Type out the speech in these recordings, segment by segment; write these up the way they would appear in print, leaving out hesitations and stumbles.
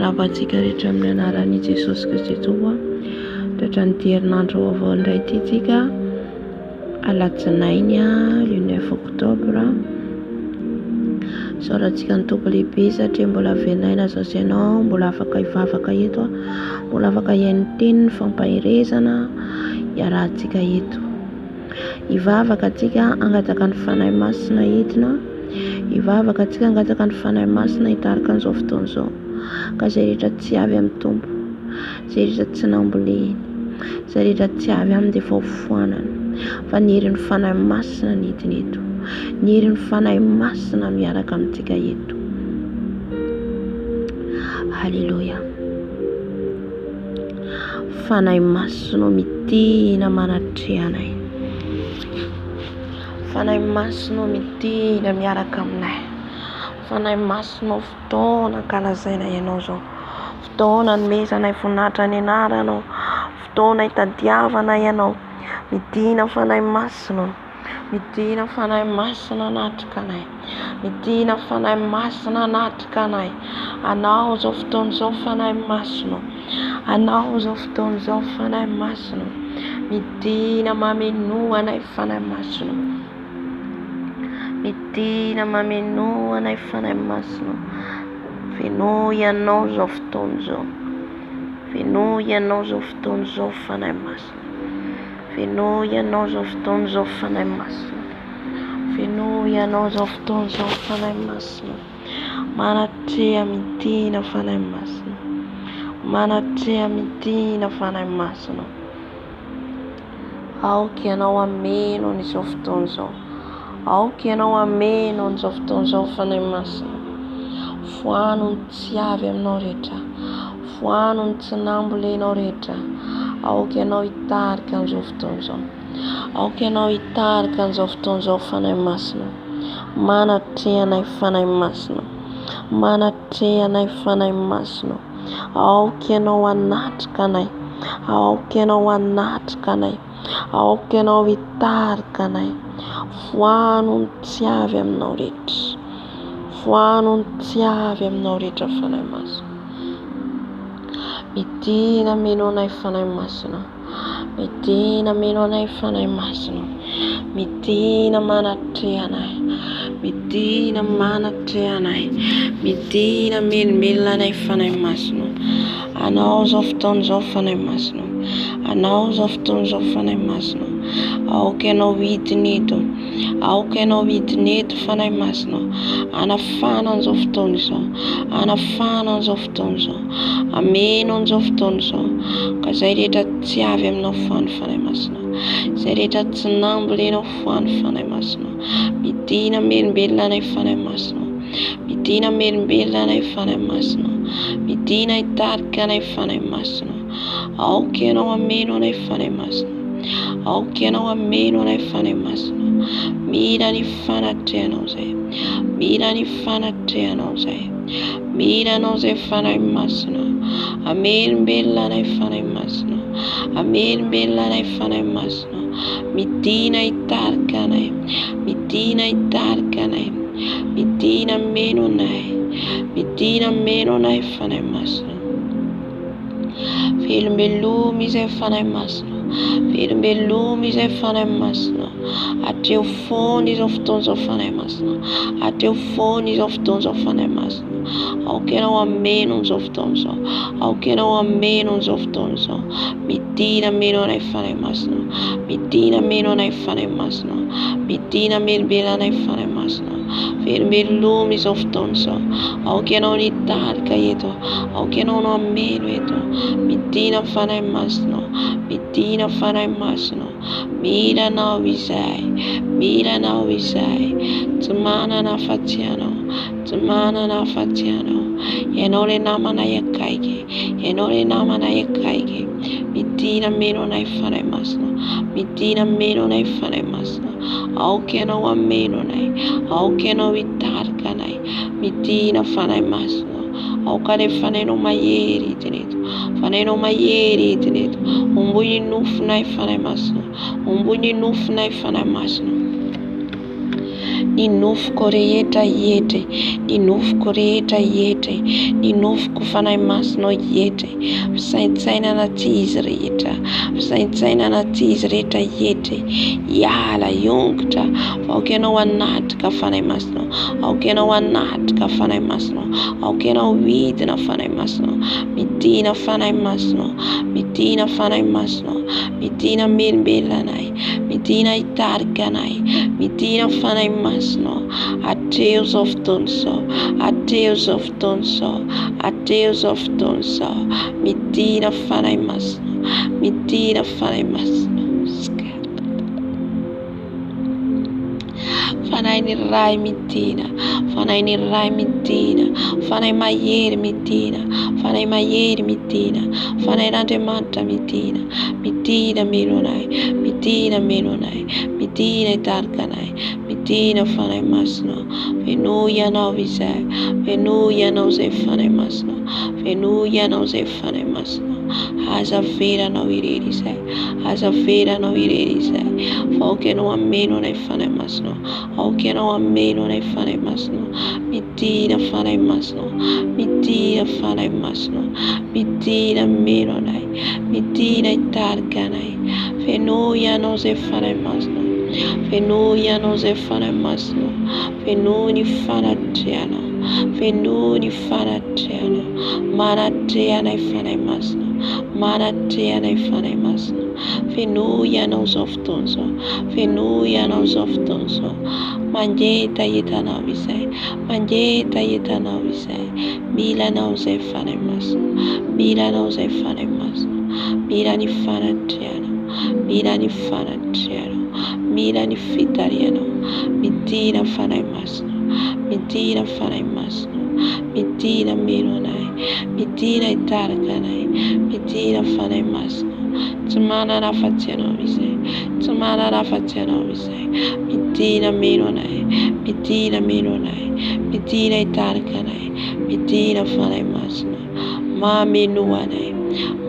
Manapantsika rehetra amin'ny anaran'i Jesosy Kristy tokoa. Tratra ny herinandro vaovao indray ity tsika. Alatsinainy le 9 octobre. Saorantsika ny tompo lehibe satria mbola venaina zaza ianao, mbola afaka hivavaka eto, mbola afaka hiaino teny fampahirezana iarahantsika eto. Hivavaka tsika angataka ny fanahy masina entina. Hivavaka tsika angataka ny fanahy masina hitarika an'izao fotoana izao. Ka izay rehetra tsy avy amin'ny tompo, izay rehetra tsy namboleny, izay rehetra tsy avy aminy dia efa hofoanana. Fa ny herin'ny fanahy masina ny entina eto. Ny herin'ny fanahy masina miaraka amintsika eto. Halleluja. Fanahy masina midina manatrihanay. Fanahy masina midina miaraka aminay. Fanahy masina fotoana kalazaina ianao zao. Fotoana nomezanay voninahitra ny anaranao. Fotoana hitadiavana ianao. Midina fanahy masina. Midina fanahy masina anatrika anay. Midina fanahy masina anatrika anay. Anao zao fotoana zao fanahy masina. Anao zao fotoana zao fanahy masina. Midina mameno anay fanahy masina. Midina mameno anay fanahy masina. Feno ianao zao fotoana zao. Feno ianao zao fotoana zao fanahy masina. Feno ianao zao fotoana zao fanahy masina. Feno ianao zao fotoana zao fanahy masina. Manatrea midina fanahy masina. Manatrea midina fanahy masina. Aoka ianao ameno an'izao fotoana zao. Aoka ianao ameno an'izao fotoana zao fanahy masina. Foano ny tsy avy aminao rehetra. Foano ny tsy nambolenao rehetra. Aoka ianao hitarika an'izao fotoana zao. Aoka ianao hitarika an'izao fotoana zao fanahy masina. Manatrehanay fanahy masina. Manatrehanay fanahy masina. Aoka ianao anatrika anay. Aoka ianao anatrika anay. Aoka ianao hitarika anay. Foano ny tsy avy aminao rehetra. Foano ny tsy avy aminao rehetra fanahy masina. Midina meno anay fanahy masina. Midina meno anay fanahy masina. Midina manatrehanay. Midina manatrehanay. Midina melomelona anay fanahy masina. Anao zao fotoana zao fanahy masina. Anao zao fotoana zao fanahy masina. Aoka ianao hidina eto. Aoka ianao hidina eto fanahy masina. Anafana an'izao fotoana izao. Anafana an'izao fotoana izao. Ameno an'izao fotoana izao. Ka izay rehetra tsy avy aminao foano fanahy masina. Izay rehetra tsy nambolenao foano fanahy masina. Midina melombelona anay fanahy masina. Midina melombelona anay fanahy masina. Midina hitarika anay fanahy masina. Aoka ianao ameno anay fanahy masina. Aoka ianao ameno anay fanahy masina. Mira ny fanatrehanao zay. Mira ny fanatrehanao zay. Mira anao zay fanahy masina. Amelombelona anay fanahy masina. Amelombelona anay fanahy masina. Midina hitarika anay. Midina hitarika anay. Midina meno anay. Midina meno anay fanahy masina. Velombeloma izay fanahy masina. Velombeloma izay fanahy masina. Atreo foana izao fotoana izao fanahy masina. Atreo foana izao fotoana izao fanahy masina. Aoka ianao ameno an'izao fotoana izao. Aoka ianao ameno an'izao fotoana izao. Midina meno anay fanahy masina. Midina meno anay fanahy masina. Midina melombelona anay fanahy masina. Velombeloma izao fotoana izao. Aoka ianao nitarika eto. Aoka ianao no ameno eto. Midina fanahy masina. Midina fanahy masina. Mira anao izay. Mira anao izay. Tsy manana afa-tsy anao. Tsy manana afa-tsy anao. Ianao le namanay akaiky. Ianao le namanay akaiky. Midina meno anay fanahy masina. Midina meno anay fanahy masina. Aoka ianao ameno anay. Aoka ianao hitarika anay. Midina fanahy masina. Aoka le fanahinao mahery hidina eto. Fanahinao mahery hidina eto. Omboy ny nofonay fanahy masina. Omboy ny nofonay fanahy masina. ny nofoko rehetra ietra, ny nofoko rehetra ietra, ny nofoko fanahy masonao ietra, fisaintsaina anaty izy rehetra, fisaintsaina anaty izy rehetra ietra, hiala iongotra, aoka ianao hanatrika fanahy masonao, aoka ianao hanatrika fanahy masonao, aoka ianao midina fanahy masonao, midina fanahy masonao, midina fanahy masonao, midina melombelona anay, midina hitarika anay, midina fanahy masonao, hatreo zao fotoana zao, hatreo zao fotoana zao, hatreo zao fotoana zao, midina fanahy masonao, midina fanahy masonao. Fanahy ny ray midina, fanahy ny ray midina, fanahy mahery midina, fanahy mahery midina, fanahy n'Andriamanitra midina, midina melo anay, midina melo anay, midina hitarika anay, midina fanahy masonao, fenoy ianao izay, fenoy ianao izay fanahy masonao, fenoy ianao izay fanahy masonao, aza veranao irery izay, aza veranao irery izay, aoka ianao ameno anay fanahy masonao, aoka ianao ameno anay fanahy masonao, midina fanahy masonao, midina fanahy masonao, midina meno anay, midina hitarika anay, fenoy ianao izay fanahy masonao, fenoy ianao izay fanahy masonao, fenoy ny fanatrehanao, fenoy ny fanatrehanao, manatreha anay fanahy masonao, manatreha anay fanahy masonao, fenoy ianao zao fotoana zao, fenoy ianao zao fotoana zao, mangeta entanao izay, mangeta entanao izay, mila anao izay fanahy masonao, mila anao izay fanahy masonao, mila ny fanatrehanao, mila ny fanatrehanao, mila ny fitarianao, midina fanahy masonao, midina fanahy masonao, midina melo anay, midina hitarika anay, midina fanahy masonao, tsy manana afa-tsy ianao izay, tsy manana afa-tsy ianao izay, midina melo anay, midina melo anay, midina hitarika anay, midina fanahy masonao, mameno anay,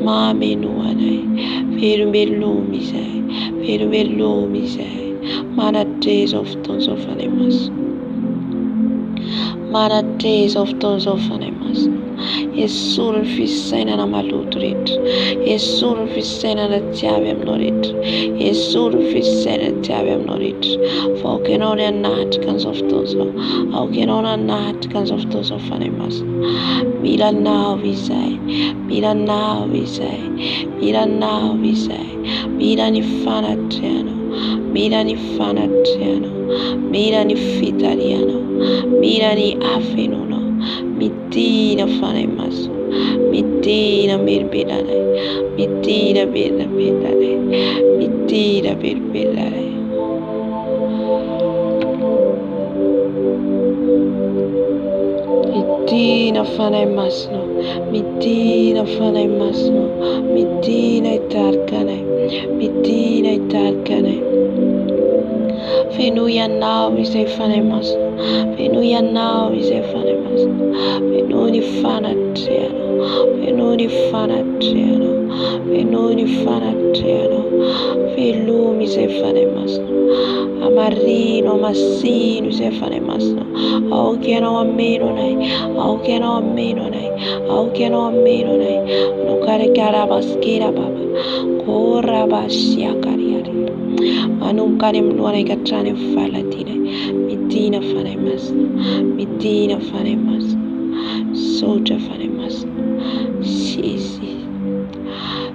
mameno anay, velombeloma izay, velombeloma izay, manatreha zao fotoana zao fanahy masonao, manatreha zao fotoana zao fanahy masonao, esoriny fisainana maloto rehetra, esoriny fisainana jiaby aminao rehetra, esoriny fisainana jiaby aminao rehetra, fa aoka ianao ny hanatrika an'izao fotoana zao, aoka ianao ny hanatrika an'izao fotoana zao fanahy masonao, mila anao izay, mila anao izay, mila anao izay, mila ny fanatrehanao, mila ny fanatrehanao, mila ny fitarianao, mila ny afenonao, midina fanahy masonao, midina melombelona anay, midina melombelona anay, midina melombelona anay, midina fanahy masonao, midina fanahy masonao, midina hitarika anay, midina hitarika anay, fenoy ianao izay fanahy masonao, fenoy ianao izay fanahy masonao, fenoy ny fanatrehanao, fenoy ny fanatrehanao, fenoy ny fanatrehanao, veloma izay fanahy masonao, amarino amasino izay fanahy masonao, aoka ianao ameno anay, aoka ianao ameno anay, aoka ianao ameno anay, anao karakarabaskera baba, korabasiakariary, manomboka any amin'ny lohanay ka hatrany amin'ny faladinay, midina fanahy masonao, midina fanahy masonao, sotra fanahy masonao, Jésus,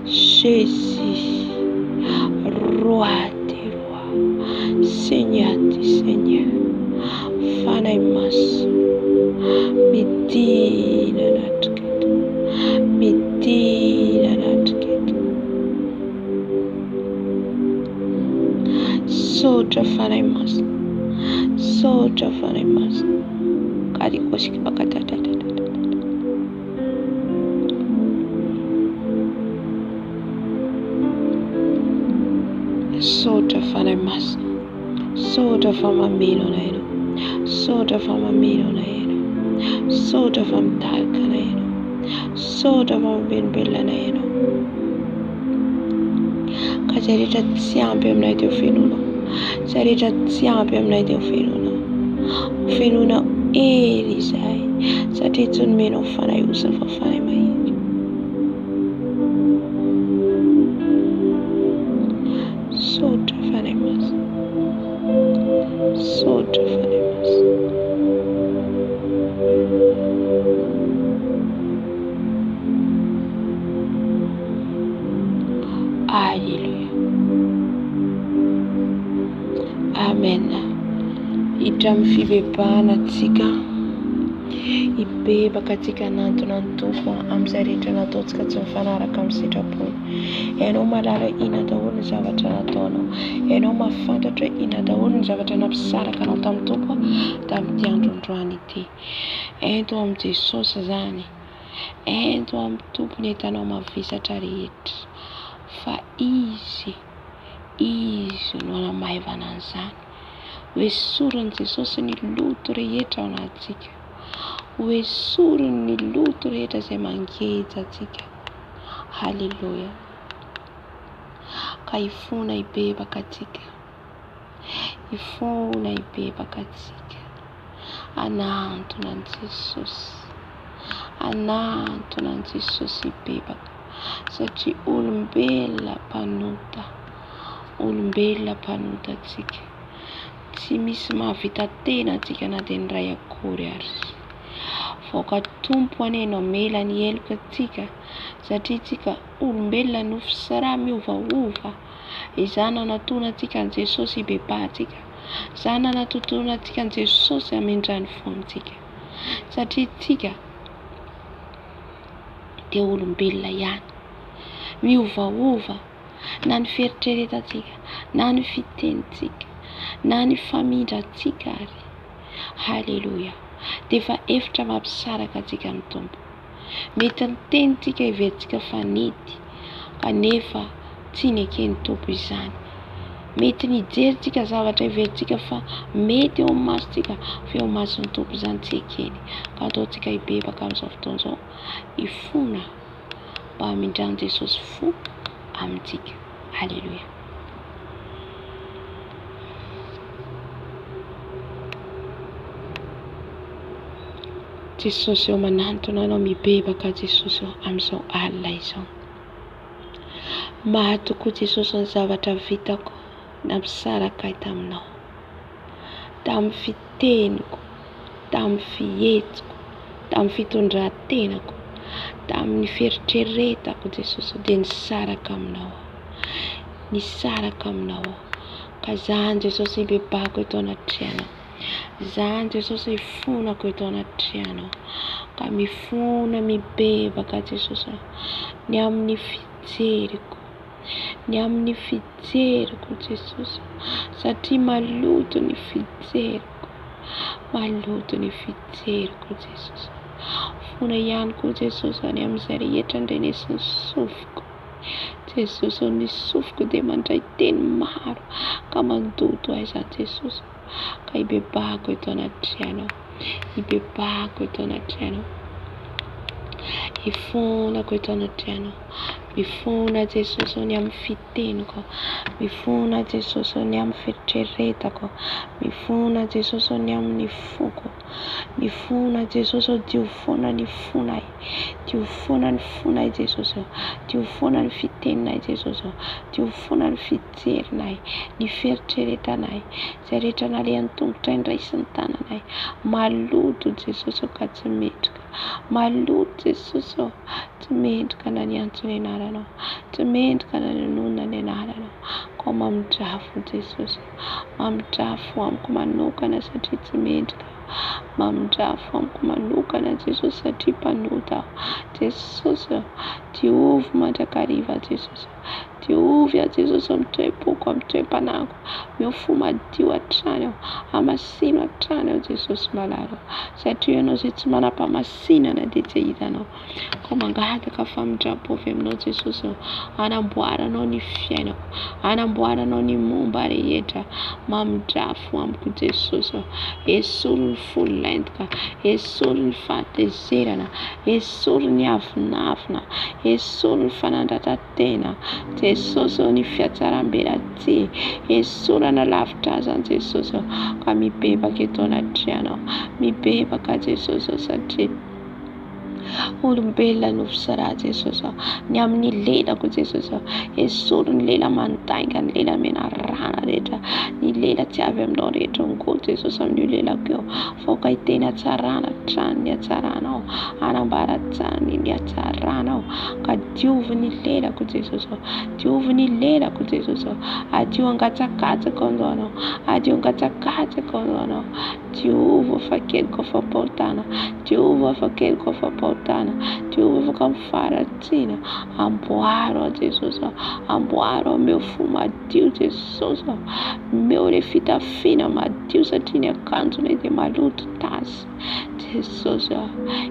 Jésus, roi des rois, Seigneur des seigneurs, fanahy masonao, midina anatriketo, midina anatriketo, sotra fanahy masonao, sotra fanahy masonao, karikosika bakatatatata, sotra fanahy masonao, sotra fa mamelo anay ianao, sotra fa mamelo anay ianao, sotra fa mitarika anay ianao, sotra fa mamelombelona anay ianao, ka zay rehetra tsy ampy aminay teo fenonao, zay rehetra tsy ampy aminay teo fenonao, Fenoana hery izahay satria tsy nomenao fanahy fa fanahy mahery. Sotra fanahy masina, sotra fanahy masina. Alleluia. Amen. Hiditra amin'ny fibebahana antsika, hibebaka antsika hanantona ny Tompo amin'izay rehetra nataontsika tsy mifanaraka amin'ny sitrapony. Ianao mahalala inona daholo ny zavatra nataonao. Ianao mahafantatra inona daholo ny zavatra nampisaraka anao tamin'ny Tompo tamin'ity androandroany ity. Ento amin'ny Jesosy izany, ento amin'ny Tompony entanao mavesatra rehetra, fa izy no namaivana an'izany. Hoesoriny Jesosy ny loto rehetra ao anatintsika. Hoesoriny ny loto rehetra izay mangeja antsika. Halleluia. Ka hifona hibebaka antsika, hifona hibebaka antsika, hanantona an'i Jesosy, hanantona an'i Jesosy hibebaka satria olombelona mpanota antsika. Tsy misy mahavita tena antsika na dia ny ray akory ary. Voaka Tompo anie no mela ny heloka antsika satria tsika olombelona nofo sy raha miovaova. Izany nanatona antsika an'i Jesosy hibebahantsika. Izany nanatona antsika an'i Jesosy hamindrany foantsika. Satria tsika dia olombelona ihany, miovaova na ny fieritreretantsika, na ny fitenitsika, na ny famindrantsika ary. Halleluia. Dia efa efitra mampisaraka antsika amin'ny Tompo. Mety ny tenitsika hiverintsika fanety kanefa tsy ny eken'ny Tompo izany. Mety ny hijerintsika zavatra hiverintsika fa mety eo amin'ny masontsika fa eo amin'ny mason'ny Tompo izany tsy ekeny. Ka ataontsika hibebaka amin'izao fotoana izao, hifona mba hamindran'i Jesosy fo amintsika. Halleluia. Jesosy eo manantona anao mibebaka Jesosy eo amin'izao alina izao. Maha tokoa Jesosy ny zavatra vitako nampisaraka ahy taminao, tamin'ny fiteniko, tamin'ny fihetiko, tamin'ny fitondran-tenako, tamin'ny fieritreretako Jesosy dia nisaraka aminao, nisaraka aminao. Ka izany Jesosy hibebako eto anatrianao, izany Jesosy hifonako eto anatrianao. Ka mifona mibebaka Jesosy ny amin'ny fijeriko, ny amin'ny fijeriko Jesosy satria maloto ny fijeriko, maloto ny fijeriko Jesosy. Fona ihany koa Jesosy any amin'izay rehetra ndrenesy ny sofiko. Jesosy ny sofiko dia mandray teny maro ka mandoto ahy izany Jesosy. Ka hibebako eto anatrianao, hibebako eto anatrianao, hifonako eto anatrianao. Mifona Jesosy ny amin'ny fiteniko, mifona Jesosy ny amin'ny fieritreretako, mifona Jesosy ny amin'ny foko, mifona Jesosy dio foana ny fonay, dio foana ny fonay Jesosy, dio foana ny fiteninay Jesosy, dio foana ny fijerinay, ny fieritreretanay, izay rehetra nalehan'ny tongotra indray sy ny tananay. Maloto Jesosy ka tsy mendrika, maloto Jesosy tsy mendrika na ny antony anaranao, tsy mendrika na ny anonona ny anaranao. Ka mamidrafo Jesosy, mamidrafo amiko manokana satria tsy mendrika, mamidrafo amiko manokana Jesosy satria mpanota aho. Jesosy diovy mandrakariva Jesosy, diovy a Jesosy amin'ny toe-poko, amin'ny toe-panako, miofo madio hatrany aho, hamasino hatrany aho Jesosy malaro, satria ianao izay tsy manam-pamasinana dia tsy hitanao. Ka mangataka famindram-po avy aminao Jesosy, hanamboaranao ny fiainako, hanamboaranao ny momba rehetra. Mamidrafo amiko Jesosy, esolo ny folo-lentika, esolo ny fahatezerana, esolo ny avinavina, esolo ny fanandratan-tena. Jesosy ny fiatsaram-bela ty esorana lavitra azy any Jesosy ka mibebaka eto anatrianao, mibebaka Jesosy satria olombelona no fisara Jesosy ny amin'ny lelako Jesosy esory ny lela mantainga ny lela menarana rehetra ny lela tsy avy aminao rehetra ngolo Jesosy amin'ny lelako eo foka hiteny hatsarana trano ny hatsaranao anambara tsany ny hatsaranao ka diovy ny lelako Jesosy diovy ny lelako Jesosy adio angatsakatsaka anao adio angatsakatsaka anao diovy fakeliko fampahotana diovy fakeliko fampahotana diovy afaka mifaratsina amboaro Jesosy amboaro meu fo madio Jesosy meu le fitafina madio satria ny akanjonay dia maloto tasy Jesosy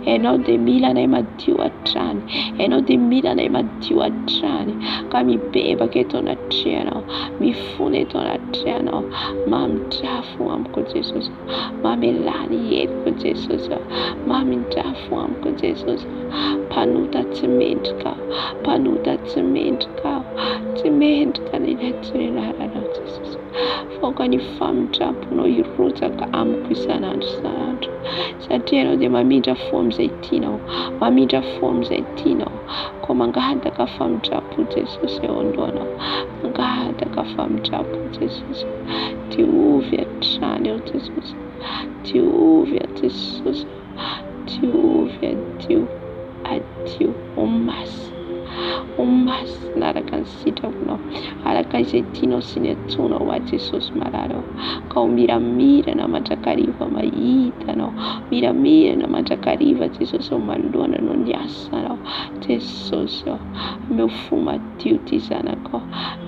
ianao dia mila anay madio hatrany ianao dia mila anay madio hatrany ka mibebaka eto anatrianao mifona eto anatrianao mamidrafo amiko Jesosy mamelany heliko Jesosy mamindrafo amiko Jesosy panota tsy mendrika panota tsy mendrika ny letrinarana Jesosy foka ny famindraponao irotsaka amiko isanandro isanandro satria ianao dia mamindra fo amin'izay tianao mamindra fo amin'izay tianao ko mangataka famindrapo Jesosy eo andohanao mangataka famindrapo Jesosy diovy hatrany eo Jesosy diovy Jesosy diovy adio adio omasy naraka ny sitraponao araka izay tianao sy ny atsoinao a Jesosy mararao ka ho miramirana mandrakariva mahitanao miramirana mandrakariva Jesosy manoloana no ny asanao Jesosy meu fo madio ty zanakao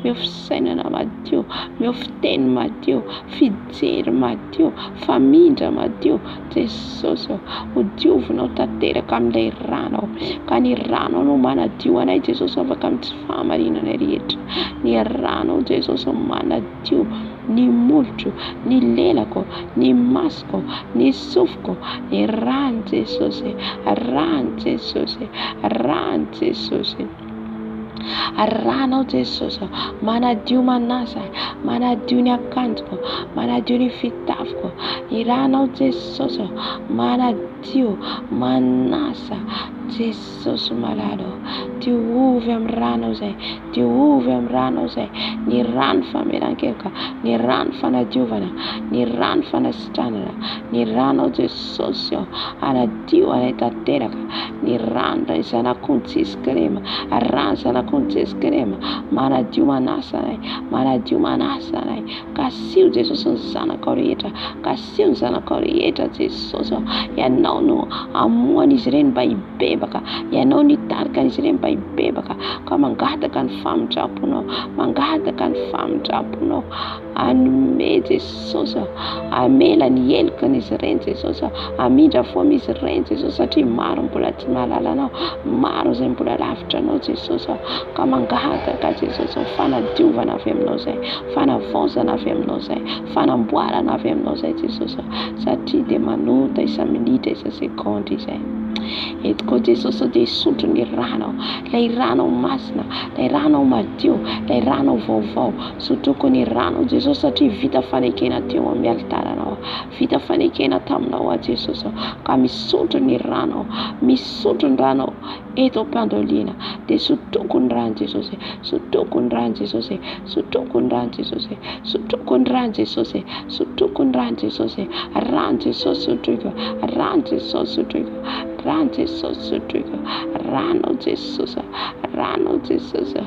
meu fisainana madio meu fiteny madio fijery madio famindra madio Jesosy ho diovinao tanteraka amin'ilay ranao ka ny ranao no manadio anay Jesosy afaka amin'ny tsy fahamarinana rehetra ny ranao Jesosy manadio ny molotro ny lelako ny masoko ny sofiko ny rano Jesosy rano Jesosy rano Jesosy ranao Jesosy manadio manasa manadio ny akanjoko manadio ny fitafiko ny ranao Jesosy manadio manasa Jesosy malalo diovy amin'ny ranao zay diovy amin'ny ranao zay ny rano famelan-keloka ny rano fanadiovana ny rano fanasitranana ny ranao Jesosy anadio anay tanteraka ny rano ray zanak'ony Jesy Krema rano zanak'ony Jesy Krema manadio manasa anay kasio Jesosy ny zanakao rehetra kasio ny zanakao rehetra Jesosy ianao no amoan'izy ireny mba hibebaka ianao ny tarikan'izy ireny mba hibebaka ka mangataka ny famindraponao mangataka ny famindraponao anome Jesosy amela ny helikan'izy ireny Jesosy amindra fo amin'izy ireny Jesosy satria maro mbola tsy mahalalana maro izay mbola lavitra anao Jesosy ka mangataka Jesosy fanadiovana avy aminao zay fanavaozana avy aminao zay fanamboarana avy aminao zay Jesosy satria dia manota isa minitra isa sekondra izay etiko Jesosy dia isotro ny ranao lay ranao masina lay ranao madio lay ranao vaovao sotroko ny ranao Jesosy satria vita fanekena teo amin'ny altaranao vita fanekena taminao a Jesosy ka misotro ny ranao eto am-pandoliana dia sotroko ny rano Jesosy sotroko ny rano Jesosy sotroko ny rano Jesosy sotroko ny rano Jesosy sotroko ny rano Jesosy rano Jesosy sotroko rano Jesosy sotroko rano Jesosy sotroko rano Jesosy rano Jesosy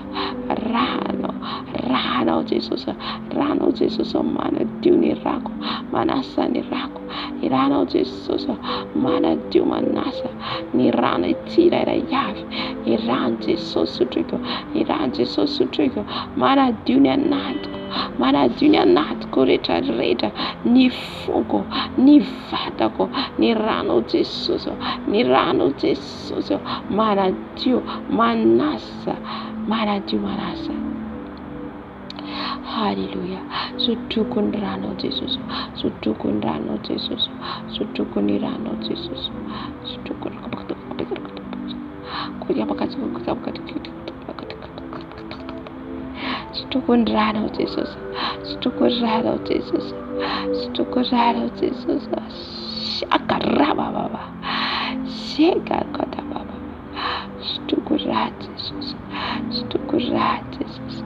rano Jesosy rano Jesosy manadio ny rako manasa ny rako ny rano Jesosy manadio manasa ny rano tsirairay avy ny rano Jesosy sotroko ny rano Jesosy sotroko manadio ny anatiko rehetrarehetra ny foko ny vatako ny rano Jesosy manadio manasa Hallelujah sotroko ny rano Jesosy sotroko ny rano Jesosy sotroko ny rano Jesosy sotroko Stukurado Jesus. Stukurado Jesus. Stukurado Jesus. Shakaraba baba. Shekakota baba. Stukurado Jesus. Stukurado Jesus.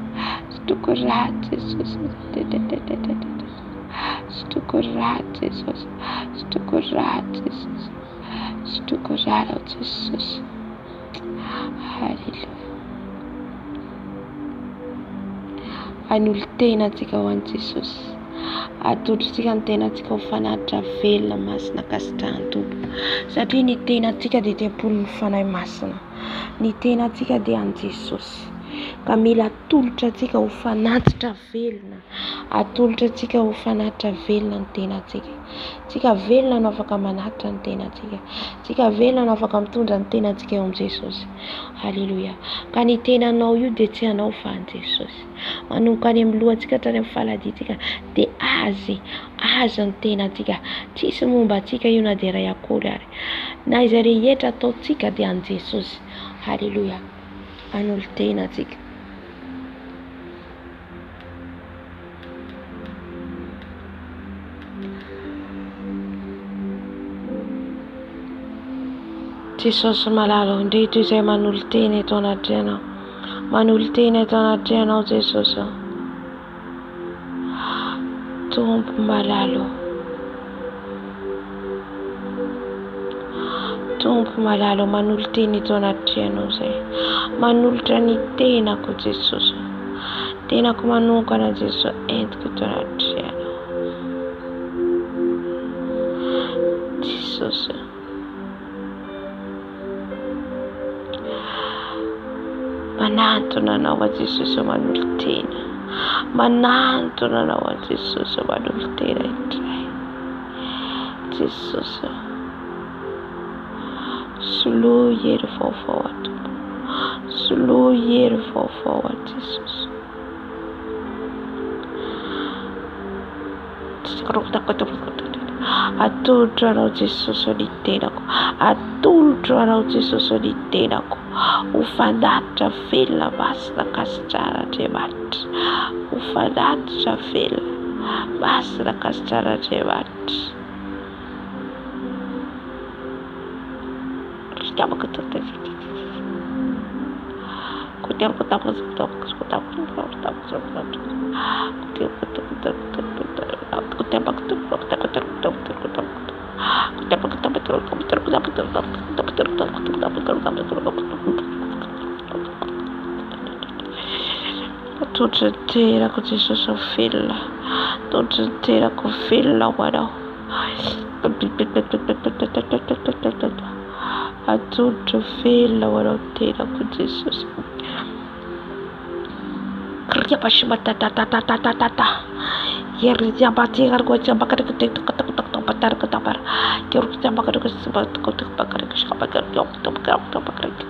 Stukurado Jesus. Stukurado Jesus. Stukurado Jesus. Stukurado Jesus. Hallelujah. An'olon-tena antsika ho an'i Jesosy. Atodrintsika ny tenantsika ho fanatitra velona masina kasitrahan-tompo. Satria ny tenantsika dia tempolon'ny fanahy masina. Ny tenantsika dia an'i Jesosy. Ka mila atolotra antsika ho fanatitra velona. Atolotra antsika ho fanatitra velona ny tenantsika. Tsika velona no afaka manatitra ny tenantsika. Tsika velona no afaka mitondra ny tenantsika eo amin'i Jesosy. Halleluja. Ka ny tenanao io dia tsy anao fa an'i Jesosy. Manomboka any amin'ny lohantsika hatrany amin'ny faladiantsika dia azy ny tenantsika. Tsisy momba antsika io na dia iray akory ary. Na izay rehetra ataontsika dia an'i Jesosy. Halleluja. An'olon-tena antsika. Jesosy malalo indrindra izay manolo-tena eto anaty ianao. Manolo-tena eto anaty ianao Jesosy. Tompo malalo. Tompo malalo manolo-tena eto anaty ianao izay. Manolotra ny tenako Jesosy. Tenako manokana Jesosy entiko eto anaty ianao. Jesosy. Manantona anao a Jesosy manolo-tena. Manantona anao a Jesosy manolo-tena indray. Jesosy. Soloa hery vaovao ato. Soloa hery vaovao a Jesosy. Atolotra anao Jesosy ny tenako. Atolotra anao Jesosy ny tenako. Ho fanatitra velona masina kasitrahana Andriamanitra. Ho fanatitra velona masina kasitrahana Andriamanitra. Atolotra terako Jesosy velona. Atolotra terako velona ho anao. Atolotra velona ho anao terako Jesosy. Kerja pasti mata Yerja bati gargo jambak ada ketek patar ketabar. Kerja jambak ada kesebat kotak bakar keskabagar jom bakar kerja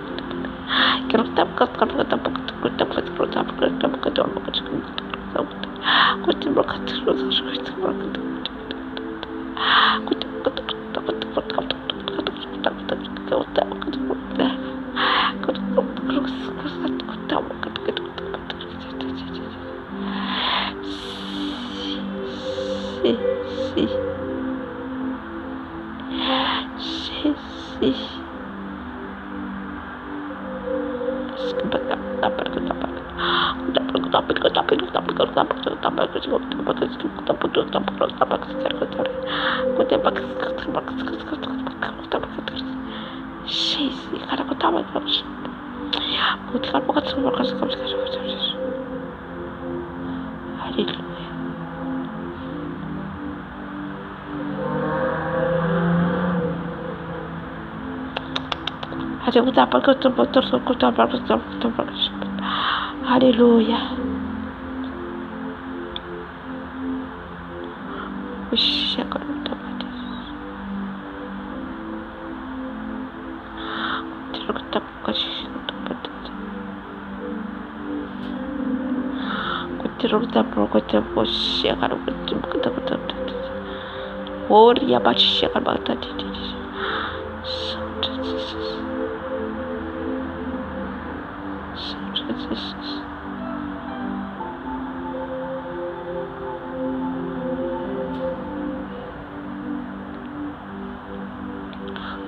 Hallelujah.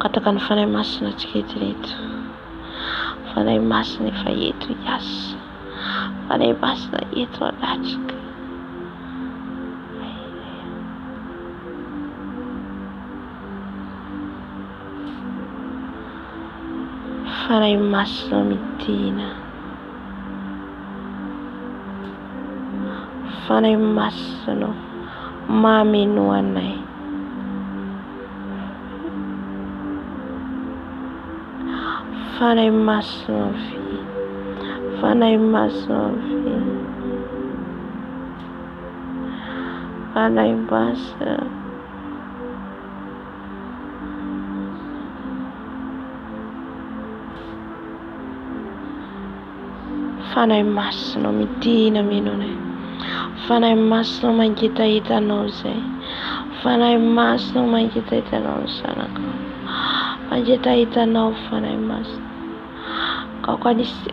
Kataka ny fanahy masina antsika eto reto. Fanahy masina efa eto hiasa. Fanahy masina eto alatrika. Fanahy masina midina. Fanahy masina mameno anay. Fanahy masina vi. Fanahy masina vi. Fanahy masina. Fanahy masina midina meno anay. Fanahy masina mangitahitanao zay. Fanahy masina mangitahitanao ny zanakao. Mangitahitanao fanahy masina. Kau anisy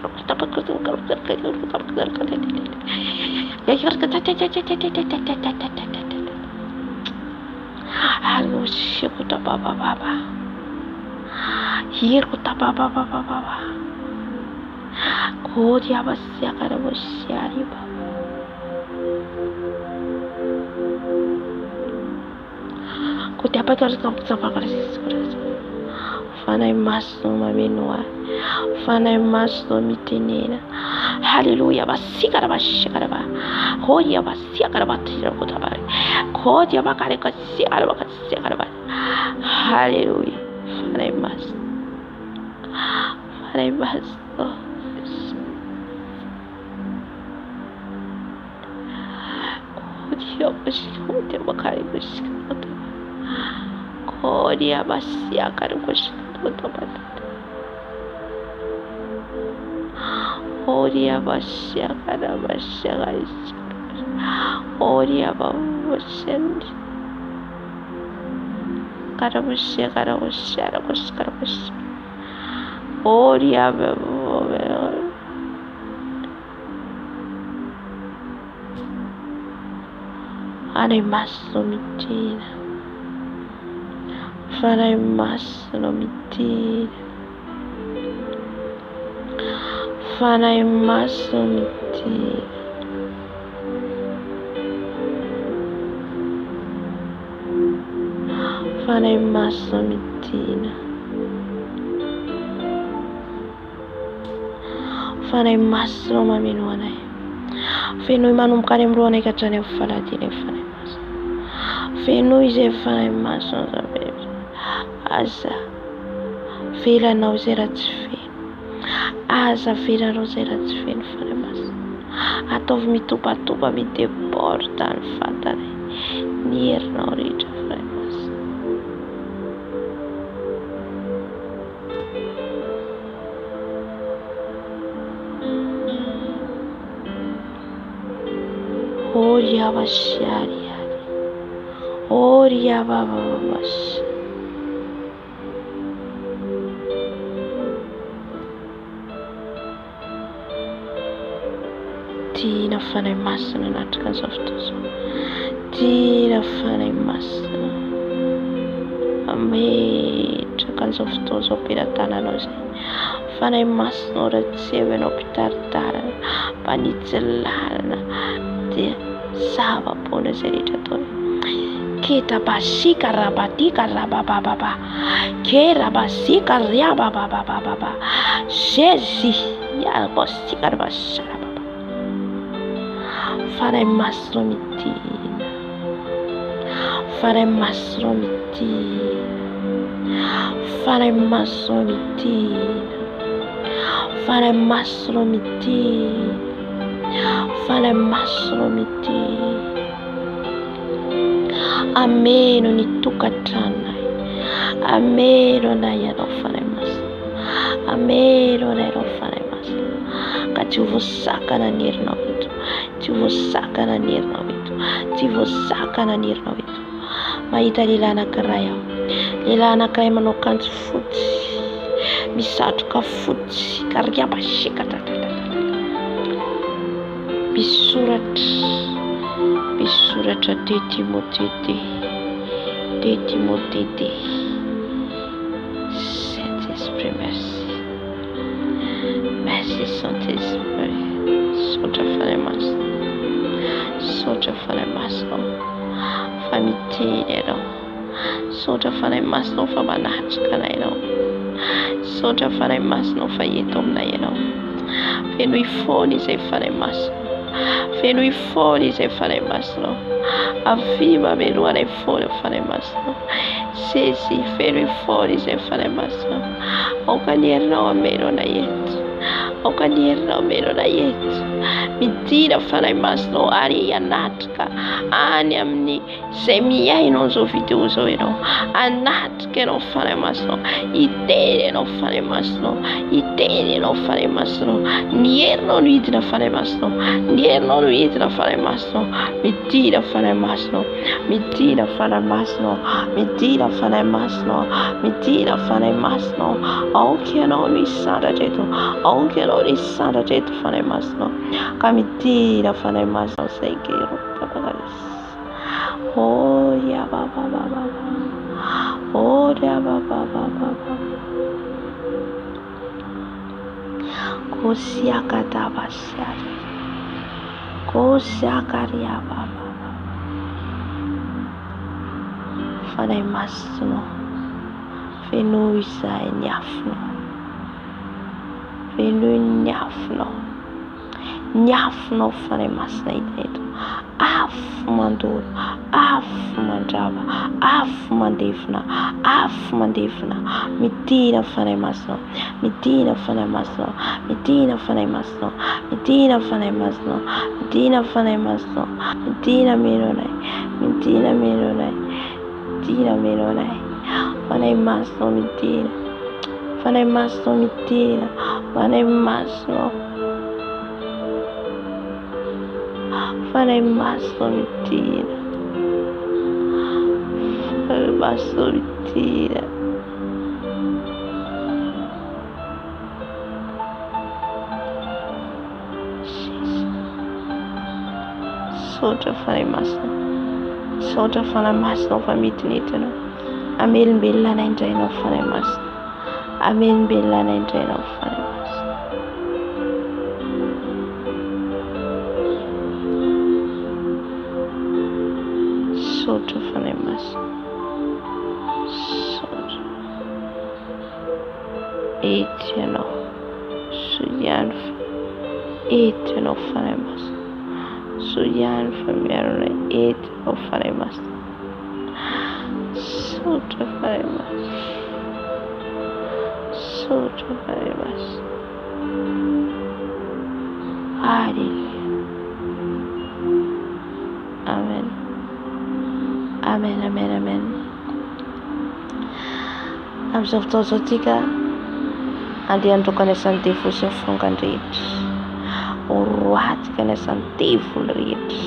Kodia basia kada bosiari ba. Kodia apa harus kamu sampai kada sisi. Fanahy masina mameno ahy. Fanahy masina mitenena. Haleluya basia kada basia kada ba. Kodia basia kada batira kota ba. Kodia bakare kasia kada bakasia kada ba. Haleluya. Fanahy masina. Fanahy masina. Kodia basia bakare kasia kota ba. Kodia basia kada kasia kota ba. Kodia basia kada basia kasia. Kodia basia kada basia kada basia kada basia. Kodia basia. Fanahy masina midina. Fanahy masina midina. Fanahy masina midina. Fanahy masina midina. Fanahy masina mameno anay. Fenoy manomboka any amin'ny roanay ka hatrany amin'ny faladiny fanahy masina. Fenoy izay fanahy masina zabe. Aza velanao izay raha tsy feno. Aza velanao izay raha tsy feno fanahy masina. Ataovy mitopatopa mideporta ny fantany. Ny herinao rehetra fanahy masina. Oria basiari. Oria babas. Tina fanahy masina natrika an'izao fotoana izao. Tina fanahy masina. Ametraka an'izao fotoana izao am-pelantananao izay. Fanahy masina raha tsy evanao mpitaritarana. Mpanitsy lalana. Dia zava-poana izay rehetra ataony. Kita basika rabatika rabababa. Ke rabasika riababababa. Jésus. Ya basika rabasara. Fanahy masina midina. Fanahy masina midina. Fanahy masina midina. Fanahy masina midina. Fanahy masina midina. Ameno ny tokantranonay. Ameno anay ianao fanahy masina. Ameno anay ianao fanahy masina. Ka tsy ho voasakana ny herinao eto. Tsy ho voasakana ny herinao eto. Tsy ho voasakana ny herinao eto. Mahita lehilahy anankiray aho. Lehilahy anankiray manao akanjo fotsy. Misatroka fotsy. Ka riabasika. Misoratra de Timothée. Saint-Esprit, Soja Master, Soja Master, Famiteiro, Soja Master for Banach Canaino, Soja Master for Yetom Naino, Fenui Foni se Master, Fenui Foni se Master, Aviva Beruane Fone Master, Sesi Fenui Foni se Master, Ocanierno Mero Nayet. Okanierno mero na yetu mitira fana masno ari yanatka ani amni semia inonzo vituzo ino anatke no fana masno itere no fana masno itere no fana masno nierno nuitra fana masno nierno nuitra fana masno mitira fana masno mitira fana masno mitira fana masno mitira fana masno anche non mi sada jeto anche non mi sada jeto fana masno kamitira fana masno sekero oh ya baba baba oh ya baba baba kosia kata basari kosia karia baba fana masno fenui sai nyafno fenui nyafno fana masna iteto af mandor af mandrava af mandefna mitira fana masno mitira fana masno mitira fana masno mitira fana masno mitira fana masno mitira meronai mitira meronai mitira meronai fana masno mitira fana masno mitira fana masno fana masno mitira fana masno mitira Soja fana masno famitinitano amen bella na intraino fana masno amen bella na intraino fana masno Soja fana masno Soja etno suyan etno fana masno suyan famere etno fana masno Soja fana masno Soja fana masno Hallelujah. Amen. Amen, amen, amen. Amizao fotoana tika andeha androka ny asan'devo sy ny fongany rehetra oroatika ny asan'devo rehetra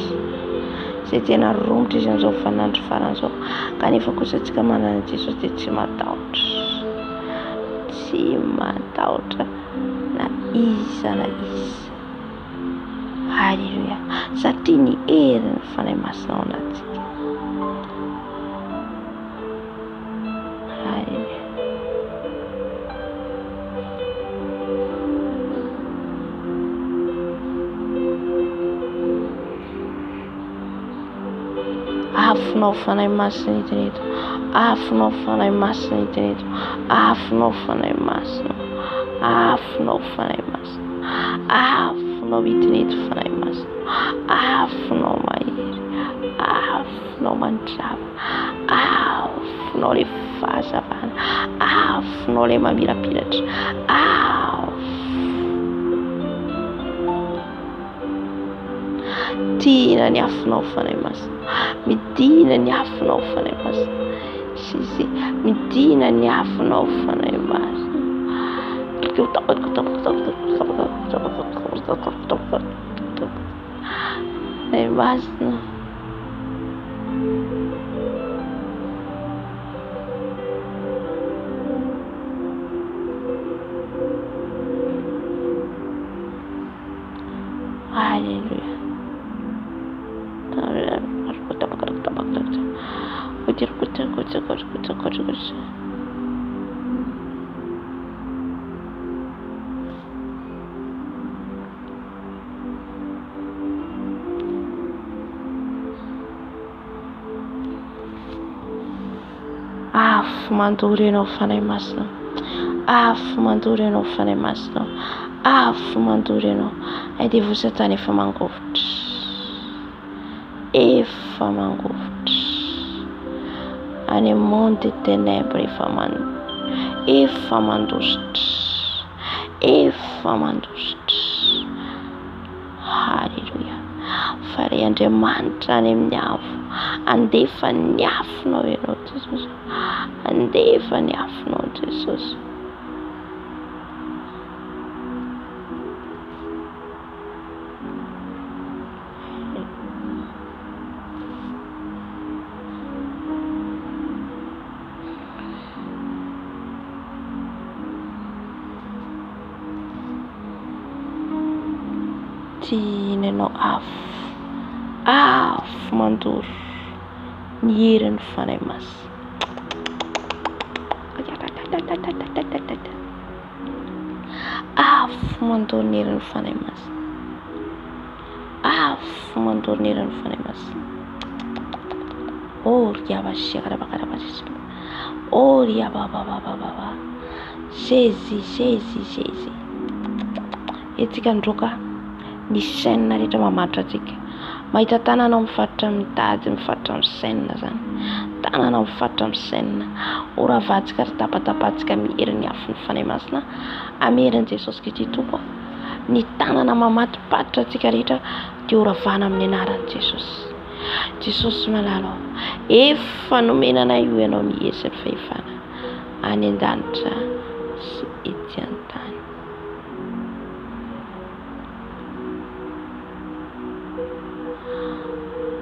izay tena romotra izy amin'izao fanandro farany izao kanefa kosa tsika manana Jesosy dia tsy matahotra na iza na iza. Halleluja satria ny heriny fanahy masina ao anatsika. Halleluja. Afonao fanahy masina hita eto, afonao fanahy masina hita eto, afonao fanahy masina, afonao fanahy masina, afonao hita eto fanahy masina, afonao mahery, afonao mandrava, afonao le fahazavana, afonao le mamirapiratra, midina ny afonao fanahy masina, midina ny afonao fanahy masina, sisy midina ny afonao fanahy masina. Fanahy masina. Hallelujah. Afo mandoro ianao fanahy masina. Afo mandoro ianao fanahy masina. Afo mandoro ianao. Ay dia vao Satana efa mangovitra. Efa mangovitra. Any monde des ténèbres efa mandositra. Efa mandositra. Halleluja. Fare Andriamanitra any amin'ny afo. Andefa ny afonao ianao Jesosy. Andefa ny afonao Jesosy. Tianao afo mandoro ny herin'ny fanahy masina. Afo mandoro ny herin'ny fanahy masina. Afo mandoro ny herin'ny fanahy masina. Riaba shakarabakarabasisa. Riaba baba. Jésus. Etika androka ny saina rehetra mamatra atsika. Mahita tanana mifatotra mitady, mifatotra amin'ny saina zany. Tanana mifatotra amin'ny saina. Oravatsika ry tapatapatsika miherin'ny afon'ny fanahy masina. Amerin' Jesosy Kristy Tompo. Ny tanana mamatipatitra atsika rehetra dia oravana amin'ny anaran'i Jesosy. Jesosy malalo. Efa nomenana io ianao mihery ny fahefana. Any an-danitra sy ety an-tany.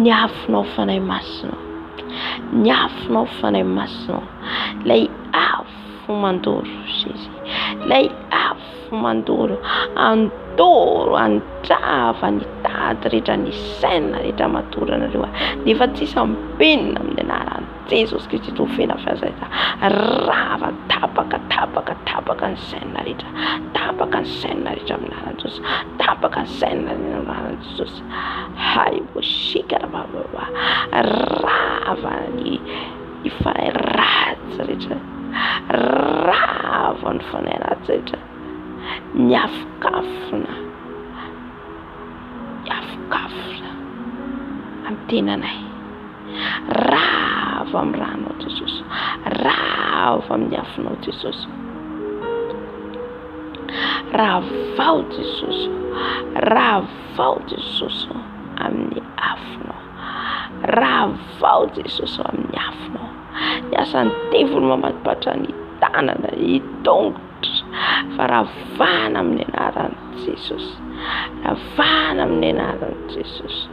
Ny afonao fanahy masina. Ny afonao fanahy masina. Lay afo mandoro Jésus. Lay afo mandoro. Andoro, andrava ny tady rehetra, ny saina rehetra matorana. Nefa tsisy ampenina amin'ny anaran'i Jesosy Kristy tofena fahazahita. Rava tapaka ny saina rehetra. Tapaka ny saina rehetra amin'ny anaran'i Jesosy. Tapaka ny saina amin'ny anaran'i Jesosy. Hay boshika baba. Rava ny fanahy ratsy rehetra. Rava ny fanahy ratsy rehetra. Ny afokafona amin'ny tenanay. Rava amin'ny ranao Jesosy. Rava amin'ny afonao Jesosy. Ravao Jesosy. Ravao Jesosy amin'ny afonao. Ravao Jesosy amin'ny afonao. Ny asan'ny devil mamatipatra ny tanana, ny tongotra. Fa ravana amin'ny anaran'i Jesosy. Ravana amin'ny anaran'i Jesosy.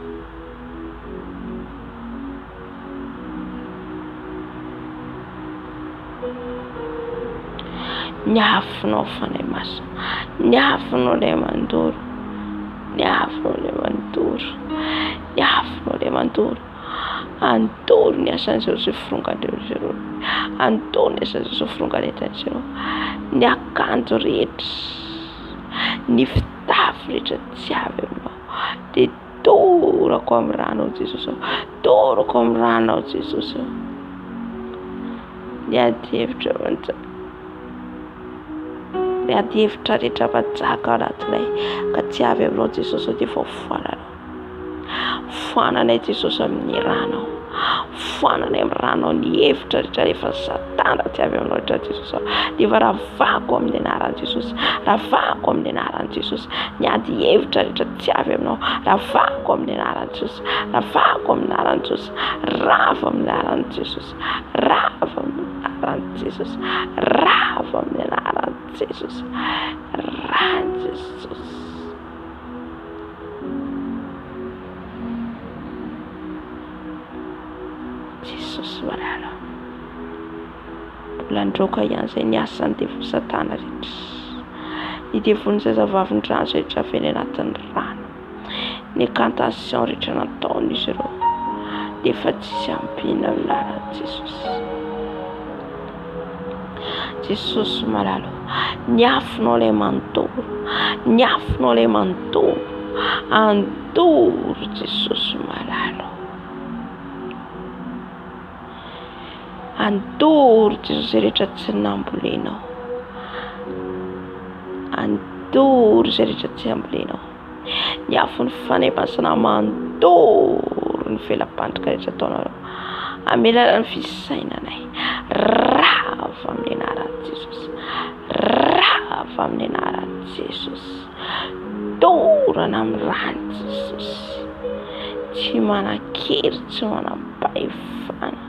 Ny afonao fanahy masina. Ny afonao ilay mandoro. Ny afonao ilay mandoro. Ny afonao ilay mandoro. Andoro ny asan'i Jesosy firongadeo. Andoro ny asan'i Jesosy firongadetan'izao. Ny akanjo rehetra, ny fitafy rehetra tsy avy aminao dia torako amin'ny ranao Jesosy. Torako amin'ny ranao Jesosy. Ny ady hevitra rehetra madzaka anatinay ka tsy avy aminao Jesosy dia efa foananao. Foananay Jesosy amin'ny ranao. Foananay amin'ny ranao ny hevitra rehetra rehefa Satana tsy avy aminao rehetra Jesosy. Dia efa ravako amin'ny anaran'i Jesosy. Ravako amin'ny anaran'i Jesosy. Ny ady hevitra rehetra tsy avy aminao. Ravako amin'ny anaran'i Jesosy. Ravako amin'ny anaran'i Jesosy. Rava amin'ny anaran'i Jesosy. Rava amin'ny anaran'i Jesosy. Rava amin'ny anaran'i Jesosy. Ran Jesosy. Jesosy malala. Mbola androka ihany izay ny asan'ny devil Satana rehetra. Ny devil zazavavin-drano rehetra avy anatin'ny rano. Ny incantation rehetra nataon'izy ireo dia efa tsisy ampiana amin'ny anaran'i Jesosy. Jesosy malala. Ny afonao ilay mandoro. Ny afonao ilay mandoro. Andoro Jesosy malala. Andoro Jesosy zay rehetra tsy nambolenao. Andoro zay rehetra tsy ambolenao. Ny afo ny fanebasana mandoro ny velam-pandrika rehetra ataonareo. Amelala ny fisainanay. Rava amin'ny anaran'i Jesosy. Rava amin'ny anaran'i Jesosy. Dorana amin'ny rano Jesosy. Tsy manan-kery, tsy manam-pahefana.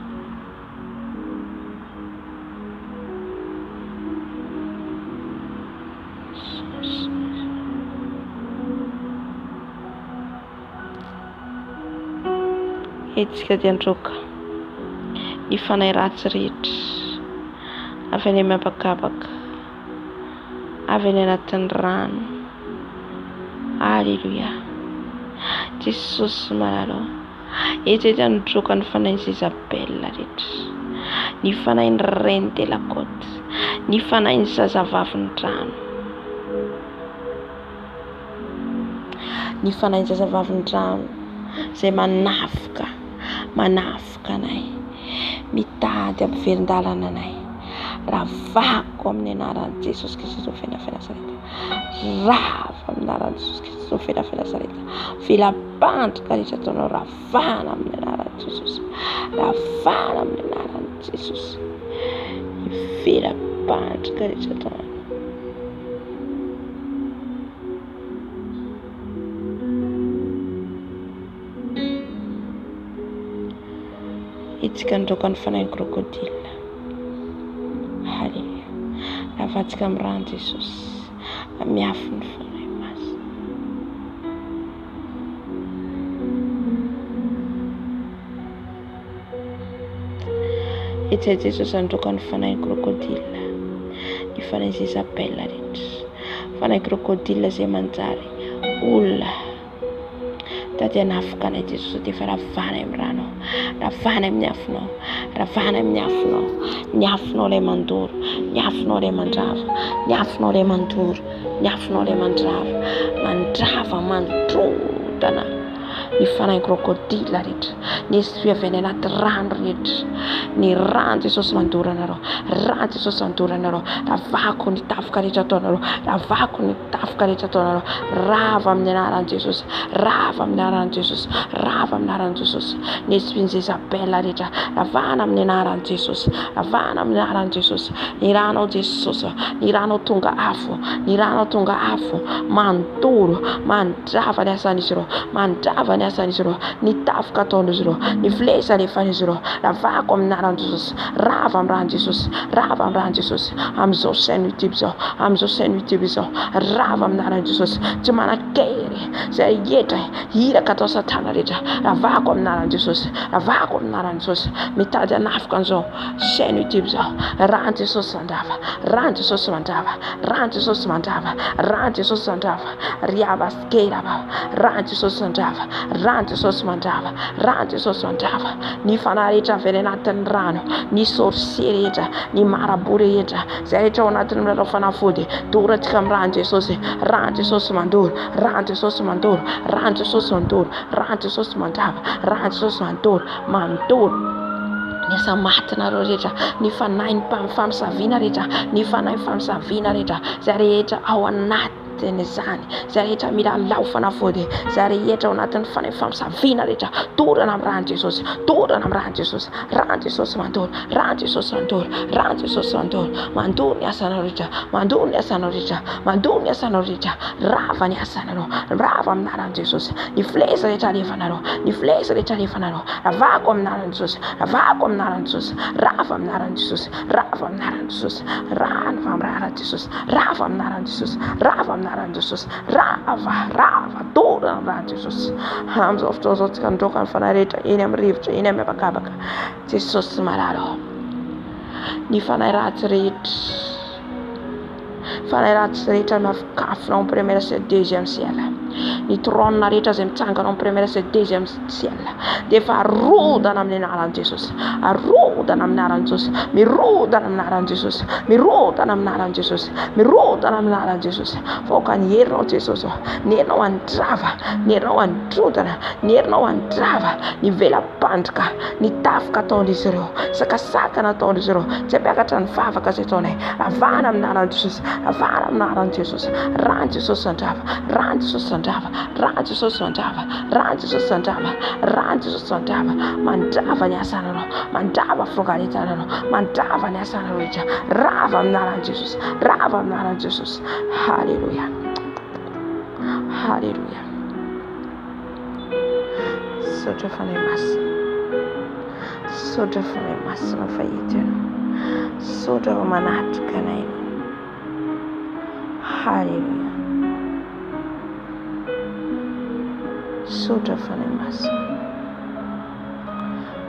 Etsika dia androka ny fanahy ratsy rehetra avy any miabakabaka, avy any anatin'ny rano. Alleluia. Jesosy malalao. Etsika androka ny fanahy Isabelle rehetra, ny fanahy Reine de la Côte, ny fanahy zazavavin'ny rano, ny fanahy zazavavin'ny rano zay manafika anay, mitady ampiverin-dalana anay. Ravako amin'ny anaran'i Jesosy Kristy fena Nazareta. Rava amin'ny anaran'i Jesosy Kristy fena Nazareta. Velam-pandrika rehetra ataonao ravana amin'ny anaran'i Jesosy. Ravana amin'ny anaran'i Jesosy. Velam-pandrika rehetra ataonao. Etsika androka ny fanahin'ny krokodila. Halleluia. Ravatsika amin'ny rano Jesosy. Miafy ny fanahy masina. Etsika Jesosy androka ny fanahin'ny krokodila. Ny fanahy Isabelle rehetra. Fanahy krokodila zay manjary olona tady hanafika anay Jesosy dia efa ravanay amin'ny rano. Ravanay amin'ny afonao. Ravanay amin'ny afonao. Ny afonao ilay mandoro. Ny afonao ilay mandrava. Ny afonao ilay mandoro. Ny afonao ilay mandrava. Mandrava mandrodana ny fanahy krokodila rehetra. Ny esprit avy any anaty rano rehetra. Ny rano Jesosy mandoro anareo. Rano Jesosy mandoro anareo. Ravako ny tafika rehetra ataonareo. Ravako ny tafika rehetra ataonareo. Rava amin'ny anaran'i Jesosy. Rava amin'ny anaran'i Jesosy. Rava amin'ny anaran'i Jesosy. Ny esprit Isabelle rehetra. Ravana amin'ny anaran'i Jesosy. Ravana amin'ny anaran'i Jesosy. Ny ranao Jesosy. Ny ranao tonga afo. Ny ranao tonga afo. Mandoro. Mandrava ny asan'izy ireo. Mandrava ny asan'izy ireo. Ny tafika ataon'izy ireo. Ny filesa alefan'izy ireo. Ravako amin'ny anaran'i Jesosy. Rava amin'ny ran'i Jesosy. Rava amin'ny ran'i Jesosy. Amin'izao chaîne YouTube zao. Amin'izao chaîne YouTube zao. Rava amin'ny anaran'i Jesosy. Tsy manan-kery zay rehetra hiraka atao satana rehetra. Ravako amin'ny anaran'i Jesosy. Ravako amin'ny anaran'i Jesosy. Mitady hanafika an'izao chaîne YouTube zao. Rahan'i Jesosy mandrava. Rahan'i Jesosy mandrava. Rahan'i Jesosy mandrava. Rahan'i Jesosy mandrava. Riava skerava. Rahan'i Jesosy mandrava. Rahan'i Jesosy mandrava. Rahan'i Jesosy mandrava. Ny fanahy rehetra avy any anatin'ny rano. Ny sorcier rehetra. Ny marabout rehetra. Zay rehetra ao anatin'ny lalao fanafody. Dorantsika amin'ny rahan'i Jesosy. Rahan'i Jesosy mandoro. Rahan'i Jesosy mandoro. Rahan'i Jesosy mandoro. Rahan'i Jesosy mandrava. Rahan'i Jesosy mandoro. Mandoro. Ny asa matinareo rehetra. Ny fanahy ny famisaviana rehetra. Ny fanahy famisaviana rehetra. Zay rehetra ao anaty izany. Zay rehetra mila lao fanafody. Zay rehetra ao anatin'ny fanahy famisaviana rehetra. Dorana amin'ny rahan'i Jesosy. Dorana amin'ny rahan'i Jesosy. Rahan'i Jesosy mandoro. Rahan'i Jesosy mandoro. Rahan'i Jesosy mandoro. Mandoro ny asanao rehetra. Mandoro ny asanao rehetra. Mandoro ny asanao rehetra. Rava ny asanao. Rava amin'ny anaran'i Jesosy. Ny filesa rehetra alefanareo. Ny filesa rehetra alefanareo. Ravako amin'ny anaran'i Jesosy. Ravako amin'ny anaran'i Jesosy. Rava amin'ny anaran'i Jesosy. Rava amin'ny anaran'i Jesosy. Rava amin'ny anaran'i Jesosy. Rava amin'ny anaran'i Jesosy. Rava amin'ny anaran'i Jesosy. Rava dorana amin'ny anaran'i Jesosy. Amin'izao fotoana izao tsika ndroka ny fanahy rehetra eny amin'ny rivotra, eny amin'ny miabakabaka. Jesosy malalao. Ny fanahy ratsy rehetra. Fanahy ratsy rehetra miafikafinao amin'ny première sy deuxième ciel. ny trône rehetra izay mitsangana amin'ny première sy deuxième ciel dia efa arodana amin'ny anaran'i Jesosy, arodana amin'ny anaran'i Jesosy, mirodana amin'ny anaran'i Jesosy, mirodana amin'ny anaran'i Jesosy, mirodana amin'ny anaran'i Jesosy. Voaka ny herinao Jesosy, ny herinao handrava, ny herinao handrodana, ny herinao handrava ny velam-pandrika, ny tafika ataon'izy ireo, sakasakana ataon'izy ireo, tsy hampiakatra ny vavaka izay ataonay. Avana amin'ny anaran'i Jesosy, avana amin'ny anaran'i Jesosy. Rany Jesosy handrava, rany Jesosy handrava, rany Jesosy handrava, rany Jesosy handrava, rany Jesosy handrava. Mandrava ny asananao, mandrava firongaretananao, mandrava ny asananao rehetra. Rava amin'ny anaran'i Jesosy, rava amin'ny anaran'i Jesosy. Halleluja, halleluja. Sotra fanay masina, sotra fanay masina fahitana, sotra fa manatrika anay. Halleluja. Sotra fanay masina,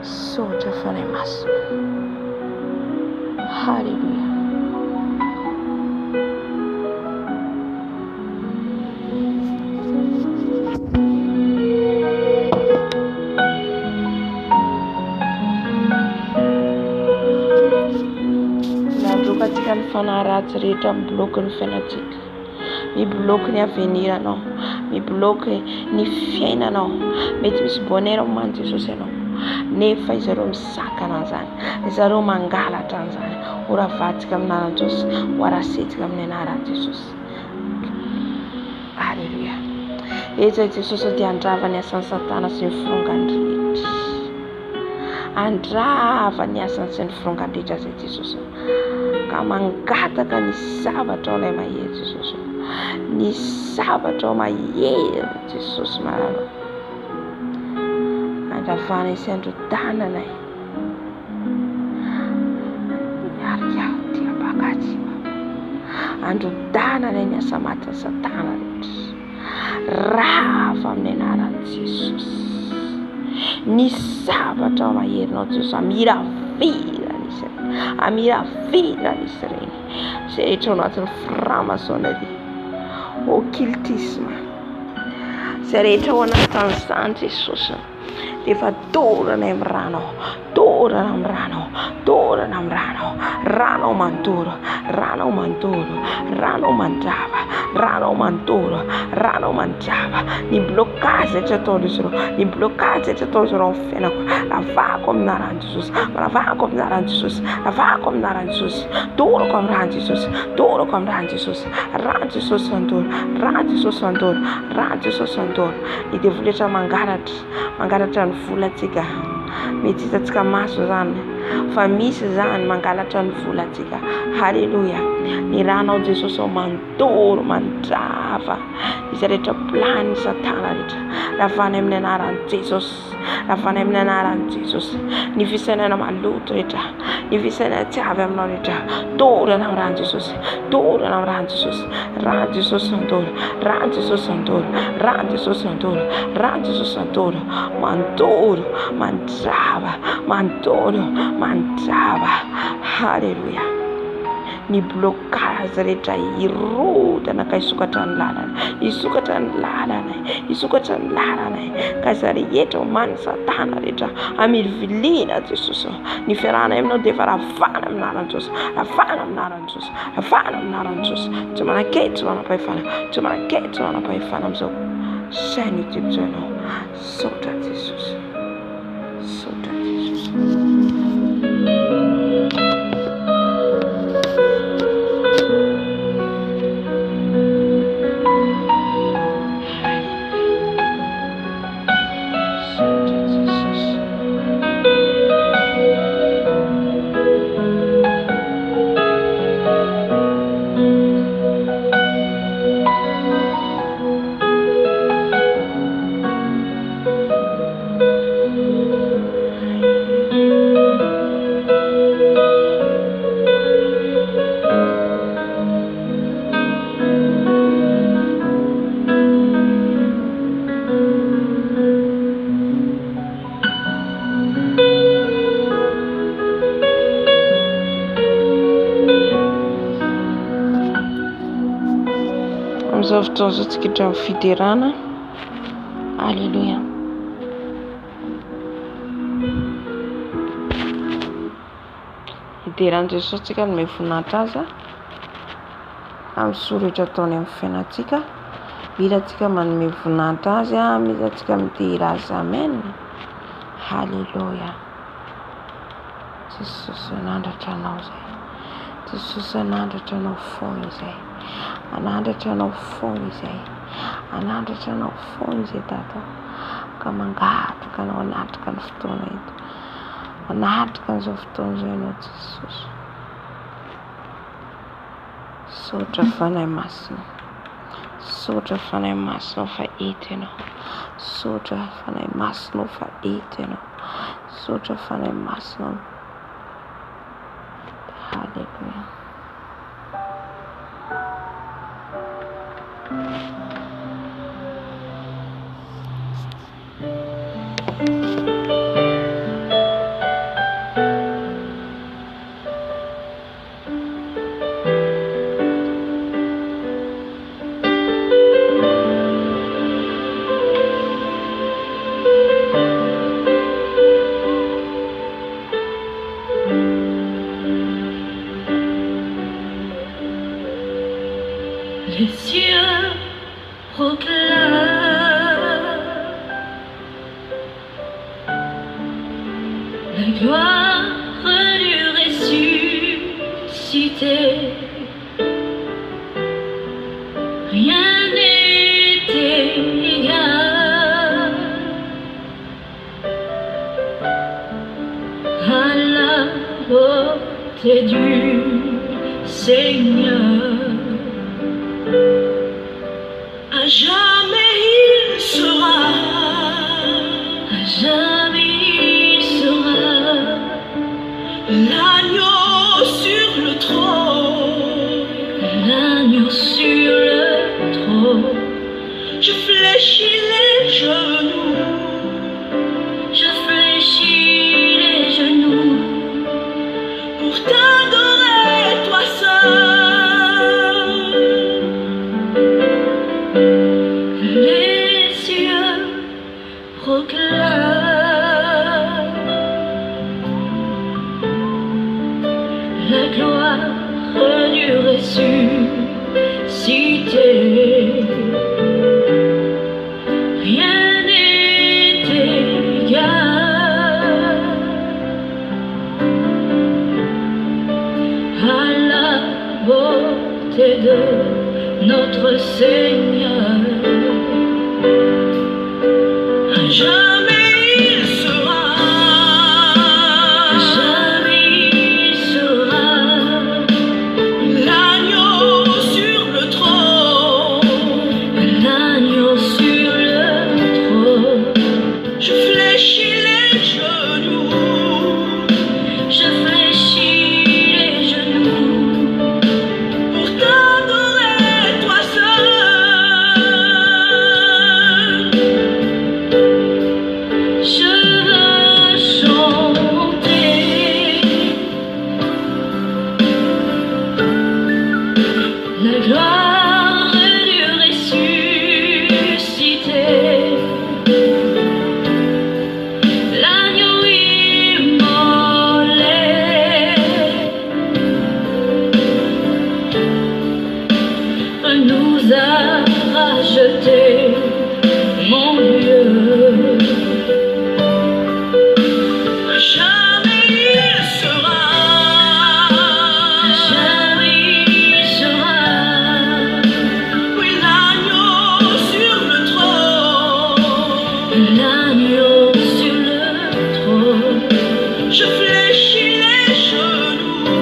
sotra fanay masina. Halleluja. Nandrokatsika ny fanaratsy rehetra mibloky ny fiainatsika, mibloky ny aveniranao, mibloky ny fiainanao. Mety misy bonheur amin'ny Jesosy ianao, nefa izy ireo misakana an'izany, izy ireo mangalatra an'izany. Horavatsika amin'ny anaran'i Jesosy, hoarasetsika amin'ny anaran'i Jesosy. Halleluja. Eto Jesosy dia handrava ny asan'ny Satana sy ny firongany rehetra. Handrava ny asany sy ny firongany rehetra izay Jesosy, ka mangataka ny zavatra ao ilay mahery Jesosy, ny zavatra ao mahery Jesosy marana. Andravana isy androdananay, miarika tia bakatsiva, androdananay ny asa matin'ny Satana rehetra. Rava amin'ny anaran'i Jesosy. Ny zavatra ao maherinao Jesosy, amiravira izy ireny, amiravira izy ireny. Izay rehetra ao anatin'ny franc-maçonnerie, occultisme, izay rehetra ao anatin'izany Jesosy, dia efa doranay amin'ny ranao, dorana amin'ny ranao, dorana amin'ny ranao. Ranao mandoro, ranao mandoro, ranao mandrava, ranao mandoro, ranao mandrava. Ny blocage rehetra ataon'izy ireo, ny blocage rehetra ataon'izy ireo amin'ny fiainako, ravako amin'ny anaran'i Jesosy, ravako amin'ny anaran'i Jesosy, ravako amin'ny anaran'i Jesosy. Dorako amin'ny ran'i Jesosy, dorako amin'ny ran'i Jesosy. Ran'i Jesosy mandoro, ran'i Jesosy mandoro, ran'i Jesosy mandoro. Ny devoly rehetra mangalatra ny volantsika, mety hitantsika maso zany, fa misy zany mangalatra ny volantsika. Halleluja. Ny ranao Jesosy ao mandoro, mandrava izay rehetra plan'ny Satana rehetra. Ravana amin'ny anaran'i Jesosy, ravana amin'ny anaran'i Jesosy. Ny fisainana maloto rehetra, ny fisainana tsy avy aminao rehetra, dorana amin'ny ran'i Jesosy, dorana amin'ny ran'i Jesosy. Ran'i Jesosy mandoro, ran'i Jesosy mandoro, ran'i Jesosy mandoro, ran'i Jesosy mandoro, mandoro, mandrava, mandoro, mandrava. Halleluja. Ny blocage rehetra irodana ka isokatra ny lalana, isokatra ny lalana, isokatra ny lalana. Ka izay rehetra oman'ny Satana rehetra amilivilina Jesosy, ny fiarahana aminao dia efa ravana amin'ny anaran'i Jesosy, ravana amin'ny anaran'i Jesosy, ravana amin'ny anaran'i Jesosy. Tsy manakaiky manam-pahefana, tsy manakaiky manam-pahefana amin'izao chaîne YouTube zao ianao. Sotra Jesosy, sotra Jesosy. Amin'izao fotoana izao tsika hatramin'ny fiderana Alléluia. Idiran'i Jesosy tsika no voninahitra azy amin'ny soratra ataony amin'ny fiainantsika. Mila tsika manome voninahitra azy, mila tsika midira azy. Amen. Alléluia. Jesosy anandratra anao izay. Jesosy anandratra anao foana izay. Anandratra anao foana izay. Anandratra anao foana izay Tata. Ka mangatraka anao, anatrika ny fotoana eto. Anatrika an'izao fotoana izao ianao Jesosy. Sotra fanahy masina. Sotra fanahy masina fa eto ianao. Sotra fanahy masina fa eto ianao. Sotra fanahy masina. Alléluia. Les cieux proclament la gloire du ressuscité. Rien n'est égal à la beauté du Seigneur. À jamais il sera, à jamais il sera l'agneau sur le trône, l'agneau sur le trône. Je fléchis les genoux, je fléchis les genoux pour t'adorer toi seul. Proclame la gloire du ressuscité. Rien n'est égal à la beauté de notre Seigneur. Jamais il sera, jamais il sera l'agneau sur le trône, l'agneau sur le trône. Je fléchis les genoux, je fléchis les genoux pour t'adorer toi seul. La gloire du ressuscité, l'agneau immolé, nous a rachetés, mon Dieu. Jamais il sera, jamais il sera. L'agneau sur le trône. Je fléchis les genoux,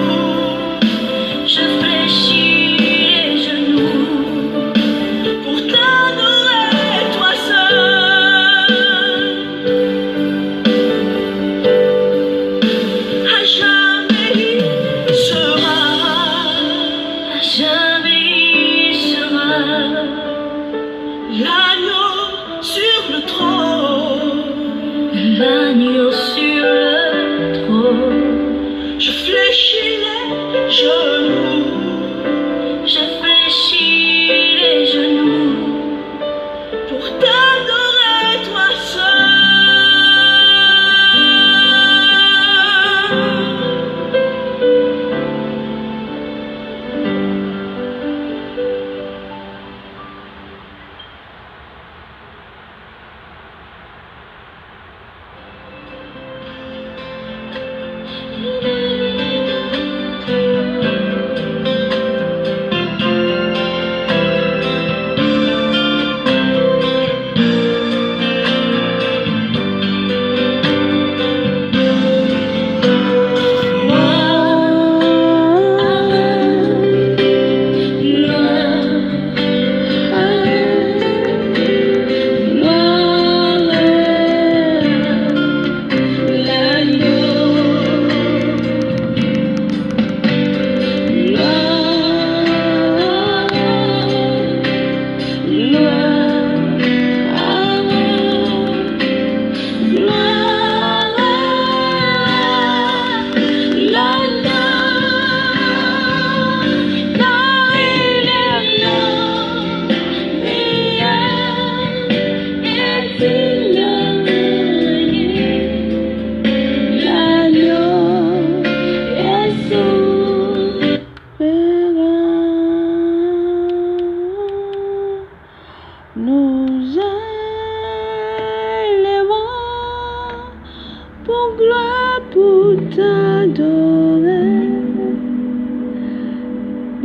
je fléchis les genoux pour t'adorer toi seul. À jamais il sera, à jamais il sera l'agneau sur le trône, l'agneau sur le trône. Je fléchis les genoux, je fléchis les genoux pour t'adorer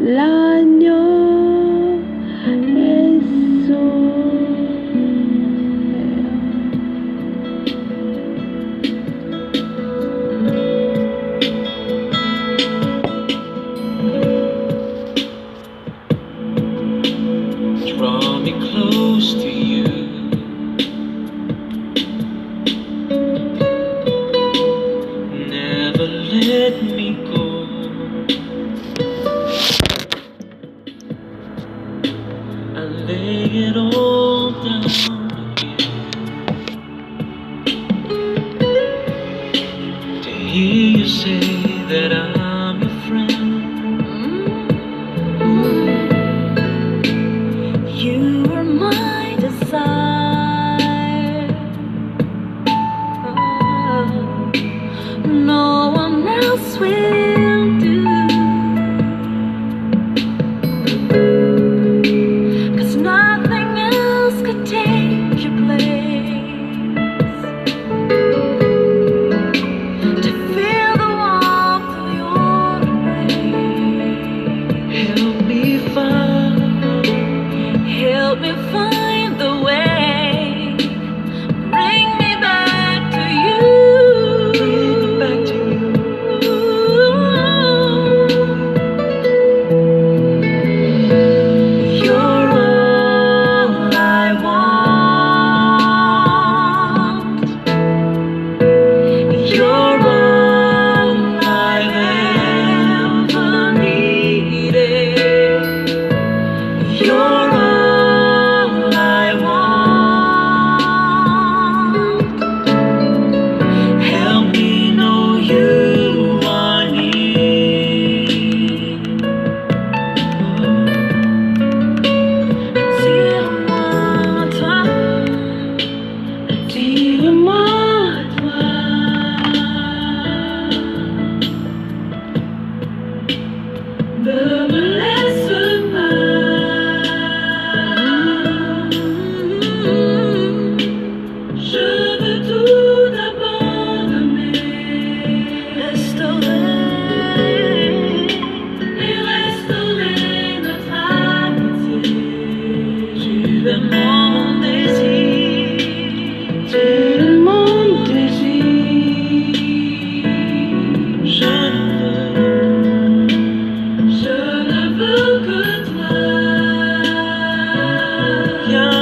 l'agneau est sauvé. Draw me close to you. Never let me go. I lay it all down again to hear you say that I'm your friend. You are my desire. No one else will do. 'Cause nothing else could take your place. To feel the warmth of your embrace. Help me find the way. Bring me back to you. You're all I want. You're all I've ever needed. You're all I want. Help me know you are near. Attire-moi à toi. Ne me laisse pas. Je veux tout abandonner. Restaurer notre amitié. Tu es mon désir. Tu es mon désir. Je ne veux que toi. Rien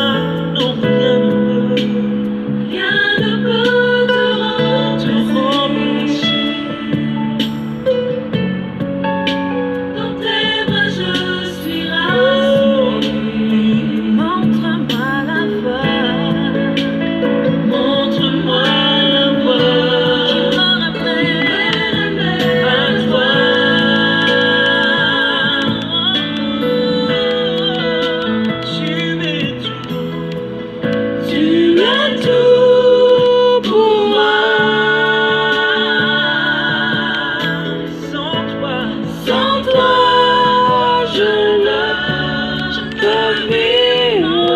ne peut te remplacer. Dans tes bras je suis rassurée. Montre-moi la voie. Montre-moi la voie qui me ramène à toi. Tu es tout pour moi. Sans toi, je ne peux vivre.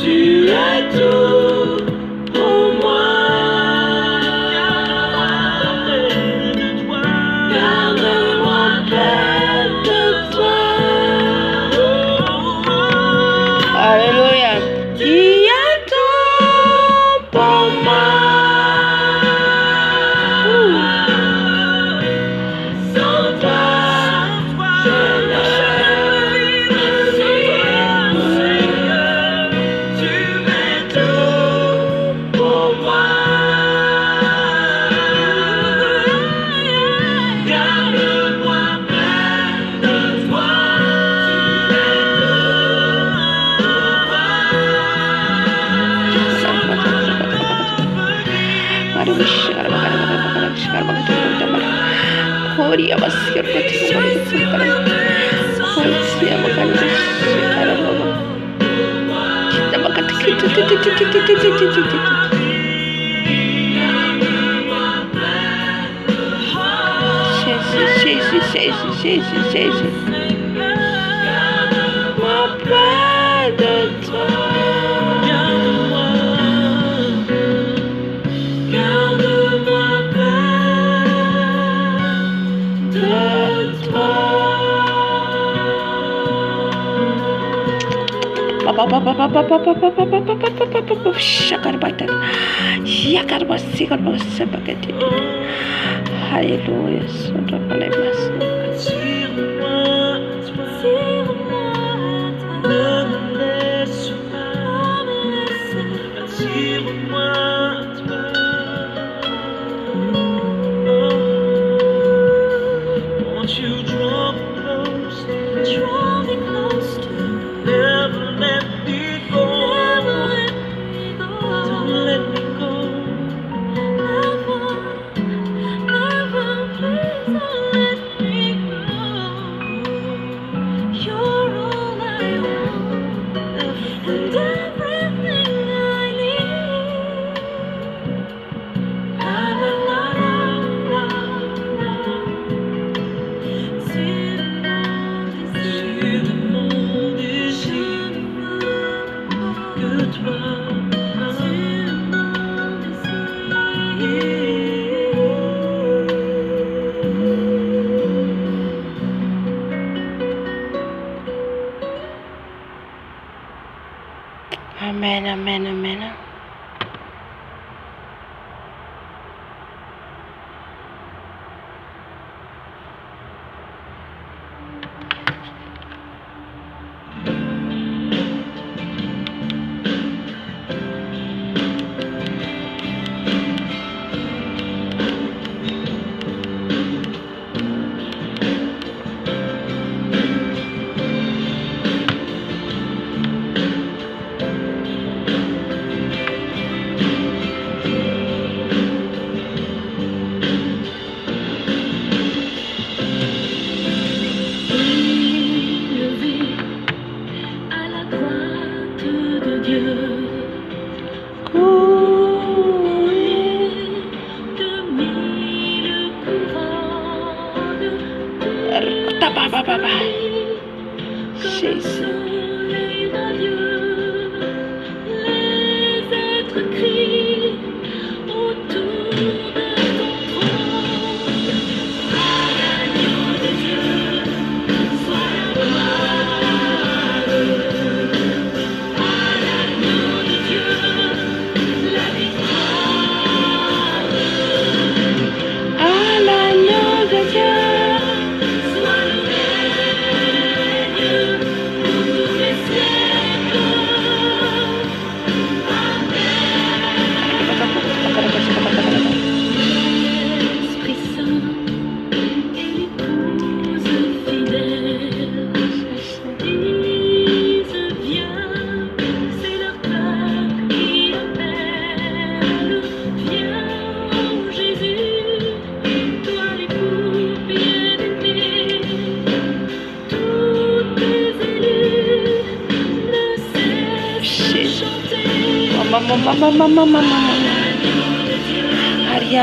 Tu es tout pour moi. Garde-moi près de toi. Alléluia. Qui est tout pour moi. Sans toi, je ne peux vivre. Tu es tout pour moi. Garde-moi près de toi. Garde-moi près de toi. Alléluia. Attire-moi à toi. Ne me laisse pas. Attire-moi à toi. Won't you draw me close to me? Never let me go. Don't let me go. J'ai de mon désir que toi. Amen, amen, amen. Jésus. Mama. Hari.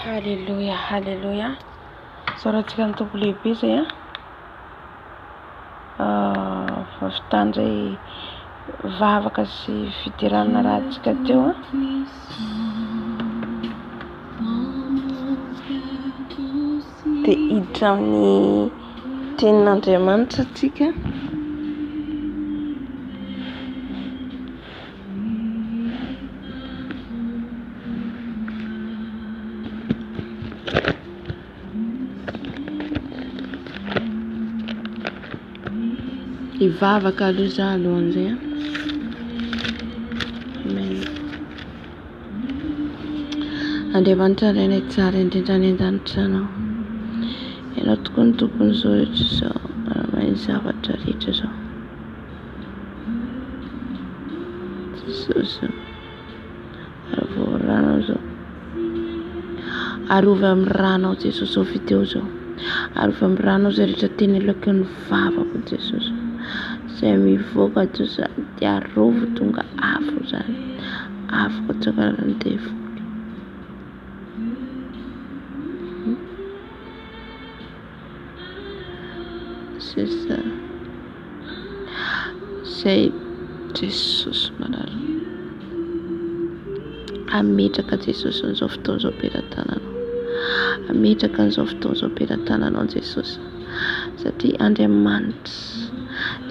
Halleluja, halleluja. Soratsika ny tompo lehibe zay fafitany zay vavaka sy fidiranana rahantsika teo dia hiditra amin'ny tenin'Andriamanitra atsika. Hivavaka aloha za alohan'izay amen. Andriamanitra rainay tsara indrindra any an-danitra anao, ianao tokoa ny tompony izao rehetra izao, mahay zavatra rehetra izao Jesosy. Ranao zao, arova amin'ny ranao Jesosy ao fiteo zao, arova amin'ny ranao zay rehetra teny aloka ny vavako Jesosy, zay mivoaka to zany dia arovo tonga afo zany, afo tsakarany devo sisa zay Jesosy manara ametraka Jesosy n'izao fotoana izao am-pelantananao, ametraka n'izao fotoana izao am-pelantananao Jesosy, satria Andriamanitra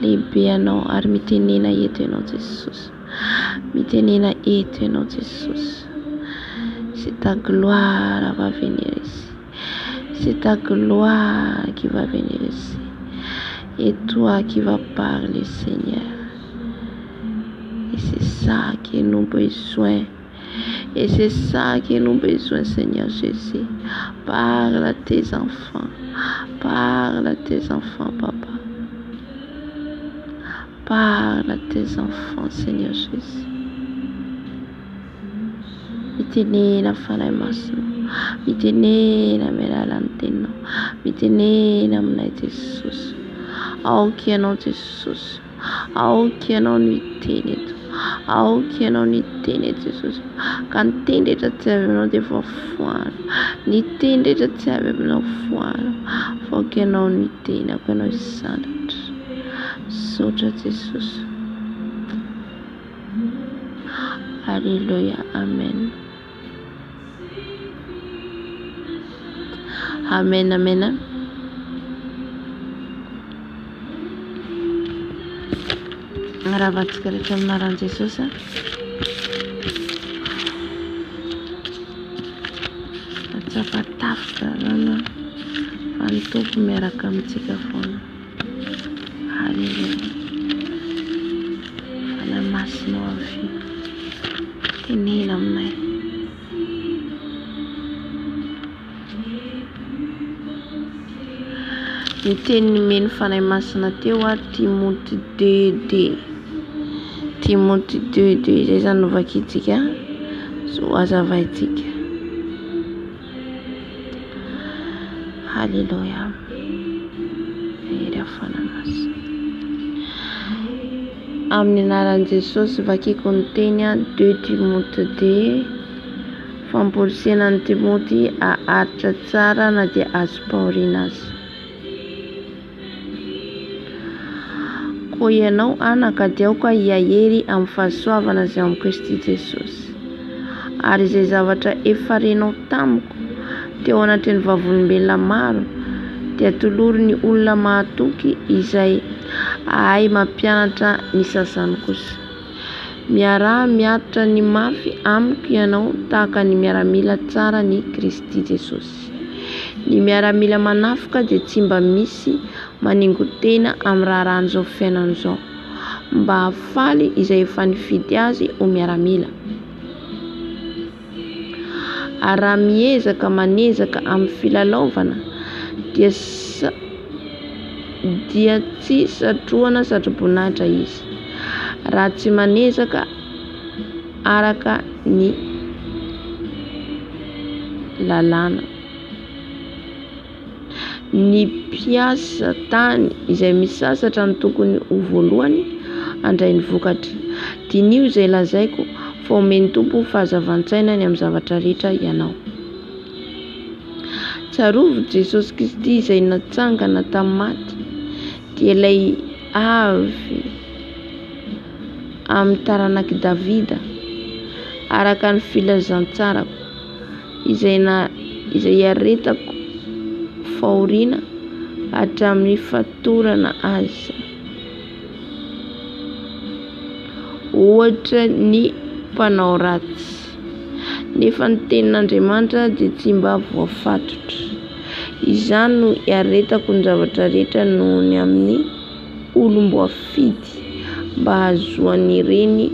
lehibe ianao ary mitenena eto ianao Jesosy, mitenena eto ianao Jesosy. C'est ta gloire va venir ici, c'est ta gloire qui va venir ici, et toi qui vas parler Seigneur, et c'est ça que nous besoin. Et c'est ça que nous besoin, Seigneur Jésus. Parle à tes enfants. Parle à tes enfants, Papa. Parle à tes enfants, Seigneur Jésus. Mitenena fanahy masina, mitenena mialalan'ny teninao, mitenena aminay Jesosy. Aoka ianao Jesosy, aoka ianao no hiteny eto, aoka ianao no hiteny eto Jesosy, ka ny teny rehetra tsy avy aminao dia voafoana, ny teny rehetra tsy avy aminao foana, fa aoka ianao no hiteny, aoka ianao hisandratra. Sotra Jesosy. Alléluia, amen. Amen, amen. Ravatsika rehetra aminaran'i Jesosy. Atsapatafika rana fa ny tompo miaraka amintsika foana. Halleluja. Fanahy masina avy tenena aminay. Ny teny nomeny fanahy masina teo Timothée 2:2. Timothée 2:2 zay zany no vakintsika so azavaintsika. Halleluja. Ery fanahy masina. Amin'ny anaran'i Jesosy vakiko ny teny 2 Timothée 2. Famporisena ny Timothée aharitra tsara na dia azo pahoriana azy. Koa ianao anakadiaoka hiahery amin'ny fahasoavana izay amin'ny Kristy Jesosy. Ary izay zavatra efa renao tamiko teo anatin'ny vavolombelona maro dia tolory ny olona mahatoky izay ahay mampianatra ny sasany kosa. Miaraha miatotra ny mafy amiko ianao tahaka ny miaramila tsara ny Kristy Jesosy. Ny miaramila manafika dia tsy mba misy maningo tena amin'ny raharahany izao fiainana izao, mba hafaly izay efa nifidy azy ho miaramila. Ary raha miezaka manezaka amin'ny filalaovana dia tsy satroana satroboninahitra izy. Raha tsy manezaka araka ny lalàna, ny mpiasa tany izay misasatra ny tokony ho voalohany handray ny vokatra. Dinio izay lazaiko fa omeny tompo fahazavan-tsaina ny amin'ny zavatra rehetra ianao. Tsarovo Jesosy Kristy izay natsangana tamin'ny maty, dia ilay avy amin'ny taranaky Davida araka ny filazantsarako izay aretako fahoriana hatramin'ny fatorana azy. Ohatra ny mpanao ratsy, nefa ny tenin'Andriamanitra dia tsy mba voafatotra. Izany no iaretako ny zavatra rehetra noho ny amin'ny olom-boafidy, mba hahazoan'ireny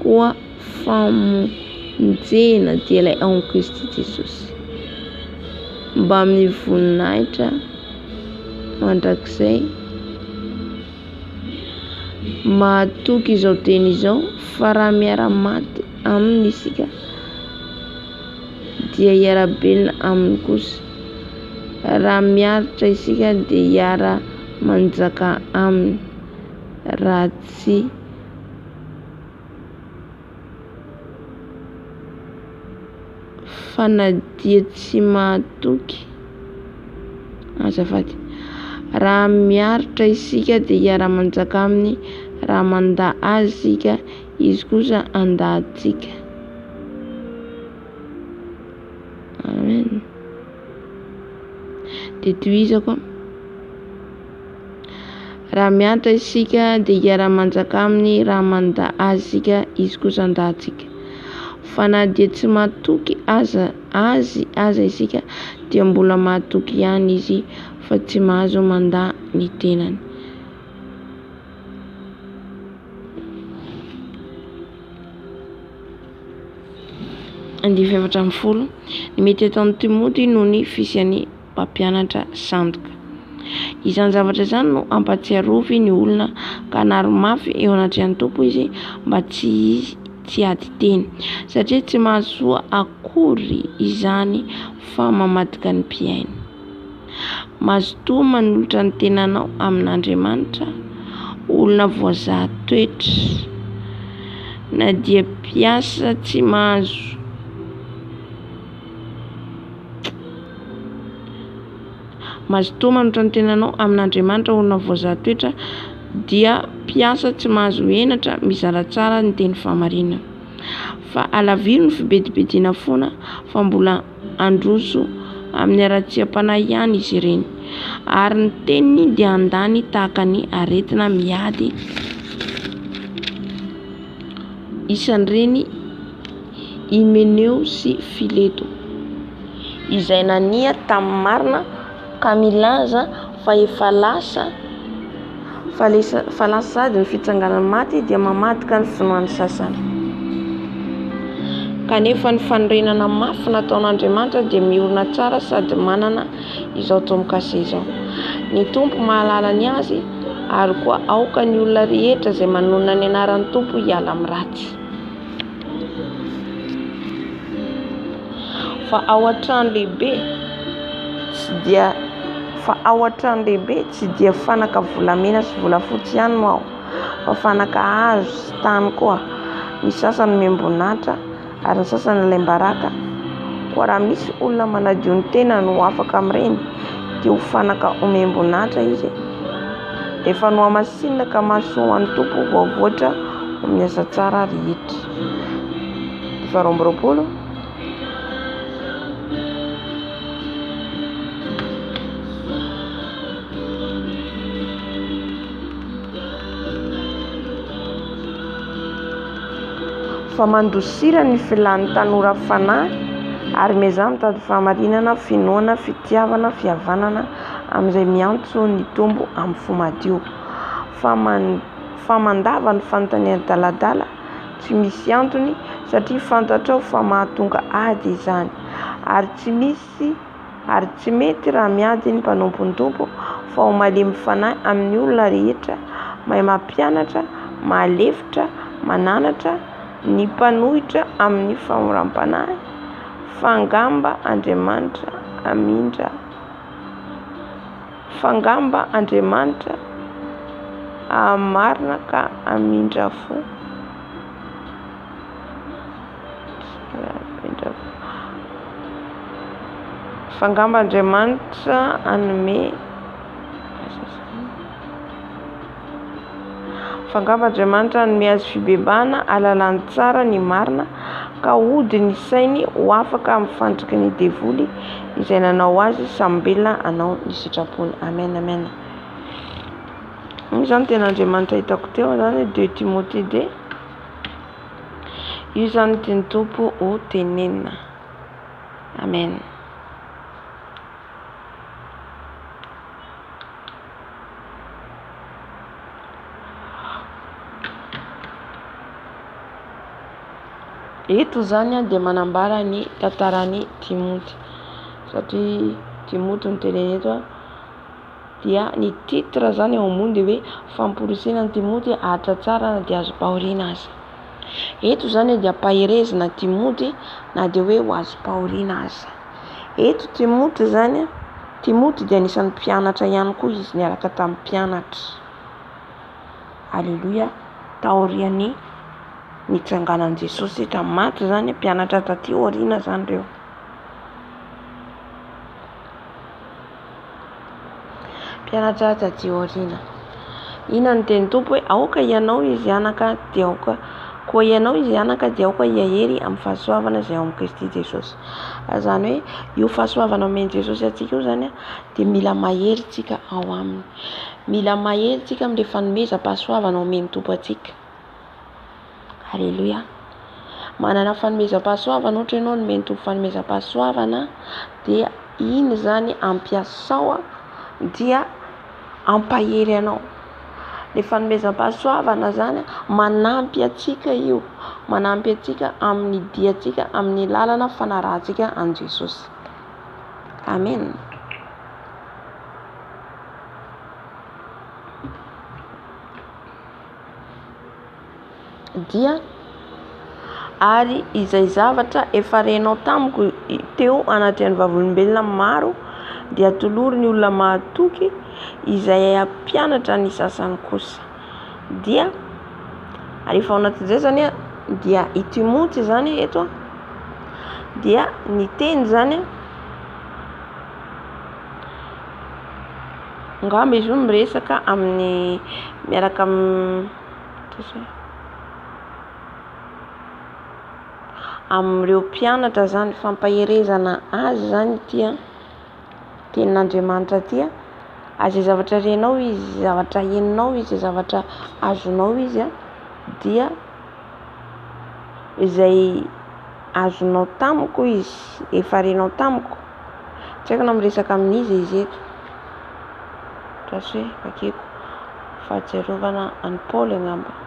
koa famonjena dia ilay ao amin'i Kristy Jesosy, mba amin'ny voninahitra mandrakizay mahatoky izao teny izao, fa raha miara-maty aminy isika dia hiara-belona aminy kosa, raha miaritra isika dia hiara-manjaka aminy, raha tsy fanadia tsy mahatoky azafady. Raha miaritra isika dia hiara-manjaka aminy, raha manda azy isika, izy kosa andahantsika. Amen. Dia tohizako, raha miaritra isika dia hiara-manjaka aminy, raha manda azy isika, izy kosa andahantsika. Fa na dia tsy mahatoky aza isika dia mbola mahatoky ihany izy, fa tsy mahazo manda ny tenany. Andiny 14 ny mety ataon'ny Timoty noho ny fisian'ny mpampianatra sandoka. Izany zavatra izany no ampatsiarovy ny olona ka naro-mafy eo anatrehan'ny Tompo izy, mba tsy ady teny, satria tsy mahasoa akory izany fa mamadika ny mpiainy. Mazotoa manolotra ny tenanao amin'Andriamanitra, olona voazaha toetra, na dia mpiasa tsy mahazo. Mazotoa manolotra ny tenanao amin'Andriamanitra, olona voazaha toetra, dia mpiasa tsy mahazo henatra mizara tsara ny teny famarinana. Fa alaviro ny fibedibediana foana, fa mbola androso amin'ny aratsiam-panahy ihany izy ireny, ary ny teniny dia andany tahaka ny aretina miady isan'ireny Himeneo sy Fileto, izay nania tamin'ny marina ka milaza fa efa lasa sady ny fitsanganan'ny maty dia mamadika ny finoan'ny sasany. Kanefa ny fanorenana mafy nataon'Andriamanitra dia miorina tsara sady manana izao tomokase izao. Ny Tompo mahalala ny azy, ary koa aoka ny olona rehetra izay manonona ny anaran'ny Tompo hiala amin'ny ratsy. Fa ao an-trano lehibe tsy dia fanaka volamena sy volafotsy ihany no ao, fa fanaka hazo sy tany koa. Ny sasany miambonatra ary ny sasany ilay baraka. Koa raha misy olona manadio ny tena no afaka amin'ireny, dia ho fanaka miambonatra izy, efa no hamasinina ka mahasoa an'ny Tompo voavoatra ho miasa tsara rehetra. 12 fa mandosira ny filan'ny tanora fanahy, ary mezana mitady fahamarinana, finoana, fitiavana, fihavanana amin'izay miantso ny Tombo amin'ny fo madio. Fa mandava ny fanontaniana adaladala tsy misy antony, satria fantatrao fa mahatonga ady izany, ary tsy mety raha miady ny mpanompo ny Tompo, fa ho malemy fanahy amin'ny olona rehetra, mahay mampianatra, mahalefitra, mananatra, ny mpanohitra amin'ny famoram-panahy, fangamba Andriamanitra amarina ka amindra fo. Fangamba-Andriamanitra anome azy fibebahana, alalany tsara ny marina, ka ody ny sainy ho afaka mifandriky ny devoly izay nanao azy sambelona anao ny sitrapony. Amen, amen. Io zany tena Andriamanitra hitako teo zany 2 Timothée 2. Io zany teny tompo ho tenenina. Amen. Eto zany dia manambara ny tantarany Timoty, satria Timoty ny teneny eto dia ny titre zany ao ambony dia hoe famporisena ny Timoty ahatra tsara na dia azo pahoriana aza. Eto zany dia paherezina Timoty na dia hoe ho azo pahoriana aza. Eto Timoty zany, Timoty dia anisan'ny mpianatra ihany koa izy, niaraka tamin'ny mpianatra. Alleluia. Taoriany nitsanganan Jesosy tamaty zany mpianatra taty aoriana zany reo. Mpianatra taty aoriana. Ina ny teny tompo hoe aoka ianao izy anaka dia aoka, koa ianao izy anaka dia aoka iahery amin'ny fahasoavana izay ao amin'ny Kristy Jesosy. Zany hoe io fahasoavana omeny Jesosy atsika io zany dia mila mahery tsika ao aminy. Mila mahery tsika amin'ilay fanomezam-pahasoavana omeny tompo atsika. Alléluia. Manana fanomezam-pahasoavana, ohatra ianao nomeny tompo fanomezam-pahasoavana dia iny zany ampiasao dia ampahery anao. Le fanomezam-pahasoavana zany manampy atsika io, manampy atsika amin'ny diatsika, amin'ny lalana fanarahantsika an Jesosy. Amen. Dia ary izay zavatra efa renao tamiko teo anatin'ny vavolombelona maro dia toloro ny olona mahatoky izay ampianatra ny sasany kosa. Dia rehefa ao anatin'izay zany dia i Timoty zany eto dia ny teny zany ngamba izy io miresaka amin'ny miaraka amin'ireo mpianatra zany, fampaherezana azy zany tia tenin'Andriamanitra tia. Izay zavatra renao izy, zavatra heninao izy, zavatra azonao izy dia izay azonao tamiko izy, efa renao tamiko. Tsy haiko na miresaka amin'izy izy eto. Tasy hoe vakeko fahatsiarovana an'i Paoly angamba.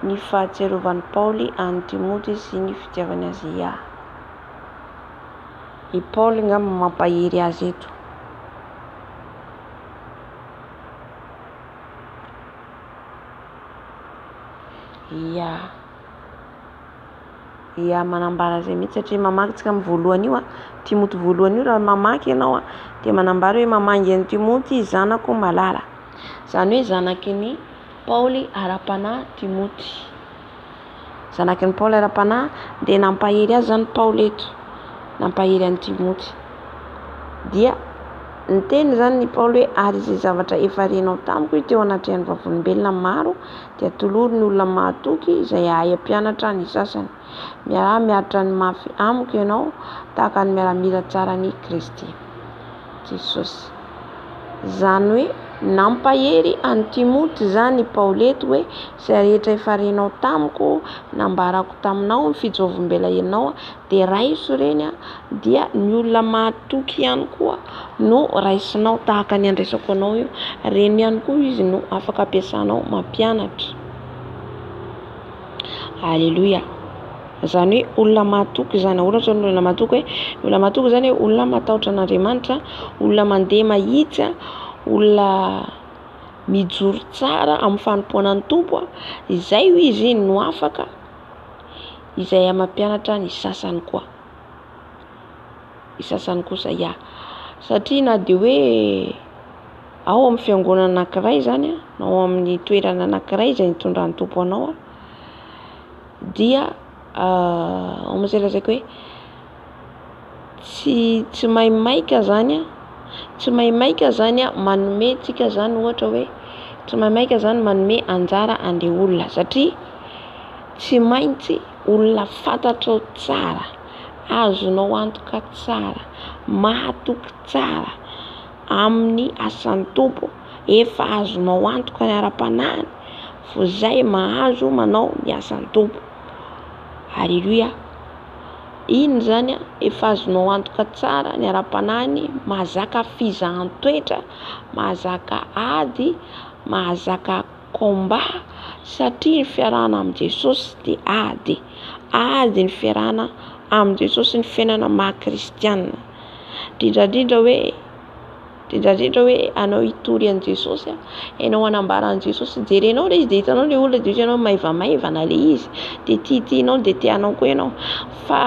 Ny fahatsiarovan'i Paoly an'i Timoty sy ny fitiavany azy i Paoly angamba mampahery azy eto. Ia manambara zay mihitsy satria mamaky tsika amin'ny voalohany io Timoty voalohany io raha mamaky ianao dia manambara hoe mamangy an'i Timoty zanako malala. Zany hoe zanaky ny Paoly ara-panahy Timoty. Zanaky ny Paoly ara-panahy dia nampahery azy zany Paoly eto, nampahery an'i Timoty. Dia ny teny zany ny Paoly hoe ary izay zavatra efa renao tamiko teo anatin'ny vavolombelona maro dia toloro ny olona mahatoky izay ahay ampianatra ny sasany. Miaratra ny mafy amiko ianao tahaka ny miaramila tsara ny Kristy Jesosy. Zany hoe nampahery an'i Timoty zany Paoly eto hoe izay rehetra efa renao tamiko nambarako taminao ny fijorovam-belahinao dia raiso reny dia ny olona mahatoky ihany koa no raisinao tahaka ny andraisako anao io. Reny ihany koa izy no afaka ampiasanao mampianatra. Alléluia. Zany hoe olona mahatoky zany, ohatra ny olona mahatoky hoe olona mahatoky zany hoe olona matahotra an'Andriamanitra, olona mandeha mahitsy, olona mijoro tsara amin'ny fanompoana ny tompo, izay io izy no afaka izay amampianatra ny sasany koa. Ny sasany kosa satria na dia hoe ao amin'ny fiangonana anankiray zany na ao amin'ny toerana anankiray izay nitondran'ny tompo anao dia ao maselasaka hoe tsy maimaika zany tsy maimaika zany manome tsika zany ohatra hoe tsy maimaika zany manome anjara an'le olona satria tsy maintsy olona fantatrao tsara, azonao antoka tsara, mahatoky tsara amin'ny asan'ny tompo, efa azonao antoka ny ara-panahiny vo zay mahazo manao ny asan'ny tompo. Haleloia. Iny zany efa azonao antoka tsara ny ara-panahiny, mahazaka fizahan-toetra, mahazaka ady, mahazaka combat, satria ny fiarahana amin'ny Jesosy dia ady ny fiarahana amin'ny Jesosy, ny fiainana maha-kristianina. Dindrandrindra hoe anao hitory an'i Jesosy, ianao hanambara an'i Jesosy, jerenao ilay izy dia hitanao ilay olona dia ianao maivamaivana ilay izy, dia tianao dia tianao koa ianao, fa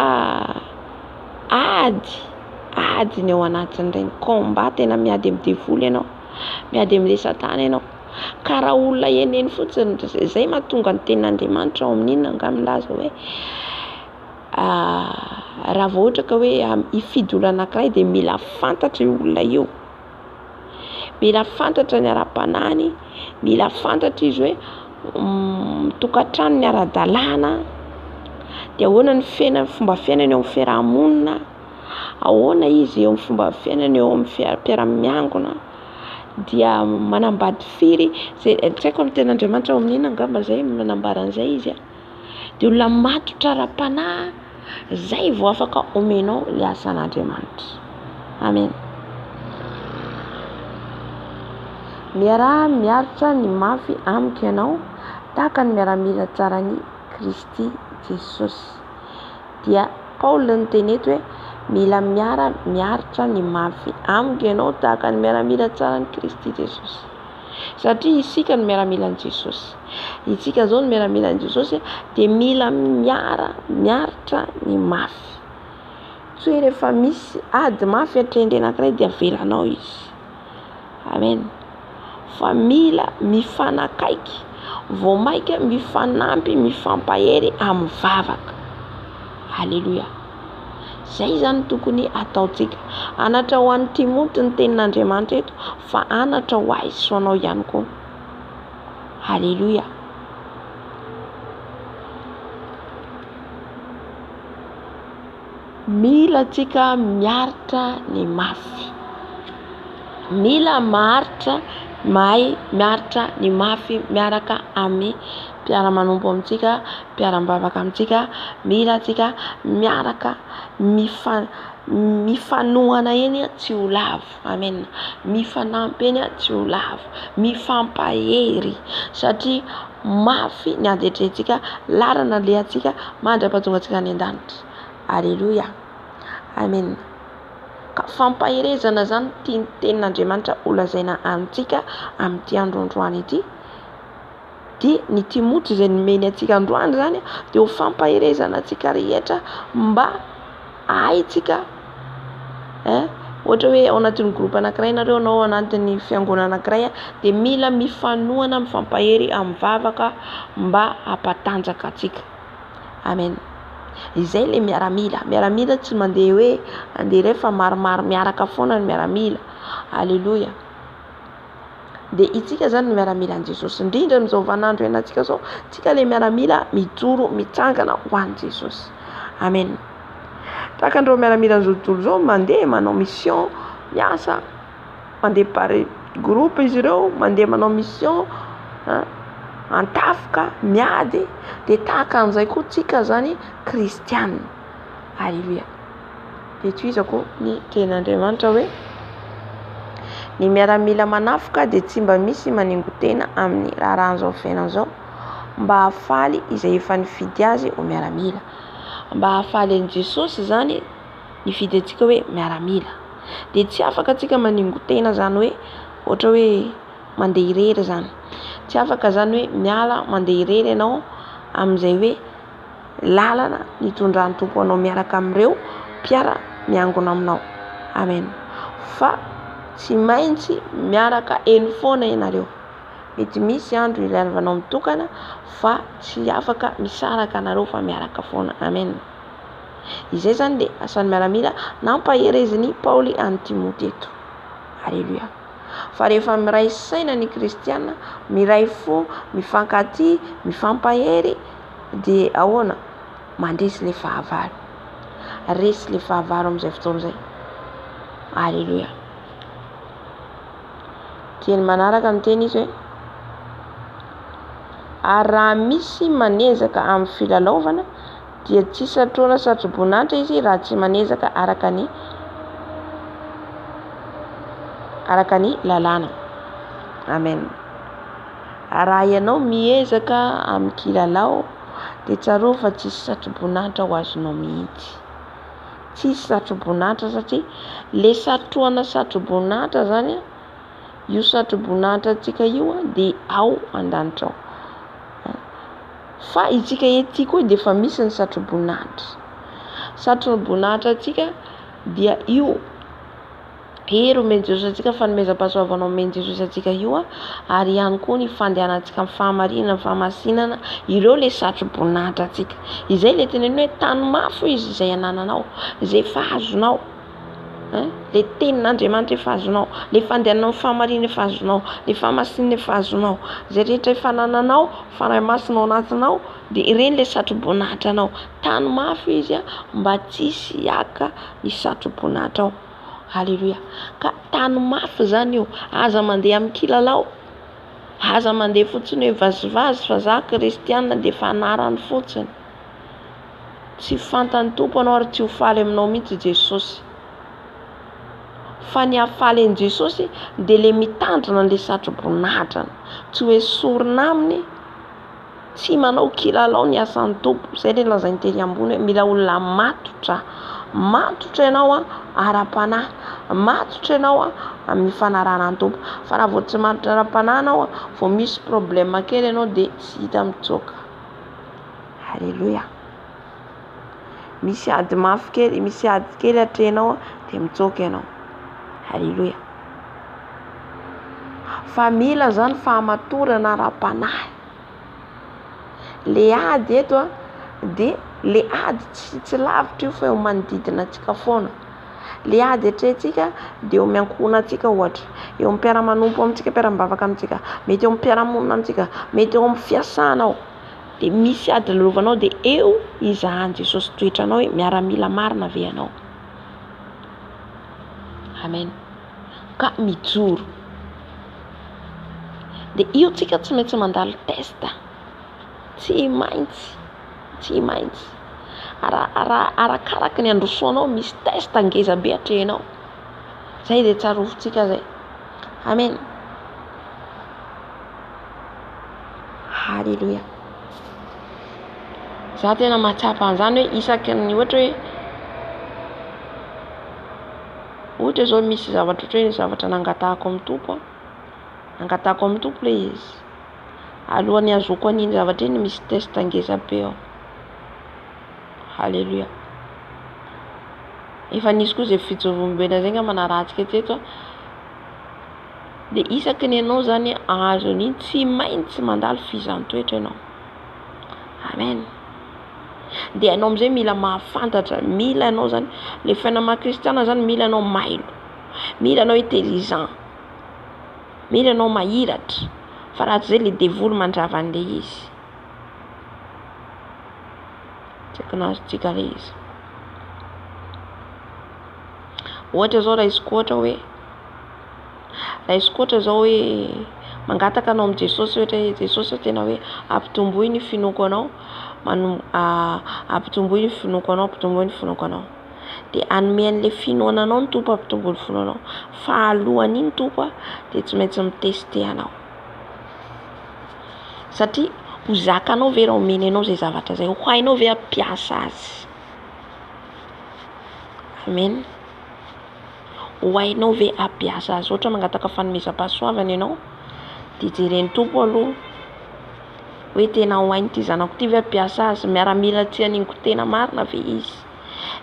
ady ny ao anatin'ireny combat, tena miady amin'ny devoly ianao, miady amin'ilay satana ianao. Ka raha olona eneny fotsiny, izay mahatonga ny tenin'Andriamanitra ao amin'inona nga milaza hoe raha vao ohatra ka hoe hifidy olona anankiray dia mila fantatra io olona io, mila fantatra ny ara-panahiny, mila fantatra izy hoe tokantrano ny ara-dalàna, dia ahoana ny fomba fiainany eo amin'ny fiarahamonina, ahoana izy eo amin'ny fomba fiainany eo amin'ny fiara-miangona, dia manambady firy zay tsy haiko amin'ny tenin'Andriamanitra ao amin'inona angamba zay manambara an'izay izy dia olona matotra ara-panahy, zay vao afaka omenao ilay asan'Andriamanitra. Amen. Miaritra ny mafy amiko ianao tahaka ny miaramila tsaran'i Kristy Jesosy. Dia Paola niteny eto hoe mila miaritra ny mafy amiko ianao tahaka ny miaramila tsaran'i Kristy Jesosy. Satria isika no miaramila an'i Jesosy, isika zao no miaramila an'i Jesosy dia mila miaritra ny mafy. Tsy hoe rehefa misy ady mafy hatrendre anankiray dia avelanao izy. Amen. Fa mila mifanakaiky, vao maika mifanampy, mifampahery amin'ny vavaka. Haleluia. Zay zany tokony ataontsika. Anatra ho an'ny Timoty ny tenin'Andriamanitra eto, fa anatra ho ahy sy ho anao ihany koa. Haleluia. Mila tsika miaritra ny mafy. Mila miaritra ny mafy miaraka amin'ny mpiara-manompo amintsika, mpiara-bavaka amintsika. Mila tsika miaraka mifanohana eny tsy ho lavo. Amen. Mifanampy eny tsy ho lavo, mifampahery, satria mafy ny andetrentsika, lalana lehantsika mandra-pahatongantsika any an-danitra. Aleluia. Amen. Ka fampaherezana zany tiany tenin'Andriamanitra olazaina amintsika amin'ity androandroany ity. Dia ny Timoty izay nomeny antsika androany zany dia ho fampaherezana antsika rehetra mba haitsika ohatra hoe ao anatin'ny groupe anankiray nareo, anao ao anatin'ny fiangonana anankiray, dia mila mifanohana, mifampahery amin'ny vavaka mba hampatanjaka atsika. Amen. Izay le miaramila tsy mandeha hoe andeha rehefa maromaro miaraka foana ny miaramila. Aleluia. Dia itsika zany no miaramila an'i Jesosy, indrindra amin'izao vanandro ianantsika zao, tsika le miaramila mijoro mitsangana ho an'i Jesosy. Amen. Tahaka andreo miaramila an'izao tontolo zao, mandeha manao mission, miasa, mandeha par groupe izy ireo, mandeha manao mission, antafoka, miady. Dia tahaka an'izay koa tsika zany kristianina. Haleluia. Dia toizako ny tenin'Andriamanitra hoe ny miaramila manafoka dia tsy mba misy maningotena amin'ny raharan'izao fiainan'izao, mba hafaly izay efa nifidy azy ho miaramila, mba hafaly an'i Jesosy zany nifidy antsika hoe miaramila. Dia tsy afaka antsika maningotena zany hoe ohatra hoe mandeha irery zany, tsy afaka zany hoe miala mandeha irery ianao amin'izay hoe lalana nitondran'ny tompo anao miaraka amin'ireo mpiara miangona aminao. Amen. Fa tsy maintsy miaraka eny foana ianareo. Mety misy andro ilalavanao mitokana, fa tsy afaka misaraka anareo fa miaraka foana. Amen. Izay zany dia asan'ny miaramila nampahereziny Paoly any Timote eto. Aleluia. Fa rehefa miray saina ny kristiana, miray fo, mifankaty, mifampahery, dia ahoana? Mandresy le fahavalo. Resy le fahavalo amin'izay fotoana izay. Aleluia. Tiany manaraka ny teny izy hoe, ary raha misy manezaka amin'ny filalaovana dia tsy satroana satroboninahitra izy raha tsy manezaka araka ny lalàna. Amen. Raha ianao miezaka amin'ny kilalao dia tsarova fa tsisy satroboninahitra ho azonao mihitsy. Tsisy satroboninahitra satria le satroana satroboninahitra zany io satroboninahitra antsika io dia ao an-danitra ao. Fa itsika ety koa dia efa misy ny satroboninahitra. Satroboninahitra antsika dia io hery omeny Jesosy antsika, fanomezam-pahasoavanao omeny Jesosy antsika io ary ihany koa ny fandehanantsika amin'ny fahamarinana, fahamasinana, ireo le satroboninahitra antsika. Izay le teneny hoe tany mafy izy izay anananao, izay fahazonao. Le tenin'Andriamanitra efa azonao, le fandehananao amin'ny fahamarinana efa azonao, le fahamasinana efa azonao, izay rehetra efa nananao, fanahy masinao anatinao, dia ireny le satroboninahitra anao. Tany mafy izy mba tsisy hiaka ny satroboninahitra ao. Haleluia. Ka tany mafy zany io, aza mandeha amin'ny kilalao, aza mandeha fotsiny hoe vazivazy fa za kristiana dia efa anarany fotsiny. Tsy fantany tompo anao ary tsy ho faly aminao mihitsy Jesosy. Fa ny hafaly an'i Jesosy dia le mitandrina le satroboninahitra, tsy hoe sorona aminy, tsy manao kilalao ny asan'ny tompo. Izay le lazainy teny ambony hoe mila olona matotra. Matotra ianao ara-panahy, matotra ianao amin'ny fanarahana ny tompo. Fa raha vao tsy matotra ara-panahy ianao, vao misy problème kely ianao dia tsy hita mitsoaka. Aleluia. Misy ady mafy kely, misy ady kely atrehinao dia mitsoaka ianao. Aleluia. Fa mila zany fahamatorana ara-panahy. Le ady eto dia le ady tsy lavitra io fa eo manodidina antsika foana. Le ady atrehintsika dia eo miankona antsika ohatra, eo amin'ny mpiara-manompo amintsika, mpiara-mibavaka amintsika, mety eo amin'ny mpiara-monina amintsika, mety eo amin'ny fiasanao. Dia misy ady lovanao dia eo izahan Jesosy toetranao hoe miaramila marina ve ianao. Amen. Ka mijoro. Dia io tsika tsy maintsy mandalo testa. Tsy maintsy. Arakaraka ny androsoanao misy testa ngeza be atrehinao. Zay dia tsarovintsika zay. Amen. Haleluia. Za tena mahatsapa an'izany hoe isaky ny ohatra zao misy zavatra ohatra hoe zavatra nangatahako amin'ny tompo, nangatahako amin'ny tompo le izy. Alohan'ny azoko an'iny zavatra iny misy testa ngeza be ao. Haleluia. Efa nisy koa izay fitsaboam-bena zay nga manarahantsika eto. Dia isaky ny ianao zany ahazo an'iny tsy maintsy mandalo fizan-toetra ianao. Amen. Dia ianao amin'izay mila mahafantatra, mila ianao zany le fiainana kristiana zany mila ianao mailo, mila ianao intelligent, mila ianao mahiratra. Fa raha tsy izay le devoly mandrava an'ilay izy. Tsaka nazontsika le izy. Ohatra zao raha izy koatra zao hoe mangataka anao amin'ny Jesosy ohatra hoe Jesosy tena hoe ampitomboy ny finoako anao, ampitomboy ny finoako anao. Dia hanome an'ilay finoana anao ny tompo ampitomboy ny finoana anao. Fa alohan'iny tompo dia tsy maintsy miteste anao. Satria ho zakanao ve raha omeny anao zay zavatra zay, ho hainao ve hampiasa azy. Amen. Ho hainao ve hampiasa azy. Ohatra mangataka fanomezam-pahasoavana ianao dia jereny tompo aloha hoe tena ho hainy ity zanako ity ve hampiasa azy, miaramila tsy haningoko tena marina ve izy,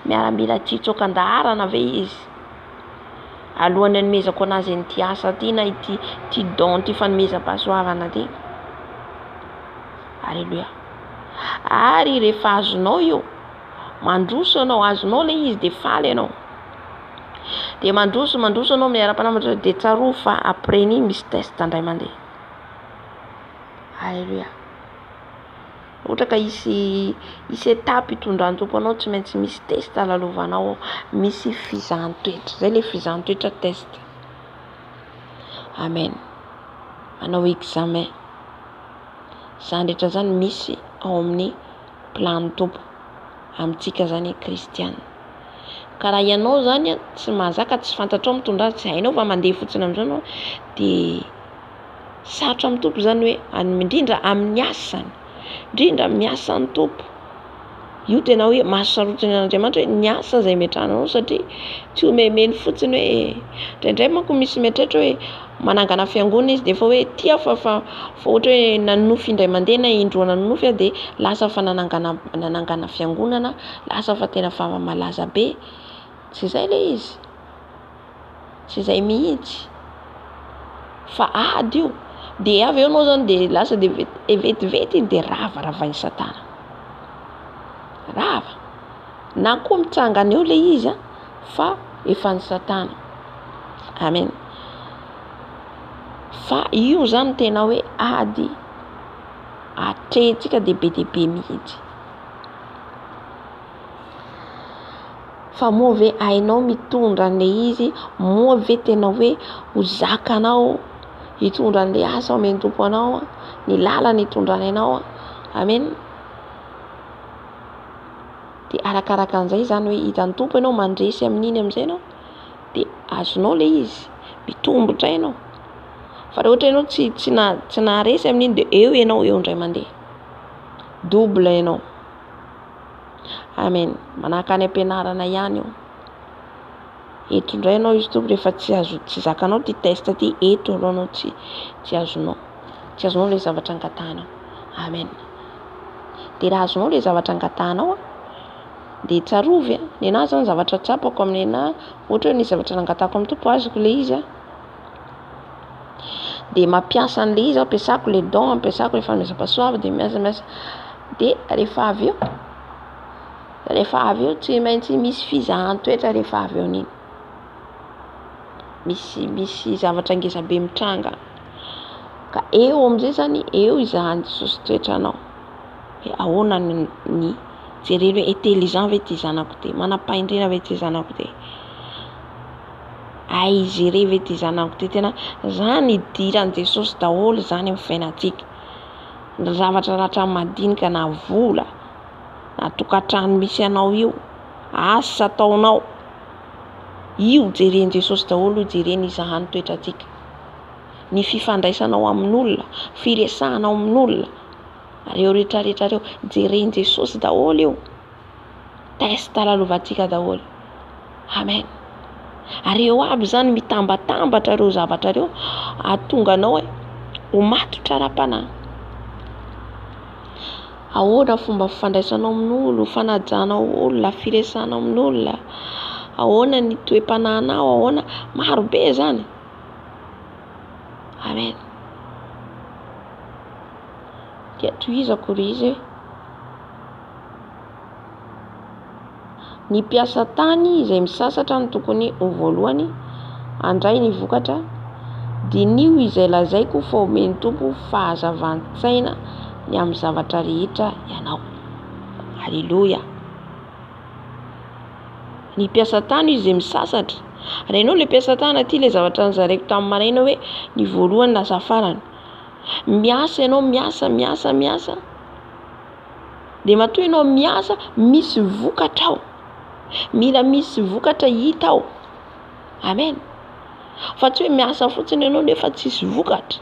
miaramila tsy hitsokan-daharana ve izy. Alohan'ny hanomezako anazy an'ity asa ty na ity don ty fanomezam-pahasoavana ty. Aleluia. Ary rehefa azonao io, mandroso anao, azonao le izy de faly anao. De mandroso anao miara-panamatra de tsaro fa après ny misy test andray mandeha. Alléluia. Ohatra ka isy étape itondran'ny tompo anao tsy maintsy misy test alalovanao, misy fizahan-toetra. Zay le fizahan-toetra test. Amen. Manao examen. Zany rehetra zany misy ao amin'ny plan tompo amintsika zany kristiana. Ka raha ianao zany tsy mahazaka, tsy fantatrao mitondra, tsy hainao fa mandeha fotsiny amin'izao anao de sarotra amin'ny tompo zany hoe indrindra amin'ny asa zany. Indrindra miasa ny tompo. Io tena hoe mahasarotiny Andriamanitra hoe ny asa izay metrahanao satria tsy omemeny fotsiny hoe indraindray manko misy mieritreritra hoe manangana fiangonana izy de efa hoe tia fa ohatra hoe nanofy indray mandeha na indroana nanofy de lasa fa nanangana fiangonana, lasa fa tena fa malaza be. Tsy izay le izy. Tsy izay mihitsy. Fa ady io. De avy eo anao zany de lasa de vetivety de ravainy Satana. Rava. Na koa mitsangana eo le izy fa efa ny Satana. Amen. Fa io zany tena hoe ady atrehintsika de be mihitsy. Fa moa ve hainao mitondra an'le izy, moa ve tena hoe ho zakanao hitondra an'le asa omeny tompo anao, ny lalana hitondrany anao. Amen. De arakaraka an'izay zany hoe hitan'ny tompo ianao mandresy amin'iny amin'izay ianao de azonao le izy, mitombotra ianao. Fa raha ohatra ianao tsy naharesy amin'iny de eo ianao eo indray mandeha. Double ianao. Amen. Manahaka any am-pianarana ihany io. Eto indray ianao izy tompo rehefa tsy zakanao ty test ty, eto ianao tsy azonao. Tsy azonao le zavatra angatanao. Amen. De raha azonao le zavatra angatanao de tsarovy ny anahy zany zavatra tsapako amin'ny anahy, ohatra hoe ny zavatra nangatako amin'ny tompo azoko le izy de mampiasa an'le izy ampiasako le don, ampiasako le fanomezam-pasoava de miasa de rehefa avy eo tsy maintsy misy fizahan-toetra rehefa avy eo an'iny. Misy zavatra ngeza be mitranga. Ka eo amin'izay zany eo izahan'ny Jesosy toetranao. Ahoana ny jereny hoe intelligent ve ty zanako ty, manam-pahendrena ve ty zanako ty, aigéré ve ty zanako ty. Tena zany idiran'i Jesosy daholo zany amin'ny fiainantsika. Ny zavatra ratra madinika na vola na tokantrano misy anao io, asa ataonao, io jeren'i Jesosy daholo, jereny izahan'ny toetrantsika. Ny fifandraisanao amin'olona, firesahanao amin'olona, reo rehetra reo jeren'i Jesosy daholo io. Test alalovantsika daholo. Amen. Ary eo aby zany mitambatambatra reo zavatra reo ahatonga anao ho matotra ara-panahy. Ahoana fomba fifandraisanao amin'olo, fanajanao olona, firesahanao amin'olona, ahoana ny toe-panahinao, ahoana maro be zany. Amen. Dia tohizako ry izy ny mpiasa tany izay misasatra no tokony ho voalohany andray ny vokatra, dinio izay lazaiko fa omeny tompo fahazavantsaina ny amin'ny zavatra rehetra ianao. Alléluia. Ny mpiasa tany izay misasatra. Renao le mpiasa tany aty le zavatra nizaraiko tamin'ny maraina hoe ny voalohany lasa farany. Miasa ianao, miasa. De matoa ianao miasa, misy vokatra ao. Mila misy vokatra hita ao. Amen. Fa tsy hoe miasa fotsiny ianao nefa tsisy vokatra.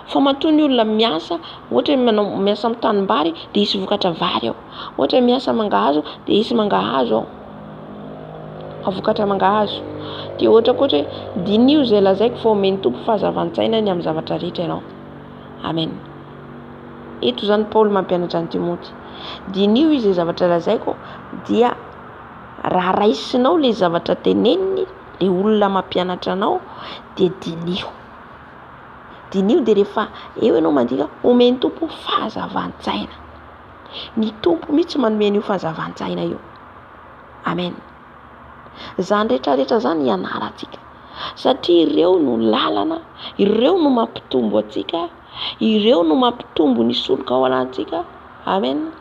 Fa matoa ny olona miasa, ohatra miasa amin'ny tanimbary de hisy vokatra vary ao. Ohatra miasa mangahazo de hisy mangahazo ao. Vokatra mangahazo. De ohatra koa hoe dinio izay lazaiko fa omeny tompo fahazavantsaina ny amin'ny zavatra rehetra ianao. Amen. Eto zany Paoly mampianatra ny Timoty. Dinio izay zavatra lazaiko dia raha raisinao le zavatra teneniny le olona mampianatra anao de dinio. Dinio de rehefa eo ianao mandika omeny tompo fahazavantsaina. Ny tompo mihitsy manome io fahazavan-tsaina io. Amen. Zany rehetrarehetra zany ianara atsika, satria ireo no lalana, ireo no mampitombo atsika, ireo no mampitombo ny soloka ao anatsika. Amen.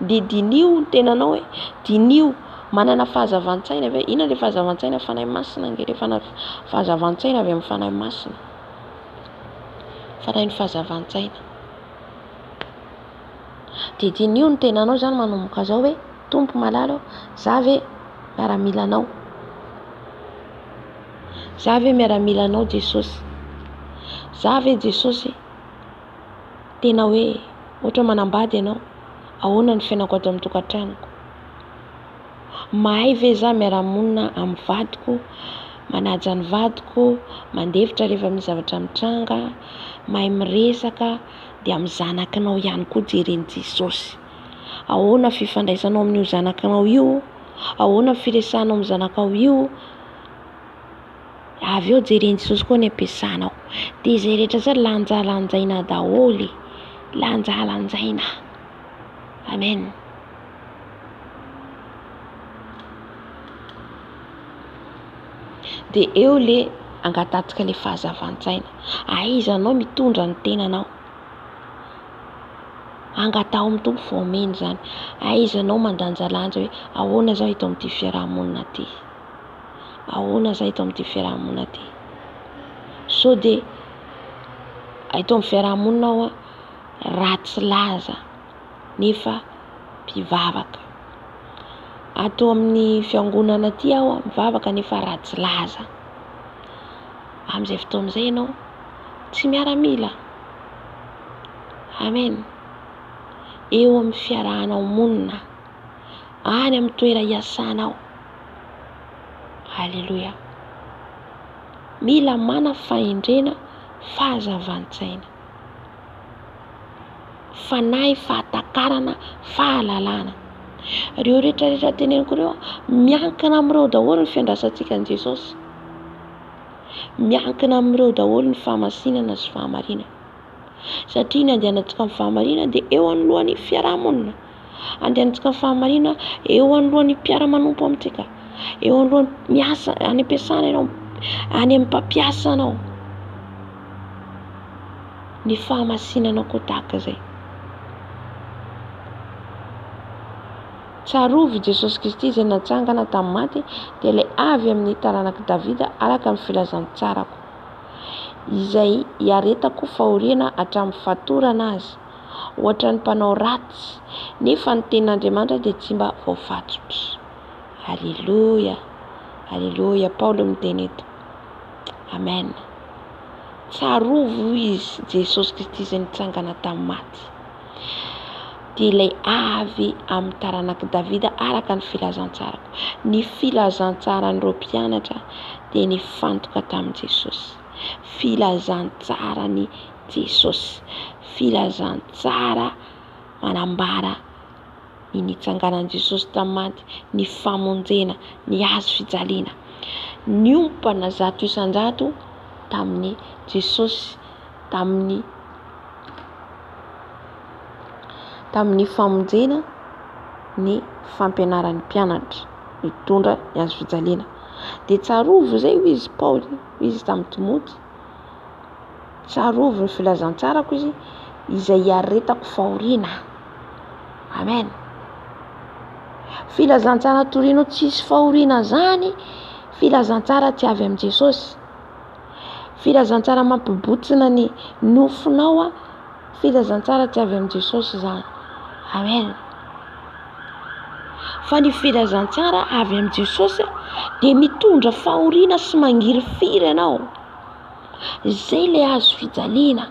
De dinio ny tenanao hoe dinio manana fahazavan-tsaina ve? Ina le fahazavan-tsaina? Fanahy masina nge le fahazavan-tsaina avy amin'ny fanahy masina. Fanahy ny fahazavan-tsaina. De dinio ny tenanao zany manomboka zao hoe tompo malalo, za ve miaramila anao, za ve miaramila anao Jesosy, za ve Jesosy tena hoe ohatra manambady ianao, ahoana ny fiainako ato amin'ny tokantranoko, mahay ve za miaramonina amin'ny vadiko, manaja ny vadiko, mandefitra rehefa misy zavatra mitranga, mahay miresaka, de amin'ny zanakinao ihany koa jereny Jesosy. Ahoana fifandraisanao amin'io zanakinao io, ahoana firesanao amin'ny zanakao io, avy eo jereny Jesosy koa ny ampiasanao. De izay rehetra zany lanjalanjaina daholy, lanjalanjaina. Amen. De eo le angatatsika le fahazavan-tsaina. Aiza anao mitondra ny tenanao, angatao amin'ny tompo vao omeny zany. Aiza anao mandanjalanja hoe ahoana zaho ito amin'ity fiarahamonina ty, ahoana zaho ito amin'ity fiarahamonina ty. So de ito amin'ny fiarahamonina aho ratsy laza nefa mpivavaka. Ato amin'ny fiangonana ty aho mivavaka nefa ratsy laza. Amin'izay fotoan'izay ianao tsy miaramila. Amen. Eo amin'ny fiarahanao monina, any amin'ny toera iasanao. Halleluja. Mila mana fahendrena, fahazavan-tsaina, fanahy, fahatakarana, fahalalana. Ireo rehetrarehetra teneniko ireo miankina amin'ireo daholo ny fiandrasantsika ny Jesosy, miankina amin'ireo daholo ny fahamasinana sy fahamarinana. Satria ny andehanantsika amin'ny fahamarinana dia eo anoloan'ny fiarahamonina, andehanantsika amin'ny fahamarinana eo anoloan'ny mpiara-manompo amintsika, eo anoloan'ny miasa any am-piasana ianao, any amin'ny mpampiasa anao. Ny fahamasinana koa tahaka izay. Tsarovy Jesosy Kristy izay natsangana tamin'ny maty dia ilay avy amin'ny taranaky Davida araka ny filazantsarako, izay hiaretako fahoriana hatramin'ny fatorana azy, ohatra ny mpanao ratsy, nefa ny tenin'Andriamanitra dia tsy mba voafatsotry. Halleluja, halleluja. Paolo miteny eto. Amen. Tsarovo izy Jesosy Kristy izay nitsangana tamin'ny maty, dia ilay avy amin'ny taranaky Davida araka ny filazantsarako. Ny filazantsaran'ireo mpianatra dia nifantoka tamin'i Jesosy. Filazantsarany Jesosy, filazantsara manambara ny nitsanganan'i Jesosy tamin'ny maty, ny famonjena, ny azo fijaliana, ny ompana zato isan-jato tamin'ny Jesosy, tamin'ny famonjena, ny fampianaran'ny mpianatra mitondra ny azo fijaliana. Dia tsarovo zay ho izy Paoly, izy tamin'ny Timoty. Tsarovo ny filazantsarako izy izay hiaretako fahoriana. Amen. Filazantsara torino tsisy fahoriana zany, filazantsara tsy avy amin'i Jesosy. Filazantsara mampibotsina ny nofinao, filazantsara tsy avy amin'i Jesosy zany. Amen. Fa ny filazantsara avy amin'i Jesosy dia mitondra fahoriana sy mangiry firy ianao. Izay le azo fijaliana.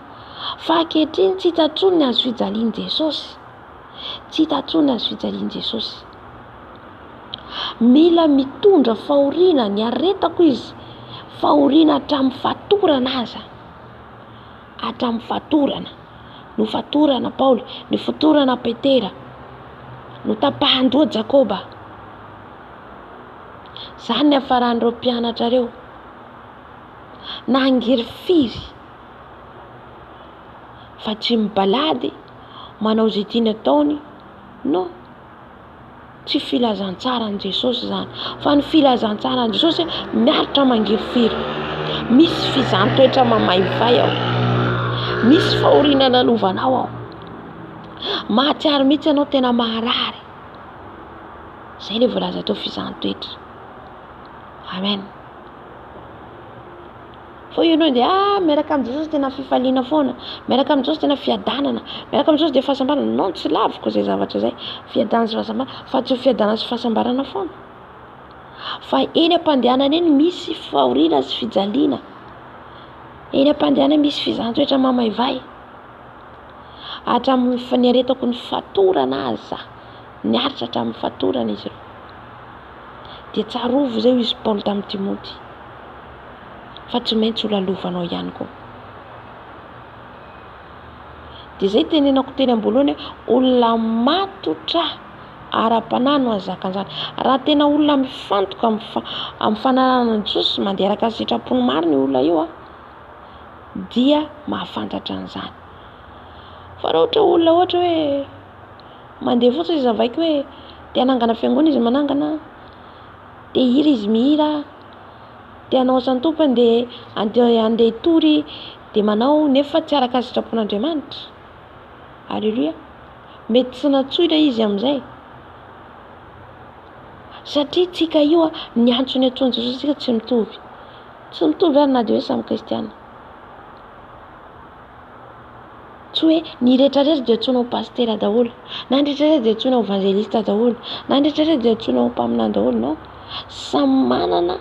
Fa ankehitriny tsy hitantsony ny azo fijalian'i Jesosy, tsy hitantsony ny azo fijalian'i Jesosy. Mila mitondra fahoriana, ny aretako izy fahoriana hatramin'ny fatorana aza, hatramin'ny fatorana. No fatorana Paoly, no fatorana Petera, no tapahan-doha Jakoba. Zany ny hafaran'ireo mpianatra ireo, nangiry firy fa tsy mibalady manao izay tiany ataony. No, tsy filazantsara ny Jesosy zany, fa ny filazantsara ny Jesosy miaritra mangefiry. Misy fizahn-toetra mamaivay ao, misy fahoriana nalovanao ao, mahatsiaro mihitsy anao tena maharary. Zay le voalaza tao fizahn-toetra. Amen. Fa ianao dia miaraka amin'ny Jesosy tena fifaliana foana, miaraka amin'ny Jesosy tena fiadanana, miaraka amin'ny Jesosy dia fahasambarana. Non, tsy laviko zay zavatra zay, fiadanana sy fahasambarana, fa tsy fiadanana sy fahasambarana foana. Fa eny am-pandehanana eny misy fahoriana sy fijaliana. Eny am-pandehanana misy fizahn-toetra mamaivay. Hatramin'ny faneretako ny fatorana aza, niaritra hatramin'ny fatorana izy ireo. Dia tsarovo zay izy Paoly tamin'ny Timoty, fa tsy maintsy ho lalovanao ihany koa. Dia zay tenenako teny am-boalohany, olona matotra ara-panahy no azakan'izany. Raha tena olona mifantoka amin'ny fananana ny Jesosy, mandeha araka ny sitrapony maro ny olona io dia mahafantatra an'izany. Fa raha ohatra olona ohatra hoe mandeha fotsiny izy zavaiky hoe te hanangana fiangonana izy manangana, te hira izy mihira, te hanao asan'ny tompony dia andeha hitory dia manao, nefa tsy araka ny sitrapon'Andriamanitra. Alleluia. Mety tsy natsoina izy amin'izay, satria tsika io ny antony ataon'i Jesosy tsika tsy mitovy. Tsy mitovy ary na dia hoe samy kristiana. Tsy hoe ny rehetrarehetra dia antsoina ho pastera daholo, na ny rehetrarehetra dia antsoina ho evangelista daholo, na ny rehetrarehetra dia antsoina ho mpaminany daholo. No, samy manana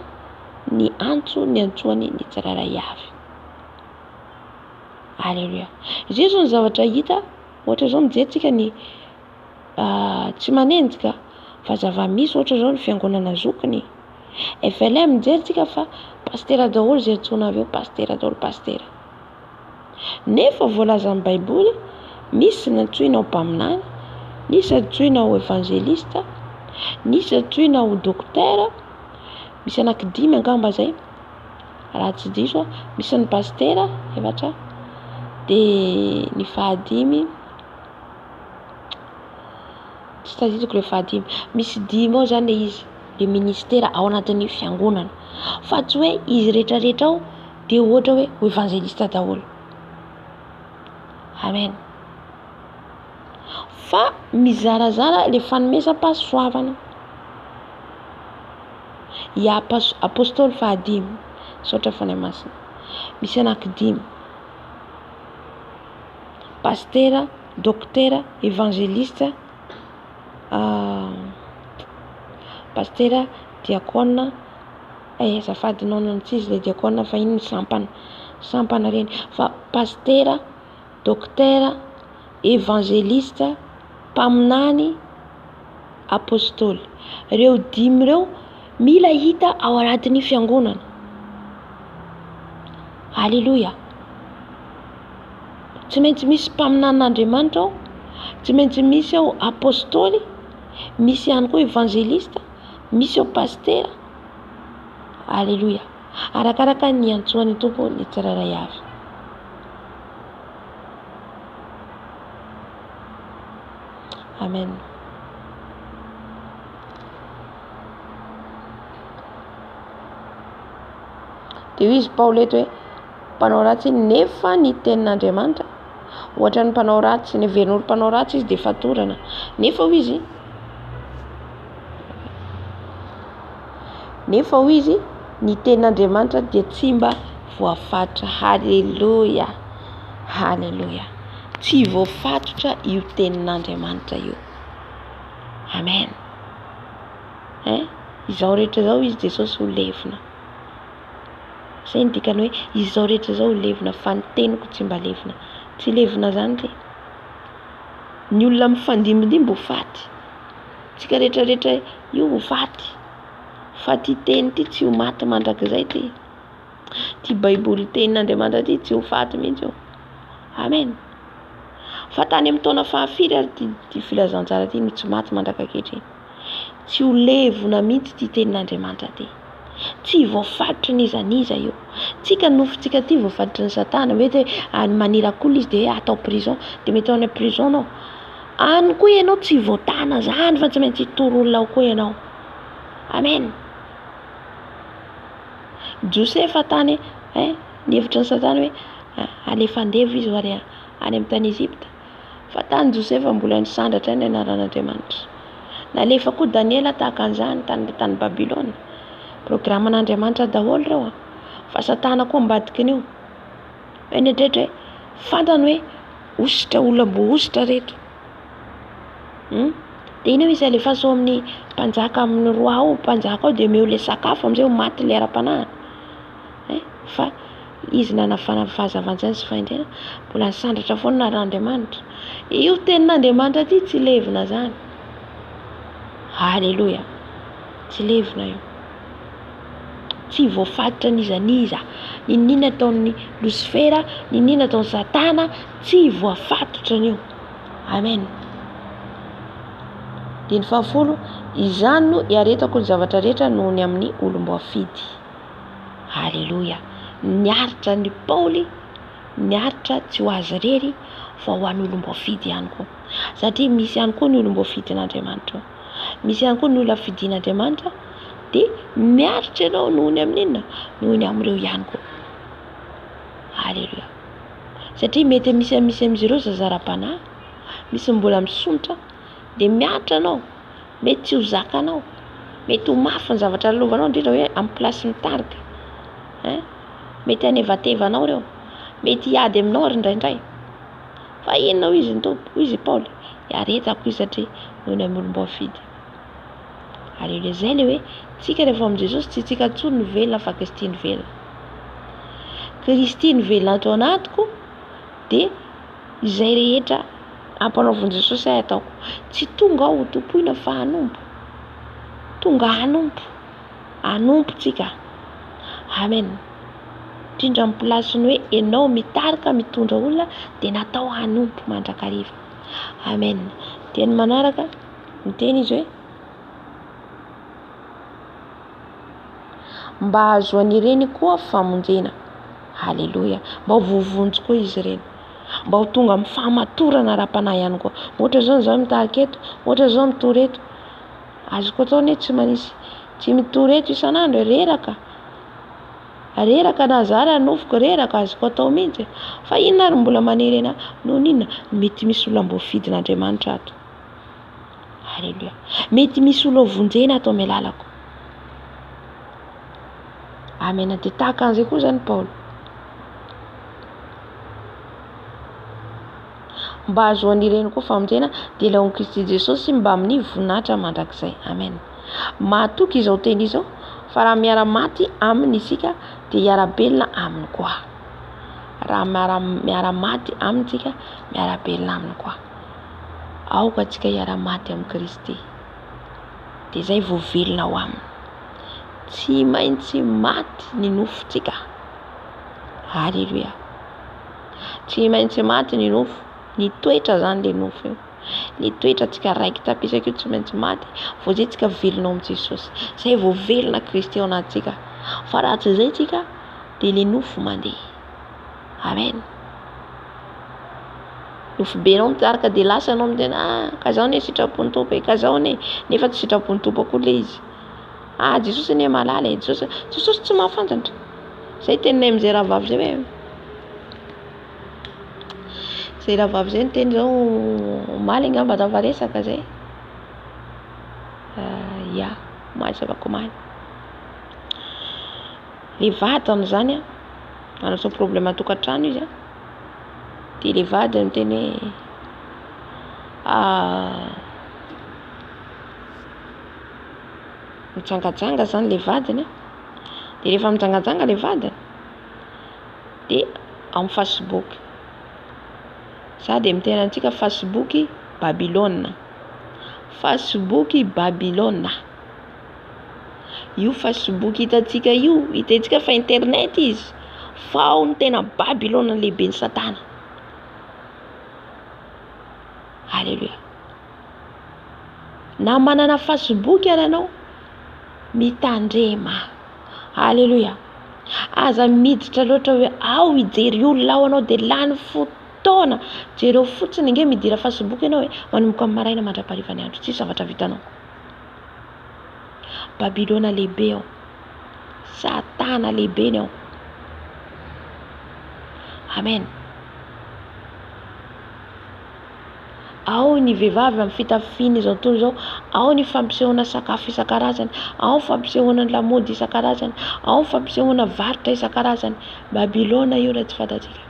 ny antso ny antsoany ny tsirairay avy. Alleluia. Izy zao ny zavatra hita, ohatra zao mijery ny tsy manenjika fa zava-misy, ohatra zao ny fiangonana zokiny. FLM mijery fa pastera daholo zay antsoina avy eo, pastera daholo, pastera. Nefa voalaza amin'ny Baiboly, misy ny antsoina ho mpaminany, misy antsoina ho evangelista, misy antsoina ho dokotera, misy anankidimy angamba zay raha tsy diso. Misy ny pastera efatra, dia ny fahadimy tsy tadidiko le fahadimy. Misy dimy ao zany le izy, le ministera ao anatin'ny fiangonana, fa tsy hoe izy rehetrarehetra ao dia ohatra hoe ho evangelista daholo. Amen. Fa mizarazara le fanomezam-pahasoavana. Apôstôly fahadimy, saotra fanahy masina, misy anankidimy: pastera, dokotera, evangelista, pastera, diakona. Azafady nonany tsy izy le diakona, fa iny sampana reny. Fa pastera, dokotera, evangelista, mpaminany, apôstôly. Ireo dimy ireo mila hita ao anatin'ny fiangonana. Alleluia. Tsy maintsy misy mpaminan'Andriamanitra ao, tsy maintsy misy ao apôstôly, misy ihany koa evangelista, misy ao pastera. Alleluia. Arakaraka ny antsoan'ny tompo ny tsirairay avy. Amen. Dia izy Paoly eto hoe mpanao ratsy nefa ny tenin'Andriamanitra. Ohatra ny mpanao ratsy, ny heverin'olo mpanao ratsy izy dia fatorana, nefa ho izy ny tenin'Andriamanitra dia tsy mba voafatotra. Halleluia. Halleluia. Tsy voafatotra io tenin'Andriamanitra io. Amen. Izao rehetra zao izy Jesosy ho levina. Zay ny dikany hoe izao rehetra zao ho levina, fa ny teniko tsy mba levina. Tsy levina zany dia ny olona mifandimindimby ho faty, tsika rehetrarehetra io ho faty, fa ty teny ty tsy ho maty mandrakizay. Ty Baiboly tenin'Andriamanitra ty tsy ho faty mihitsy io. Amen. Fa tany amin'ny taona fahafiry ary ty filazantsara ty no tsy maty mandrakakehitriny. Tsy ho levona mihitsy ty tenin'Andriamanitra ty. Tsy voafatotra nizaniza io. Tsika nofontsika ty voafatotra ny Satana. Mety hoe manirakoly izy dia atao prison, dia mety ao any prison anao. Any koa ianao tsy voatana zany fa tsy maintsy toro olona koa ianao. Amen. Josefa tany ny hevitra ny Satana hoe alefa andevo izy ary any amin'ny tany Ezipta. Fa tany Josefa mbola nisandratra ny anaran'Andriamanitra. Nalefa koa Daniela tahaka an'izany tany Babilôna. Programan'Andriamanitra daholo ireo fa Satana koa mbadika an'io. Enetrehitra hoe fantany hoe ositra olona mbo ositra reto. Dia iny izy alefa so amin'ny mpanjaka amin'ny roi ao, mpanjaka ao dia meo le sakafo amin'izay ho maty le ara-panahiny. Fa izy nanafana fahazavan'izany sy fahendrena mbola nisandratra foana anaran'Andriamanitra. Io tenin'Andriamanitra ity tsy levina zany. Halleluja. Tsy levina io. Tsy voafatotra nizaniza. Ninona ataon'ny Lucifera, ninona ataon'ny Satana, tsy voafatotra an'io. Amen. Dia ny fahafolo, izany no iaretako ny zavatra rehetra noho ny amin'ny olom-boafidy. Halleluja. Niaritra ny Paoly, niaritra tsy ho azy rery fa ho an'ny olom-boafidy ihany koa. Satria misy ihany koa ny olom-boafidin'Andriamanitra. Misy ihany koa ny olona fidin'Andriamanitra dia miaritra ianao noho ny amin'inona, noho ny amin'ireo ihany koa. Halleluja. Satria mety misy amin'izy ireo zazara-panahy, misy mbola misontra dia miaritra anao, mety tsy ho zakanao, mety ho mafy ny zavatra lovanao indrindra hoe amin'ny plasy mitarika. Mety hanevatevanao ireo, mety hiady aminao ary indraindray. Fa inona izy ny tompo, izy Paoly, iaretako izy satria noho ny amin'ny olom-boafidy. Halleluja. Zay le hoe tsika rehefa amin'ny Jesosy tsy tsika intsony no velona fa Kristy ny velona. Kristy ny velona ato anatiko dia izay rehetra ampanaovin' Jesosy ahy ataoko. Tsy tonga aho ho tompoina fa hanompo. Tonga hanompo. Hanompo tsika. Amen. Indrindra amin'ny plasiny hoe ianao mitarika mitondra olona dia natao hanompo mandrakariva. Amen. Dia ny manaraka miteny izy hoe mba azo anireny koa famonjena. Halleluja. Mba ho vovonjy koa izy ireny. Mba ho tonga amin'ny fahamatorana ara-panahy ihany koa. Ohatra zao zaho mitarika eto, ohatra zao mitory eto. Azoko atao ny tsy manisy tsy mitory eto isan'andro reraka. Reraka na zara hanofoko reraka azoko atao mihitsy. Fa inona ary mbola manerena noho inona? Mety misy olona mbo fidin'Andriamanitra ato. Halleluja. Mety misy olona vonjena ato amin'ny lalako. Amen. Dia tahaka an'izay koa zany Paoly. Mba azo anireny koa famonjena dia ilay Kristy Jesosy mba amin'ny voninahitra mandrakizay. Amen. Mahatoky izao teny izao fa raha miara-maty aminy isika dia hiara-belona aminy koa. Raha miara-maty amintsika miara-belona aminy koa. Aoka tsika hiara-maty amin'ny Kristy dia izay voavelona ho aminy. Tsy maintsy maty ny nofontsika. Halleluja. Tsy maintsy maty ny nofo. Ny toetra zany le nofo io. Ny toetra tsika raiky tapisaka io tsy maintsy maty. Vao zay tsika velona amin'ny Jesosy. Zay vao velona Kristy ao anatintsika. Fa raha tsy izay tsika dia le nofo mandeha. Amen. Nofo benao mitarika dia lasa anao mitena ka zao ne sitrapon'ny tompo ka zao ne nefa tsy sitrapon'ny tompo akoa le izy. Jesosy ne malala Jesosy tsy mahafantatra. Zay teninay amin'izay rahavavy zay hoe zay rahavavy zay ny teny zao omaly angamba tavaresaka zay. Ya, omaly zavako omaly. Le vadiny zany manao problème tokantrano izy dia le vadiny miteny hoe mitsangajanga zany le vadiny dia rehefa mitsangajanga le vadiny dia amin'ny Facebook sady mitena antsika Facebook Babilôna. Facebook Babilôna. Io Facebook hitantsika io, hitantsika fa internet izy. Fa ao ny tena Babilôna lehibe ny Satana. Halleluja. Na manana Facebook ary anao mitandrema. Halleluja. Aza miditra loatra hoe ao hijery olona ao anao dia lany taona jereo fotsiny nge midira Facebook ianao hoe manomboka amin'ny maraina mandrapariva ny andro, tsy zavatra vitanao. Babilôna lehibe ao, satana lehibe ny ao. Amen. Ao ny vehivavy amin'ny fitafiana izao tontolo izao, ao ny fampisehoana sakafo isan-karazany, ao ny fampisehoana ny lamaody isan-karazany, ao ny fampisehoana varotra isan-karazany. Babilôna io raha tsy fantatsika.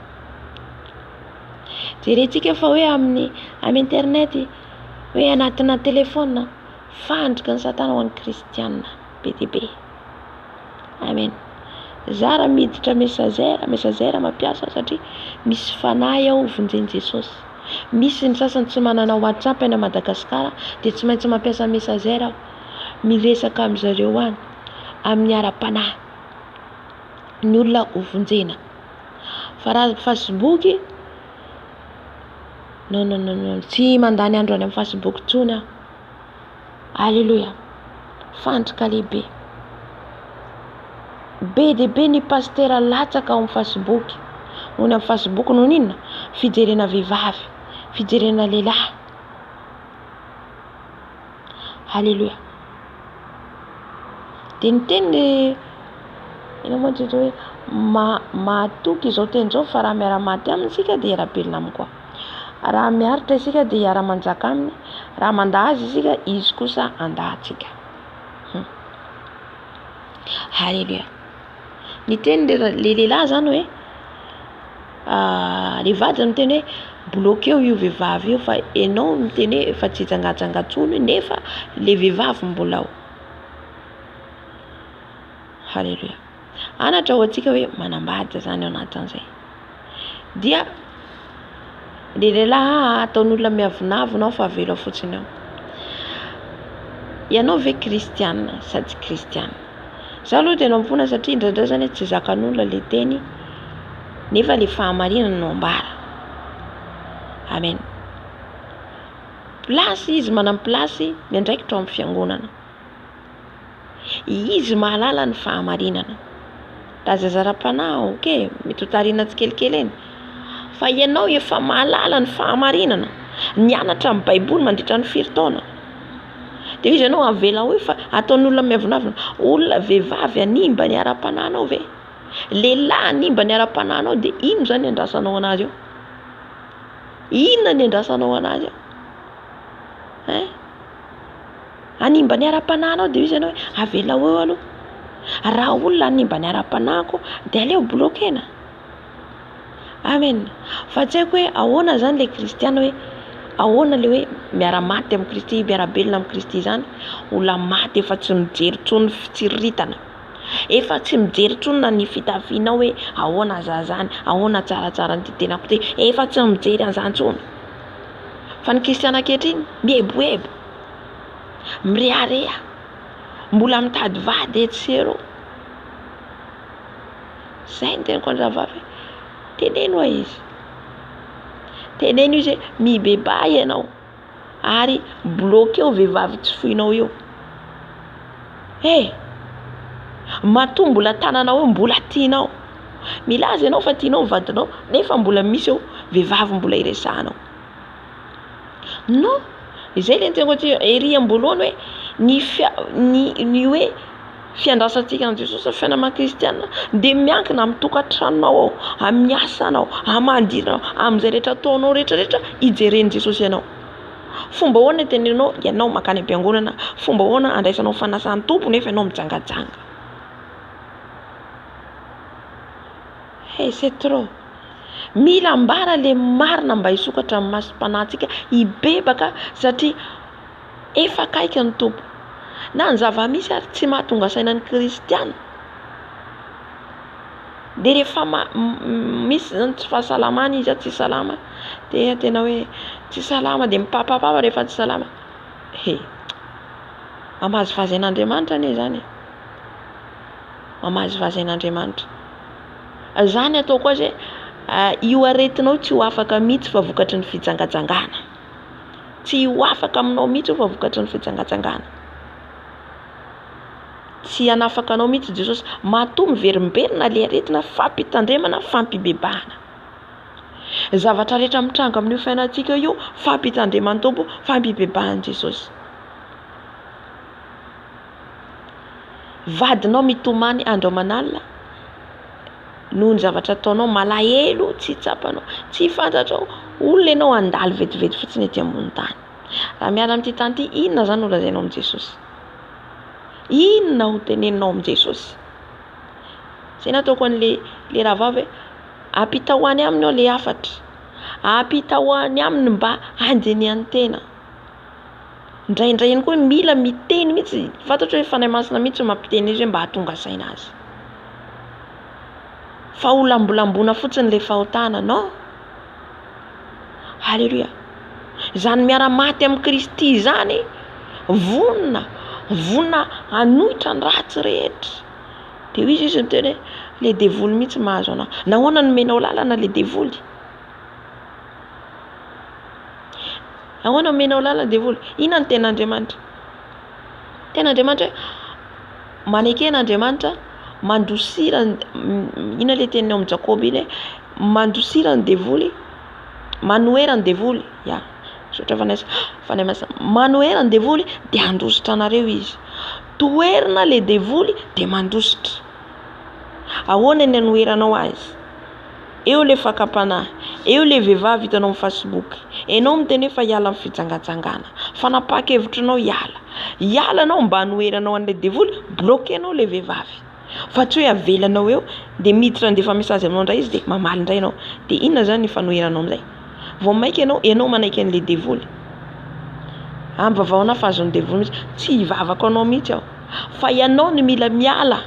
Jerentsika fa hoe amin'ny internet hoe anatina telefona fandrika ny satana ho an'ny kristianina be dia be. Amen. Za raha miditra mesazera mampiasa satria misy fanahy ao vonjeny Jesosy. Misy ny sasany tsy manana WhatsApp any Madagasikara dia tsy maintsy mampiasa mesazera aho miresaka amin'izareo any amin'ny ara-panahy ny olona ho vonjena. Fa raha Facebook non tsy mandany andro any amin'ny Facebook tsony aho. Alléluia. Fandrika lehibe. Be dia be ny pastera latsaka ao amin'ny Facebook. Noho ny amin'ny Facebook noho inona? Fijerena vehivavy, fijerena lehilahy. Alléluia. Dia ny teny ina moa tsy hoe mahatoky izao teny izao fa raha miara-maty aminy isika dia hiara-belona aminy koa. Raha miaritra isika dia hiara-manjaka aminy, raha mandahazy isika izy kosa andahantsika. Alléluia. Ny teny le lehilahy zany hoe le vady miteny hoe bloqueo io vehivavy io fa ianao miteny hoe efa tsy jangajangantsony nefa le vehivavy mbola ao. Alléluia. Anatra ho antsika hoe manambady zany ao anatin'izay. Dia le lehilahy ataon'olona miavonavona fa avela fotsiny ao. Ianao ve kristianina sady kristianina? Za aloha tena mifona satria indraindray zany tsy zakan'olona le teny nefa le fahamarinana no ambara. Amen. Plasy izy manana plasy miandraikitra amin'ny fiangonana. Izy mahalala ny fahamarinana. Raha zazara-panahy okey, mety ho tariana tsikelikely eny. Fa ianao efa mahalala ny fahamarinana, nianatra amin'ny Baiboly mandritra ny 7 taona. Dia izy ianao avela hoe fa ataon'olona miavonavona, olona vehivavy animba ny ara-panahinao ve? Lehilahy animba ny ara-panahinao dia ino zany andrasanao anazy eo? Inona ny andrasanao anazy eo? Animba ny ara-panahinao dia izy ianao hoe avela eo aloha. Raha olona animba ny ara-panahiko dia aleo bloquena. Amen. Fa tsy haiko hoe ahoana zany le kristiana hoe ahoana le hoe miara-maty amin'ny Kristy, miara-belona amin'ny Kristy zany, olona maty efa tsy mijery tsony fitsiritana. Efa tsy mijery tsony na ny fitafianao hoe ahoana zazany, ahoana tsaratsara ny tenako te, efa tsy mijery an'izany tsony. Fa ny kristiana ankehitriny mieboebo, mirearea, mbola mitady vady etsero. Zay ny tenako andravavy. Teneno izy. Teneno izy mibeba ianao ary bloqueo vehivavy tsy foinao eo. Matoa mbola tananao eo mbola tianao. Milaza ianao fa tianao vadinao nefa mbola misy eo vehivavy mbola iresahanao. No, izay le tengo ty ery amboloany hoe ny hoe fiandrasantsika an' Jesosy fianama kristianina dia miankina amin'ny tokantranonao ao, amin'ny asanao, amin'ny mandiranao, amin'izay rehetra ataonao rehetrarehetra hijeren'i Jesosy ianao. Fomba ahoana tenenao ianao makany am-piangonana, fomba ahoana andraisanao fanasan'ny tompo nefa ianao mijangajanga. C'est trop. Mila ambara le marina mba hisokatra amin'ny masom-panahintsika hibebaka satria efa akaiky ny tompo. Na ny zava-misy ary tsy mahatonga sainan'ny kristiana. Dia rehefa misy zany tsy fahasalamana izy tsy salama dia tena hoe tsy salama dia mipapapapa rehefa tsy salama. Mamazivazy an'Andriamanitra anie zany. Mamazivazy an'Andriamanitra. Zany atao koa ze io aretinao tsy ho afaka mihitsy fa vokatry ny fijangajangana. Tsy ho afaka aminao mihitsy fa vokatry ny fijangajangana. Tsy hanafaka anao mihitsy Jesosy, matoa miverimberina le aretina fampitandremana, fampibebahana. zavatra rehetra mitranga amin'io fiainantsika io fampitandreman'ny tompo fampibebahan'i Jesosy. Vadinao mitomany andro aman'alina noho ny zavatra ataonao malahelo, tsy tsapanao, tsy fantatrao, olona ianao andalo vetivety fotsiny ety ambony tany. Raha miala amin'ity tany ity, inona zany ho lazainao amin'i Jesosy? Inona ho teneninao amin'i Jesosy? Zay nataoko an'le rahavavy apita ho any aminy ao le afatra, apita ho any aminy mba handinihan'ny tena. Indraindray ihany koa mila miteny mihitsy, fantatra hoe fanahy masina mihitsy mampiteny izy hoe mba hahatonga saina azy. Fa ho lambolambona fotsiny le fahotana, no. Halleluja. Zany miara-maty amin'ny Kristy zany vonona hanohitra ny ratsy rehetra. De hoy izy miteny hoe le devoly mihitsy mahazo anao. Nahoana nomenao lalana le devoly? Nahoana nomenao lalana devoly? Inona ny ten'Andriamanitra? Ten'Andriamanitra hoe manekena mandosira ina le teninao amin'ny Jakoba iny mandosira ny devoly, manohera ny devoly. Ya. Sotra fanahy masina. Manohera ny devoly de andositra anareo izy. Toerina le devoly de mandositra. Ahoana ny anoheranao azy? Eo le fakapanahy, eo le vehivavy hitanao amin'ny Facebook. Enao miteny hoe fa hiala amin'ny fijangatsangana. Fanapaka-hevitrinao hiala anao mba anoheranao an'le devoly, bloquenao le vehivavy. Fa tsy hoe avelanao eo de miditra andefa mesazy aminao indray izy de mamaly indray anao. De inona zany ny fanoheranao amin'izay? Vao maika enao manaiky an'le devoly. Mivavahana fa azon'ny devoly mihitsy, tsy hivavako anao mihitsy aho. Fa ianao ny mila miala.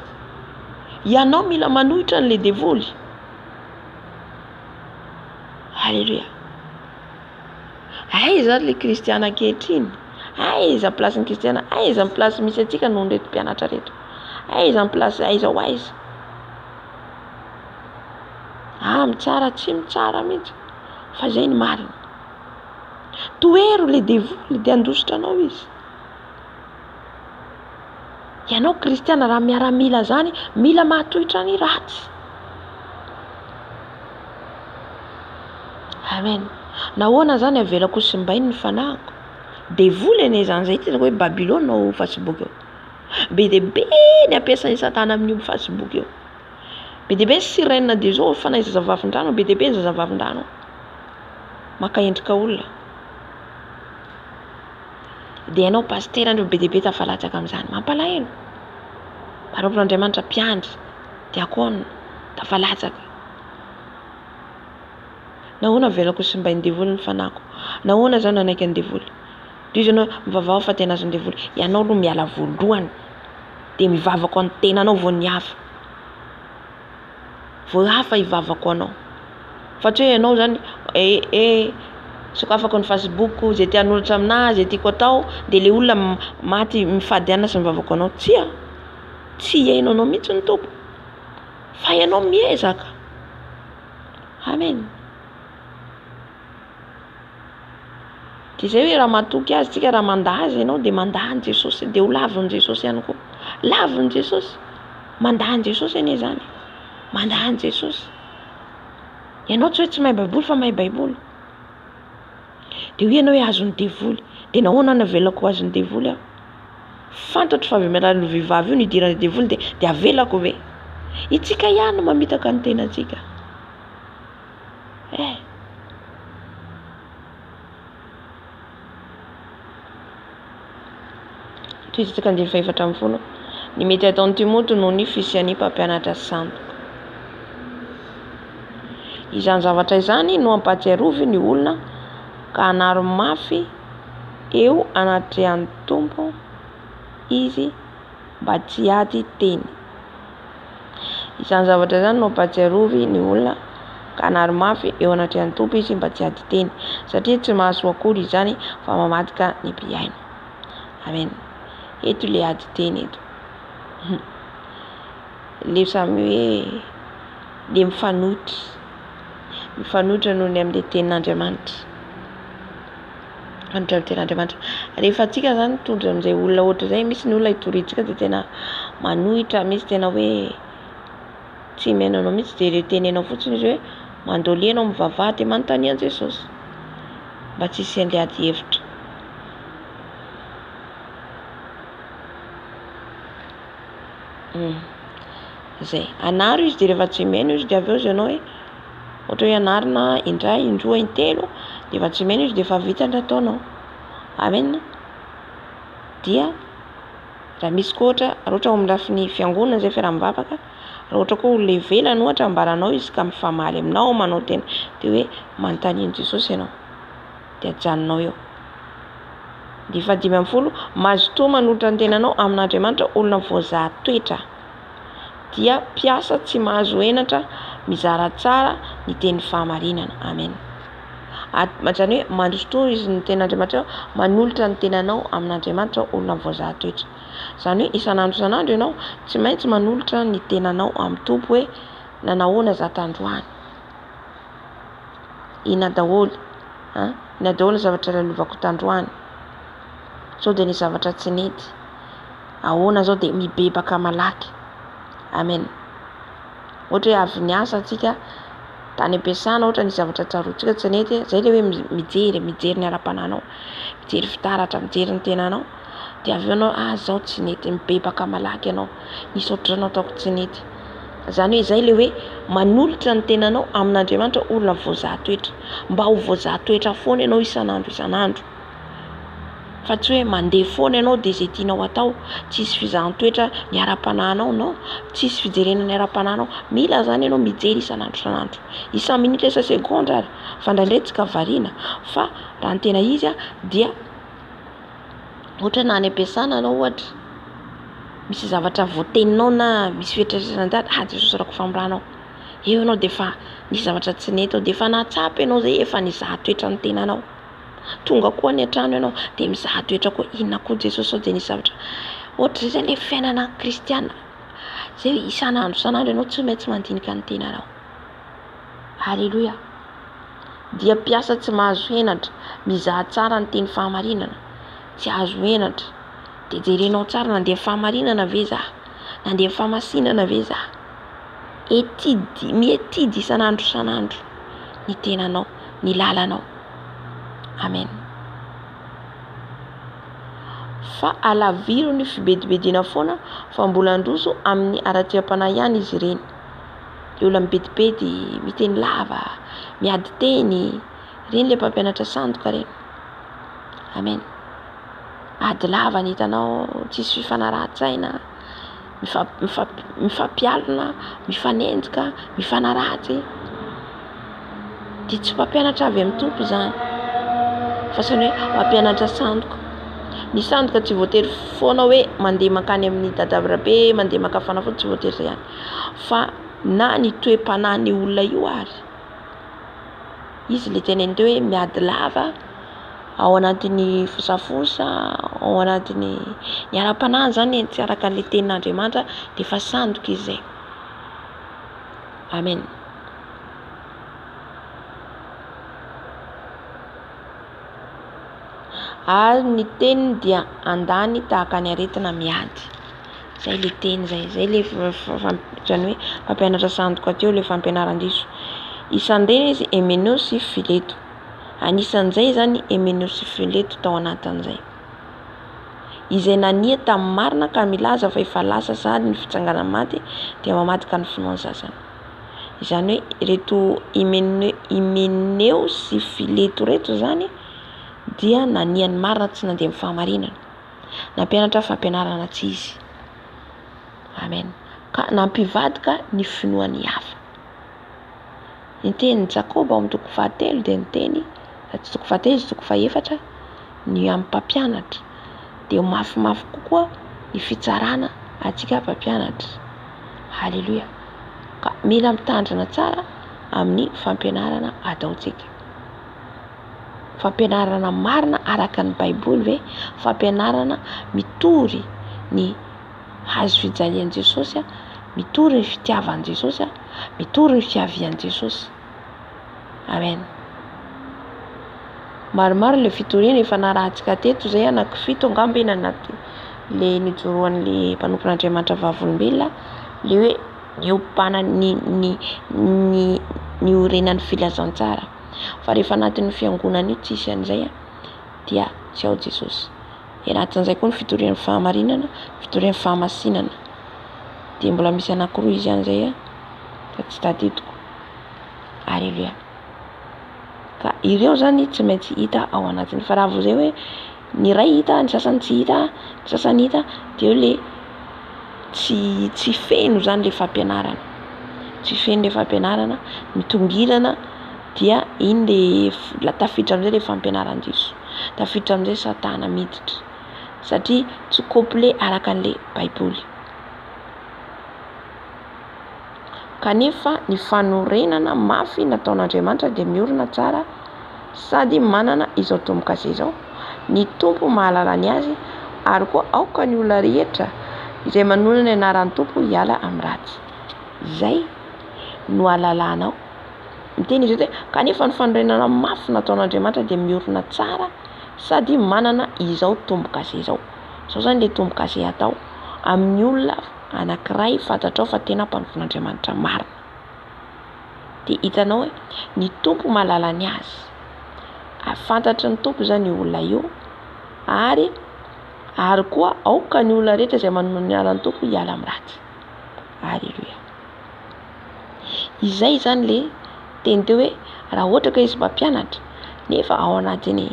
Ianao mila manohitra an'le devoly. Halleluja. Aiza le kristiana ankehitriny? Aiza plasin'ny kristiana? Aiza ny plasy misy atsika noho ny reto mpianatra reto? Aiza ny plasy aiza ho aiza? Mitsara tsy mitsara mihitsy. Fa zay ny marina. Toero le devoly de andositra anao izy. Ianao kristiana raha miaramila zany, mila mahatohitra ny ratsy. Amen. Nahoana zany avelako simbainy ny fanahiko? Devoly ane zany zay tena hoe Babilôna ao Facebook eo. Be de be ny ampiasan'ny Satana amin'io Facebook eo. Be de be sirène de zao fanahy zazavavin-drano, be de be zazavavin-drano. Maka endrika olona. De ianao pasteur andro be de be tafalatsaka amin'izany, mampalahelo. Paraopin'Andriamanitra mpiandry, diakona, tafalatsaka. Nahoana velako simbainy devoly ny fanahiko? Nahoana zany nanaiky ny devoly? Izy ianao mivavao fa tena azony devoly. Ianao aloha miala voalohany de mivavako amin'ny tenanao vao ny hafa. Vao hafa hivavako anao. Fa tsy hoe ianao zany sokafako ny Facebook zay tian'olatra aminazy, zay tiako atao de le olona maty mifady anana sy mivavako anao. Tsy hainao anao mihitsy ny tompo. Fa ianao miezaka. Amen. Izay hoe raha matoky azy tsika raha mandaha azy ianao de mandaha an'i Jesosy de ho lavin' Jesosy ihany koa. Lavin' Jesosy. Mandaha an'i Jesosy anie zany. Mandaha an'i Jesosy. Ianao tsy hoe tsy mahay baiboly fa mahay baiboly. De hoe ianao hoe azon'ny devoly. De nahoana navelako azon'ny devoly aho? Fantatro fa avy mialan'ny vehivavy io nidiran'ny devoly de avelako ve? Itsika ihany no mamitaka ny tenantsika. Toizitsika andiny faefatra amin'ny folo. Ny mety ataon'ny Timoty noho ny fisian'ny mpampianatra santo. Izany zavatra izany no ampatsiarovy ny olona ka hanary mafy eo anatrehan'ny tompo izy mba tsy hady teny. Izany zavatra izany no ampatsiarovy ny olona ka hanary mafy eo anatrehan'ny tompo izy mba tsy hady teny. Satria tsy mahasoa akory izany fa mamadika ny mpiaino. Amen. Eto le ady teny eto. Le samy hoe le mifanohitra noho ny amin'le tenin'Andriamanitra. Mifanohitra amin'ny tenin'Andriamanitra. Rehefa atsika zany tondra amin'izay olona ohatra zay, misy ny olona hitoritsika de tena manohitra, misy tena hoe tsy menanao mihitsy de tenenao fotsiny izy hoe mandolia ianao mivavahady dia manontania Jesosy mba tsy hisy an'ilay ady hevitra. Zay anaro izy dia rehefa tsy meno izy dia avy eo izy ianao hoe ohatra hoe anarina indray indroa intelo dia efa tsy meno izy dia efa vita ny ataonao. Amen. Dia raha misy koa ohatra ao amin'ny lafin'ny fiangonana zay fiaraham-bavaka, raha ohatra koa olona ivelany ohatra ambaranao izy ka mifamaly aminao manao tena dia hoe manontaniana Jesosy ianao dia ajanonao eo. Dia 15 mahazo toa manolotra ny tenanao amin'Andriamanitra olona voazaha toetra dia piasa tsy mahazo henatra mizara tsara ny teny fahamarinana. Amen. Zany hoe mandroso toa izy ny ten'Andriamanitra manolotra ny tenanao amin'Andriamanitra olona voazaha toetra. Zany hoe isan'andro ianao tsy maintsy manolotra ny tenanao amin'ny Tompo hoe nanahoana za tandroany, inona daholo inona daholo zavatra lalaovako tandroany, sao dia ny zavatra tsy nety, ahoana zao dia mibebaka malaky. Amen. Ohatra hoe avy niasa antsika tany am-piasana, ohatra ny zavatra tsaroantsika tsy nety, zay ilay hoe mijery ny ara-pananao, mijery fitaratra, mijery ny tenanao dia avy eo ianao zao tsy nety, mibebaka malaky ianao, nisy ohatranao ataoko tsy nety. Zany hoe zay ilay hoe manolotra ny tenanao amin'Andriamanitra olona voazaha toetra, mba ho voazaha toetra foana ianao isan'andro. Fa tsy hoe mandeha foana ianao dia izay tianao atao, tsisy fizahan-toetra ny ara-pananao, no tsisy fijerena ny ara-pananao. Mila zany ianao mijery isan'andro, isan-minitra isan-segondra ary fa indraindray tsy ka variana. Fa raha ny tena izy dia ohatra na any am-piasana anao ohatra misy zavatra voateninao na misy fieritrerana ndaty, Jesosy rako famoranao, eo ianao dia efa nisy zavatra tsy nety, dia efa nahatsapa ianao zay, efa nizaha toetra ny tenanao. Tonga koa ny an-trano ianao dia mizaha toetra koa, inona koa Jesosy sao dia nisy zavatra ohatra zay ilay fiainana kristiana, zay hoe isan'andro ianao tsy maintsy mandinika ny tenanao. Halleluja. Dia piasa tsy mahazo henatra mizaha tsara ny teny fahamarinana, tsy azo henatra dia jerenao tsara, nandeha fahamarinana ve za, nandeha fahamasinana ve za, mietidy isan'andro ny tenanao, ny lalanao. Amen. Fa alaviro ny fibedibediana foana fa mbola androso amin'ny aratriam-panahy ihany izy ireny. Ilay olona mibedibedy, miteny lava, miady teny, ireny ilay mpampianatra sandoka ireny. Amen. Ady lava ny hitanao, tsisy fifanarahan-tsaina, mifampialina, mifanenjika, mifanaratsy. Dia tsy mpampianatra avy amin'ny Tompo izany, fa sany hoe mpampianatra sandoka. Ny sandoka tsy voatery foana hoe mandeha makany amin'ny dadabe, mandeha maka fanafody, tsy voatery izay ihany, fa na ny toe-panahiny olona io ary. Izy ilay teneny teo hoe miady lava ao anatin'ny fosafosa, ao anatin'ny ara-panahy zany, tsy araka an'ilay tenin'Andriamanitra dia efa sandoka izy zay. Amen. Ary ny teniny dia andany tahaka ny aretina miady. Zay ilay teny zay ilay zany hoe mpampianatra sandoka teo ilay fampianaran-diso. Isan'ireny izy Hyménée sy Fileto. Anisan'izay zany Hyménée sy Fileto tao anatin'izay. Izay nania tamin'ny marina ka milaza fa efa lasa sahady ny fitsanganany maty dia mamadika ny finoany sasany. Izany hoe ireto Hyménée sy Fileto reto zany dia nania ny marina, tsy nandeha amin'ny fahamarinana, nampianatra fampianarana tsy izy. Amen. Ka nampivadika ny finoany hafa. Ny tenin'i Jakoba amin'ny toko 13 dia ny teny, tsy toko 13, toko 4 ny amin'ny mpampianatra. Dia mafimafy kokoa ny fitsarana antsika mpampianatra. Halleluja. Ka mila mitandrina tsara amin'ny fampianarana ataontsika. Fampianarana marina araka ny Baiboly ve fampianarana mitory ny hazo fijalian'i Jesosy, mitory ny fitiavan'i Jesosy, mitory ny fiavian'i Jesosy. Amen. Maromaro ilay fitoriana efa narahantsika teto zay anankifito angamba eny anaty ilay nijoroan'ilay mpanompon'Andriamanitra vavolombelona, ilay hoe ompana ny orenan'ny filazantsara. Fa rehefa anatin'ny fiangonana io tsisy an'izay dia tsy ao Jesosy. Anatin'izay koa ny fitorian'ny fahamarinana, fitorian'ny fahamasinana. Dia mbola misy anankiroa izy an'izay fa tsy tadidiko. Alleluia. Ka ireo zany tsy maintsy hita ao anatiny. Fa raha vao zay hoe ny iray hita, ny sasany tsy hita, ny sasany hita, dia eo le tsy feno zany le fampianarana. Tsy feno le fampianarana, mitongilana, dia iny le tafiditra amin'izay le fampianaran-diso. Tafiditra amin'izay Satana miditra. Satria tsy complet araka an'le Baiboly. Kanefa ny fanorenana mafy nataon'Andriamanitra dia miorina tsara sady manana izao tombokasy izao. Ny tompo mahalala ny azy ary koa aoka ny olona rehetra izay manona ny anaran'ny tompo hiala amin'ny ratsy. Zay no ahalalànao. Miteny izy hoe kanefa ny fanorenana mafy nataon'Andriamanitra dia miorina tsara sady manana izao tombokasy izao. Zao zany le tombokasy atao amin'ny olona anankiray fantatrao fa tena mpanofon'Andriamanitra marina. Dia hitanao hoe ny tompo mahalala ny azy. Afantatry ny tompo zany io olona io ary koa aoka ny olona rehetra izay manona ny anaran'ny tompo hiala amin'ny ratsy. Alleluia. Izay zany le teny teo hoe raha ohatra ka izy mpampianatra nefa ao anatin'ny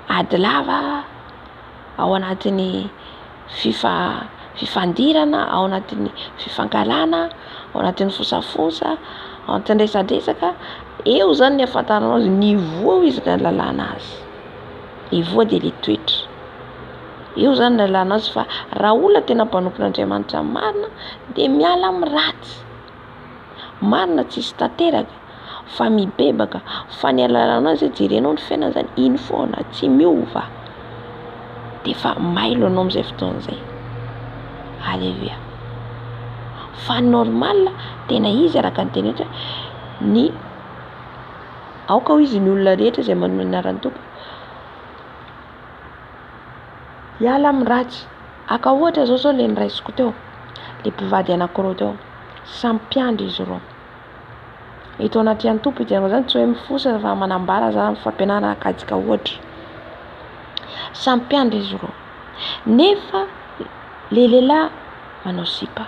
ady lava, ao anatin'ny fifandirana, ao anatin'ny fifankalana, ao anatin'ny fosafosa, ao anatin'ny resadresaka, eo zany ny ahafantaranao azy ny voa izy ny lalàna azy. Ny voa dia le toetra. Eo zany ny lalàna azy fa raha olona tena mpanompon'Andriamanitra marina dia miala amin'ny ratsy. Marina tsisy tanteraka fa mibebaka fa ny lalàna azy jerenao ny fiainana zany iny foana tsy miova. Dia fa mailo anao amin'izay fotoana izay. Alleluia. Fa normal tena izy araka ny teny ny aoka ho izy ny olona rehetra izay manona ny anaran'ny tompo hiala amin'ny ratsy. Aka ohatra zao le niraisiko teo, le mpivady anankiroa teo, samy mpiandry izy roa. Eto anaty any tompo idianao zany tsy hoe mifosa fa manambara zany fampianarana akajika ohatra. Samy mpiandry izy roa. Nefa le lehilahy manao sipa.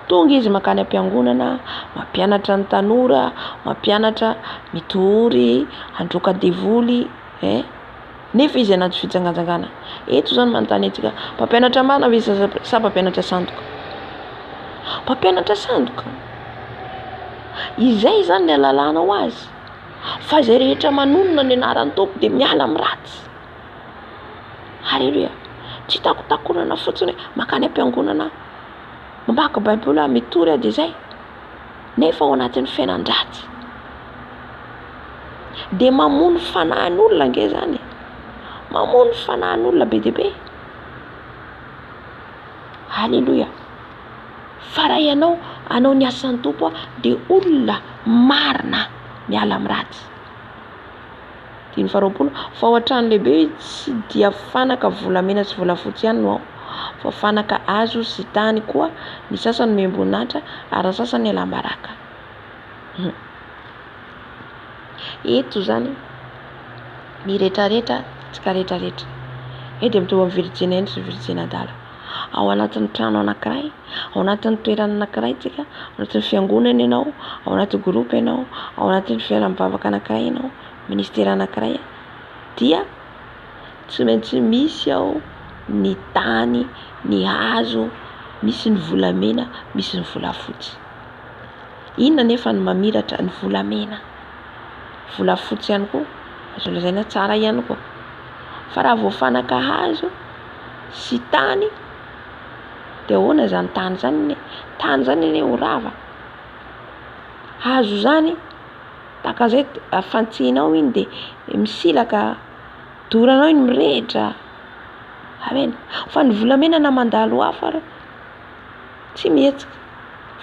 Tonga izy makany am-piangonana, mampianatra ny tanora, mampianatra mitory, handroka devoly, nefa izy anaty fitsangatsangana. Eto zany manontany antsika, mpampianatra marina ve sa mpampianatra sandoka? Mpampianatra sandoka. Izay zany ny ahalalànao azy. Fa izay rehetra manonona ny anaran'ny tompo dia miala amin'ny ratsy. Alleluia. Tsy takotakonana fotsiny makany am-piangonana, mamaky Baiboly, mitory dia izay. Nefa ao anatin'ny fiainan-dratsy. Dia mamono fanahin'olona nge zany. Mamono fanahin'olona be dia be. Alleluia. Fa raha ianao anao ny asan'ny tompo dia olona marina miala amin'ny ratsy. Diny faharoapolo, fa ao an-trano lehibe tsy dia fanaka volamena sy volafotsy ihany no ao, fa fanaka hazo sy tany koa, ny sasany miamboninahitra ary ny sasany alambaraka. Eto zany ny rehetrarehetra, tsika rehetrarehetra. Dia mitovy amin'ny virijiana endry sy virijiana adala. Ao anatin'ny trano anankiray, ao anatin'ny toerana anankiray tsika, ao anatin'ny fiangonana ianao, ao anatin'ny groupe ianao, ao anatin'ny fiaram-bavaka anankiray ianao, ministera anankiray, dia tsy maintsy misy ao ny tany, ny hazo, misy ny volamena, misy ny volafotsy. Inona nefa ny mamiratra ny volamena? Volafotsy ihany koa azo lazaina tsara ihany koa. Fa raha vao fanaka hazo sy tany dia ahoana zany tany zany? Tany zany anie ho rava. Hazo zany taka izay fantsihinao iny dia misilaka, doranao iny mirehitra. Amen. Fa ny volamena na mandalo hafa ary tsy mihetsika,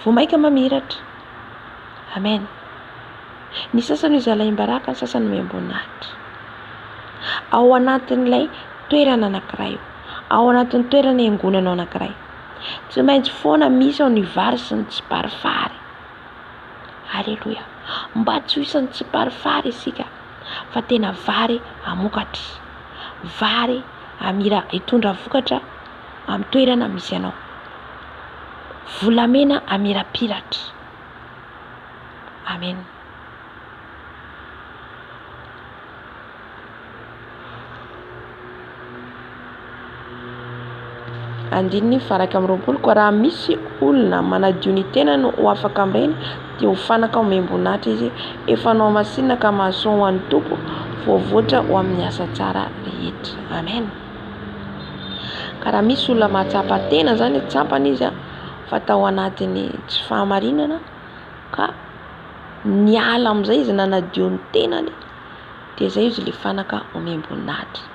vao maika mamiratra. Amen. Ny sasany zalaim-baraka, ny sasany miamboninahitra. Ao anatin'ilay toerana anankiray, ao anatin'ny toerana iangonanao anankiray, Tsy maintsy foana misy ao ny vary sy ny tsiparifary. Halleluja. Mba tsy hoisany tsiparifary isika fa tena vary amokatra, vary amira hitondra vokatra amin'ny toerana misy anao, volamena amirapiratra. Amen. Andininy faraka amin'ny roapolo, koa raha misy olona manadio ny tenany ho afaka amin'ireny dia ho fanaka ho membonatra izy, efa nao masinina ka mahasoa ho an'ny tompo, voavoatra ho amin'ny asa tsara rehetra. Amen. Ka raha misy olona mahatsapa tena zany, tsapana izy fatao anatiny tsy fahamarinana, ka niala amin'izay izy nanadio ny tenany, dia izay izy le fanaka ho membonatra.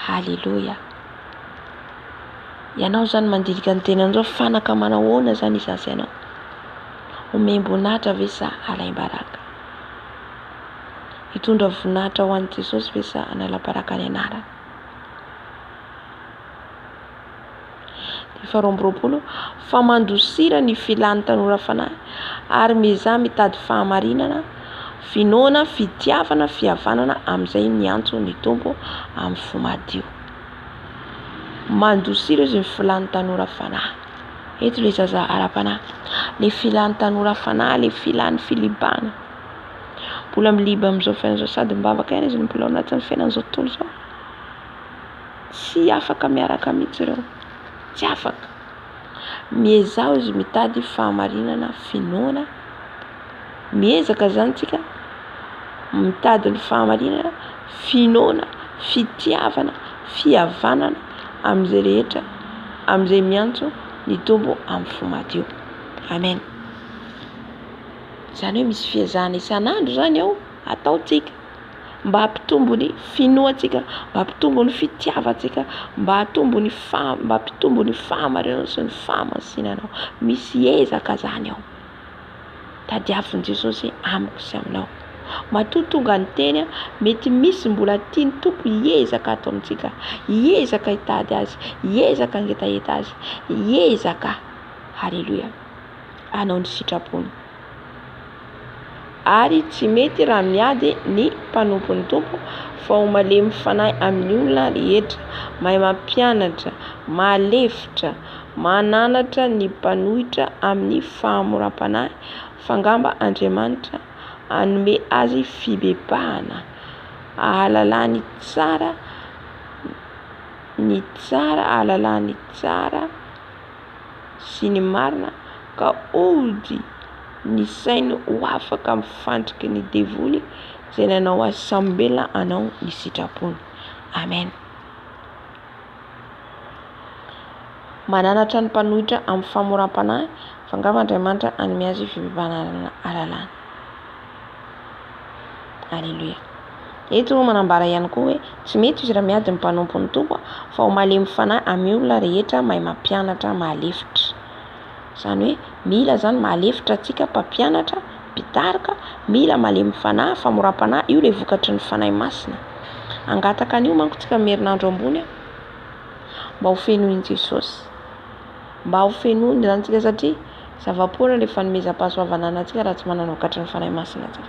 Halleluja. Ianao zany mandilika ny tenan'izao fanaka manahoana zany izasy ianao? Ho membonatra ve sa alaim-baraka? Hitondra voninahitra ho an'i Jesosy ve sa analam-baraka ny anarany? Faharoa amby roapolo, fa mandosira ny filan'ny tanora fanahy ary mizaha mitady fahamarinana, finoana, fitiavana, fihavanana, amin'izay miantso ny tompo amin'ny fo madio. Mandosira izy ny filan'ny tanora fanahy. Eto le zaza ara-panahy, le filan'ny tanora fanahy, le filan'ny filibana. Mbola miliba amin'izao fiainan'izao, sady mbavaka ihany izy ny mbola ao anatin'ny fiainan'izao tontolo izao. Tsy afaka miaraka mihitsy ireo. Tsy afaka. Miezao izy mitady fahamarinana, finoana. Miezaka zany tsika mitady ny fahamarinana, finoana, fitiavana, fihavanana amin'izay rehetra, amin'izay miantso ny tompo amin'ny fo madio. Amen. Zany hoe misy fiezahana isan'andro zany ao ataotsika mba hampitombo ny finoantsika, mba hampitombo ny fitiavantsika, mba hampitombo ny fahamarinana sy ny fahamasinanao. Misy ezaka zany ao. Tadiavin'i Jesosy amiko sy aminao. Matoa tonga ny teny, mety misy mbola tiany tompo hiezaka ato amintsika, hiezaka hitady azy, hiezaka hangetaheta azy, hiezaka. Halleluja. Hanao ny sitrapony. Ary tsy mety raha miady ny mpanompon'ny tompo, fa ho malemy fanahy amin'ny olona rehetra, mahay mampianatra, mahalefitra, mananatra ny mpanohitra amin'ny fahamoram-panahy, fangamba Andriamanitra hanome azy fibebahana, ahalala ny tsara, ahalala ny tsara sy ny marina, ka ody ny sainy ho afaka mifandriky ny devoly izay nanao azy sambela anao ny sitrapony. Amen. Mananatra ny mpanohitra amin'ny fahamoram-panahy, fangamba Andriamanitra hanome azy fibebahana ahalala. Halleluja. Eto no manambara ihany koa hoe tsy mety izy raha miady ny mpanompon'ny tompo, fa ho malemy fanahy amin'ny olona rehetra, mahay mampianatra, mahalefitra. Zany hoe mila zany mahalefitra atsika mpampianatra, mpitarika, mila malemy fanahy, famoram-panahy. Io le vokatry ny fanahy masina. Angataka an'io manko tsika merinandro ambony mba ho fenoin'i Jesosy, mba ho fenoiny zany tsika, satria zava-poana le fanomezam-pahasoavana antsika raha tsy manana vokatry ny fanahy masina tsika.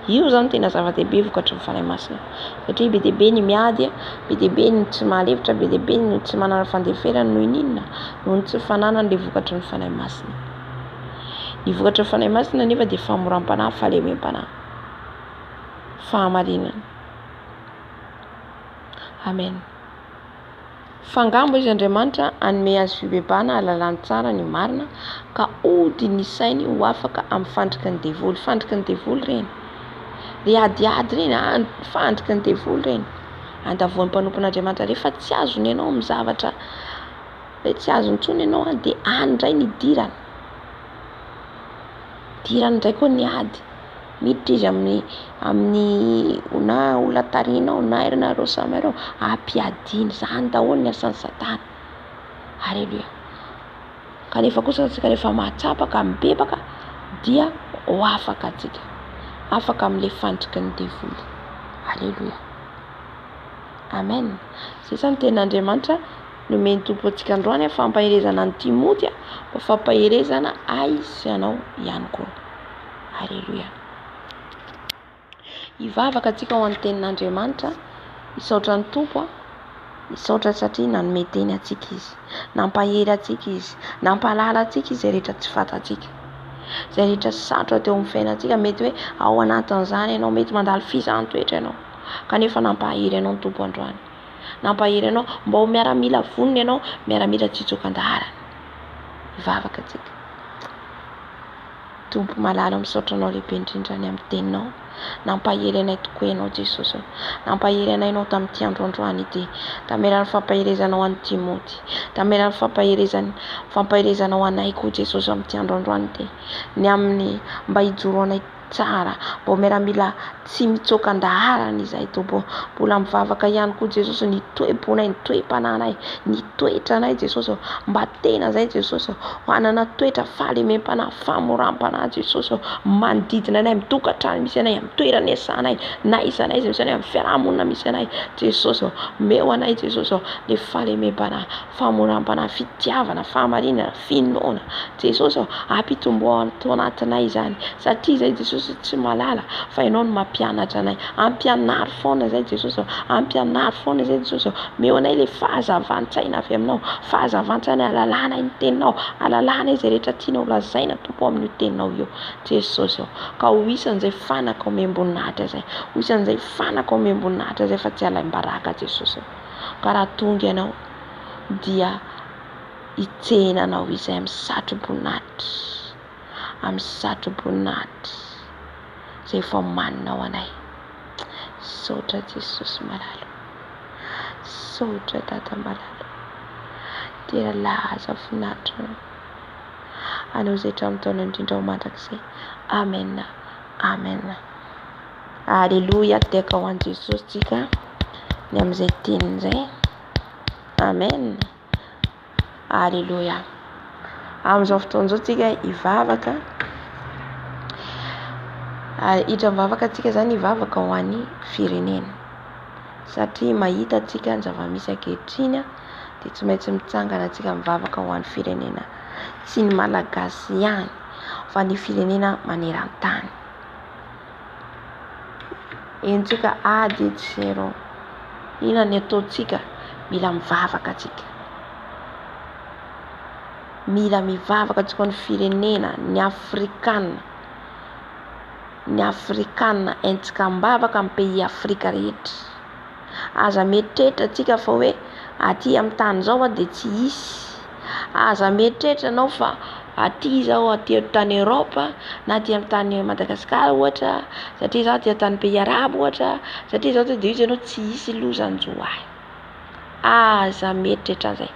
Io zany tena zava-dehibe vokatry ny fanahy masina, satria be dehibe ny miady, be dehibe ny tsy mahalefitra, be dehibe ny tsy manana fandeferana noho inona, noho ny tsy fananana le vokatry ny fanahy masina. Ny vokatry ny fanahy masina nefa dia fahamoram-panahy, fahalemem-panahy, fahamarinana. Amen. Fangamba izy Andriamanitra hanome azy fibebahana, ahalalany tsara ny marina, ka ody ny sainy ho afaka amin'ny fandriky ny devoly. Fandriky ny devoly reny, le adiady reny, fandriky ny devoly reny, andavoan'ny mpanompon'Andriamanitra. Rehefa tsy azony ianao amin'ny zavatra, tsy azony intsony ianao, dia any indray ny dirany. Dirany indray koa ny ady. Miditra izy amin'ny na olona tarinao, na irinareo samy ireo, ampiadiny. Zany daholo ny asan'ny Satana. Halleluja. Kanefa kosa tsika rehefa mahatsapa ka mibebaka, dia ho afaka atsika, afaka amin'ilay fandriky ny devoly. Halleluja. Amen. Zay zany ten'Andriamanitra nomeny tompo antsika androany fampaherezana ny Timoty mba fampaherezana aizy ianao ihany koa. Haleluia. Hivavaka antsika ho an'ny tenin'Andriamanitra, hisaotra ny tompo hisaotra satria nanome teny antsika izy, nampahery antsika izy, nampalala antsika izy rehetra tsy fantatsika, izay rehetra sarotra teo amin'ny fiainantsika. Mety hoe ao anatin'izany ianao, mety mandalo fizahn-toetra ianao, kanefa nampahery ianao ny tompo androany, nampahery ianao mba ho miaramila vonona ianao, miaramila tsitsokan-daharana. Hivavaka antsika. Tompo malala misaotra anao lehibe indrindra ny amin'ny teninao, nampahery anay tokoa ianao Jesosy, nampahery anay ianao tamin'ity andro androany ity, tameran'ny fampaherezanao an'ny Timoty, tameran'ny fampaherezanao anay koa Jesosy amin'ity andro androany ity, ny amin'ny mba hijoro anay tsara, mba miaramila tsy mitsokan-daharana izay tompo, mbola mivavaka ihany koa Jesosy ny toe-ponay, ny toe-pananay, ny toetranay Jesosy, mba tena zay Jesosy, hanana toetra fahalemem-panahy, famoram-panahy Jesosy, manodidina anay, mitokantrano misy anay, amin'ny toerana iasanay, na isanay izay misy anay, amin'ny fiarahamonina misy anay Jesosy, meo anay Jesosy le fahalemem-panahy, famoram-panahy, fitiavana, fahamarinana, finoana Jesosy, ampitombo tao anatinay izany, satria zay Jesosy tsy malala fa ianao no mampianatra anay, ampianary foana zay Jesosy, ampianary foana zay Jesosy, meo anay le fahazavan-tsaina avy aminao, fahazavan-tsaina alalàna ny teninao, alalàna izay rehetra tianao lazaina tompo amin'io teninao io Jesosy, ka ho isan'izay fanaka omem-boninahitra zay, ho isan'izay fanaka omem-boninahitra zay fa tsy alaim-baraka Jesosy. Ka raha tonga ianao dia hitsenanao izay amin'ny satro-boninahitra, amin'ny satro-boninahitra zay efa maninao anay. Saotra Jesosy malalo, saotra Dada malalo, tena laza finaritra anao zay hatramin'ny taona indrindra ho mandrakizay. Amen, amen. Aleluia, teka ho an'i Jesosy tsika ny amin'izay teniny zay. Amen. Aleluia. Amin'izao fotoan'izao tsika hivavaka, hiditra mivavaka tsika zany hivavaka ho an'ny firenena, satria mahita tsika ny zava-misy ankehitriny dia tsy maintsy mitsangana tsika mivavaka ho an'ny firenena, tsy ny malagasy ihany fa ny firenena maneran-tany. Entsika ady zero, inona ny ataontsika? Mila mivavaka tsika, mila mivavaka tsika ny firenena, ny Afrikanina, ny Afrikanina entsika mivavaka amin'ny pays Afrika rehetra. Aza mieritreritra tsika fa hoe aty amin'ny tany zao dia tsy hisy, aza mieritreritra anao fa aty zao aty amin'ny tany Eropa na aty amin'ny tany Madagasikara ohatra, satria zao aty amin'ny tany pays Arabo ohatra, satria zao dia izy ianao tsy hisy lozan-joay. Aza mieritreritra an'izay,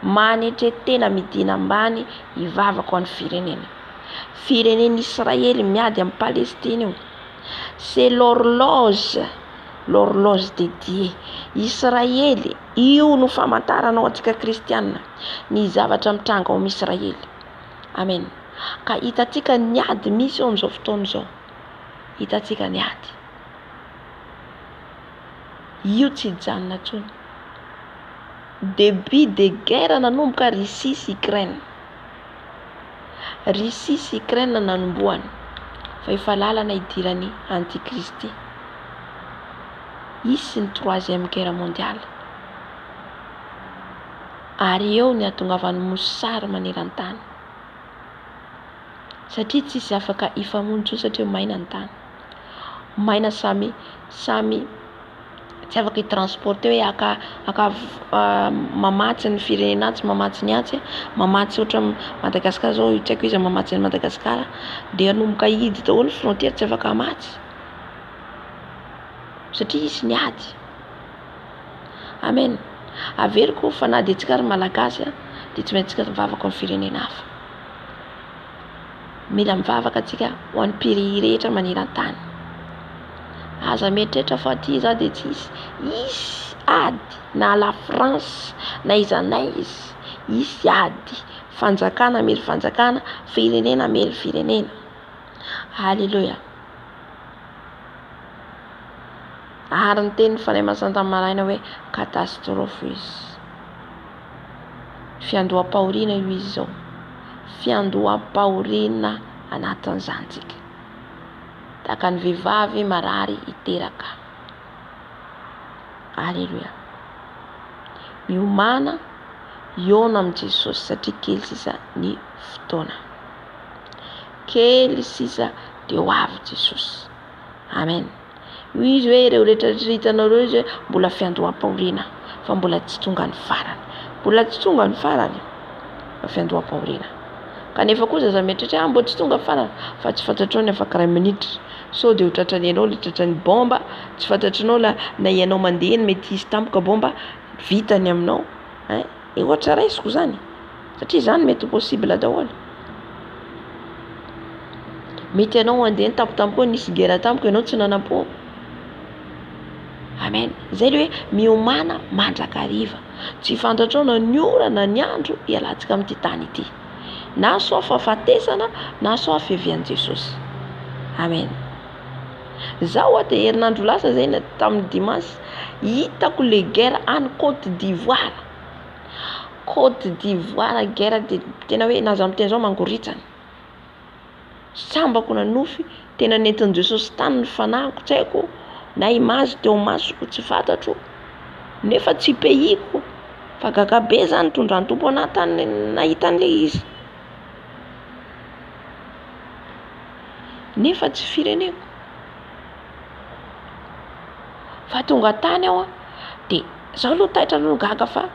manetretena midina ambany hivavaka ho an'ny firenena. Firenena Israely miady amin'ny Palestine io, c'est l'horloge de Dieu. Israely io no famantaranao antsika kristianina ny zavatra mitranga ao amin'ny Israely. Amen. Ka hitantsika ny ady misy eo amin'izao fotoana izao, hitantsika ny ady io tsy hijanona intsony. Début de guerre nanomboka Russie sy Ukraine, Russie sy Ukraine nanomboany fa efa lalana idiran'ny antikristy, izy ny 3e guerre mondiale, ary eo ny ahatongavan'ny mosary maneran-tany, satria tsisy afaka hifamono intsony satria maina ny tany, maina samy tsy afaka hitransporte hoe aka mamatsy ny firenena tsy mamatsy ny antsy, mamatsy ohatra Madagasikara zao, tsy haiko izy mamatsy ny Madagasikara dia anomboka hidy daholo ny frontière, tsy afaka hamatsy satria isy ny ady. Amen. Averiko fa na dia tsika ry malagasy dia tsy maintsy tsika mivavaka amin'ny firenena hafa, mila mivavaka atsika ho an'ny pays rehetra maneran-tany. Aza mieritreritra fa aty zao dia tsy hisy ady, na la France na iza na izy, hisy ady, fanjakana mely fanjakana, firenena mely firenena. Halleluja. Ary ny teny fanahy masina tamin'ny maraina hoe catastrophe izy, fiandoham-pahoriana io izy zao, fiandoham-pahoriana anatin'izany tsika. Tahaka ny vehivavy marary hiteraka. Alleluia. Miomana iona amin'i Jesosy satria kely sisa ny fotoana. Kely sisa dia ho avy Jesosy. Amen. Io izy hoe ireo rehetra hitanareo izy hoe mbola fiandoham-pahoriana fa mbola tsy tonga ny farany. Mbola tsy tonga ny farany fiandoham-pahoriana. Kanefa kosa za mieritreritra mbola tsy tonga ny farany fa tsy fantatrao ny afaka ray minitra. So dia ho tratrany ianao le tratrany bomba, tsy fantatranao na ianao mandeha ny mety hisy tampoka bomba vitany aminao. E ohatra raisiko zany satria zany mety possible daholo. Mety ianao andeha ny tampotampoka nisy guerre tampoka ianao tsy nanam-po. Amen. Zay le hoe miomana mandrakariva. Tsy fantatrao na ny ora na ny andro ialantsika amin'ity tany ity. Na soa fahafatesana na soa fiavian'i Jesosy. Amen. Zaho dia herinandro lasa zay tamin'ny dimanche hitako le guerre any Côte d'Ivoire. Côte d'Ivoire guerre dia tena hoe naza amin'ny teny zao mangoritsany. Sambako na nofy tena nentin'i Jesosy tany ny fanahiko tsy haiko na image teo masoko tsy fantatro nefa tsy pehiko fa gagabe zany tondrany tompo anatany nahitan'le izy nefa tsy fireneko fa tonga tany aho dia zaho aloha taitra aloha gaga fa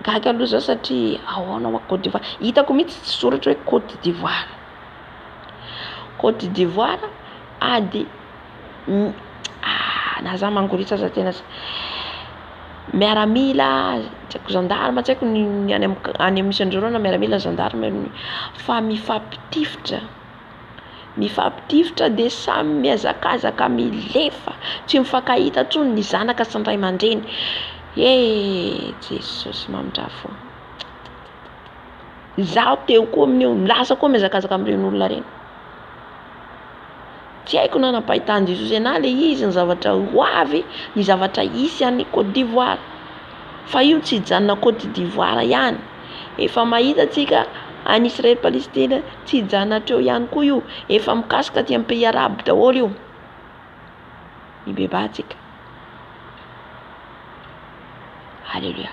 gaga aloha zao satria ahoana wa Côte d'Ivoire hitako mihitsy tsy soratra hoe Côte d'Ivoire. Côte d'Ivoire ady na za mangoritsa za tena miaramila tsy haiko gendarme tsy haiko ny any amin'ny sandreo na miaramila gendarme fa mifampitifitra dia samy miazakazaka milefa tsy mifankahita tsony ny zanaka sy ny ray aman-dreny. Jesosy mamindrafo zaho teo koa amin'io lasa koa miazakazaka amin'ireny olona reny. Tsy haiko na nampahitan Jesosy ana le izy ny zavatra ho avy ny zavatra hisy any Côte d'Ivoire fa io tsy hijanona Côte d'Ivoire ihany, efa mahita tsika any Israel Palestina tsy hijanona treo ihany koa io, efa mikasika aty amin'ny pays arabe daholo io mibebahantsika. Alléluia.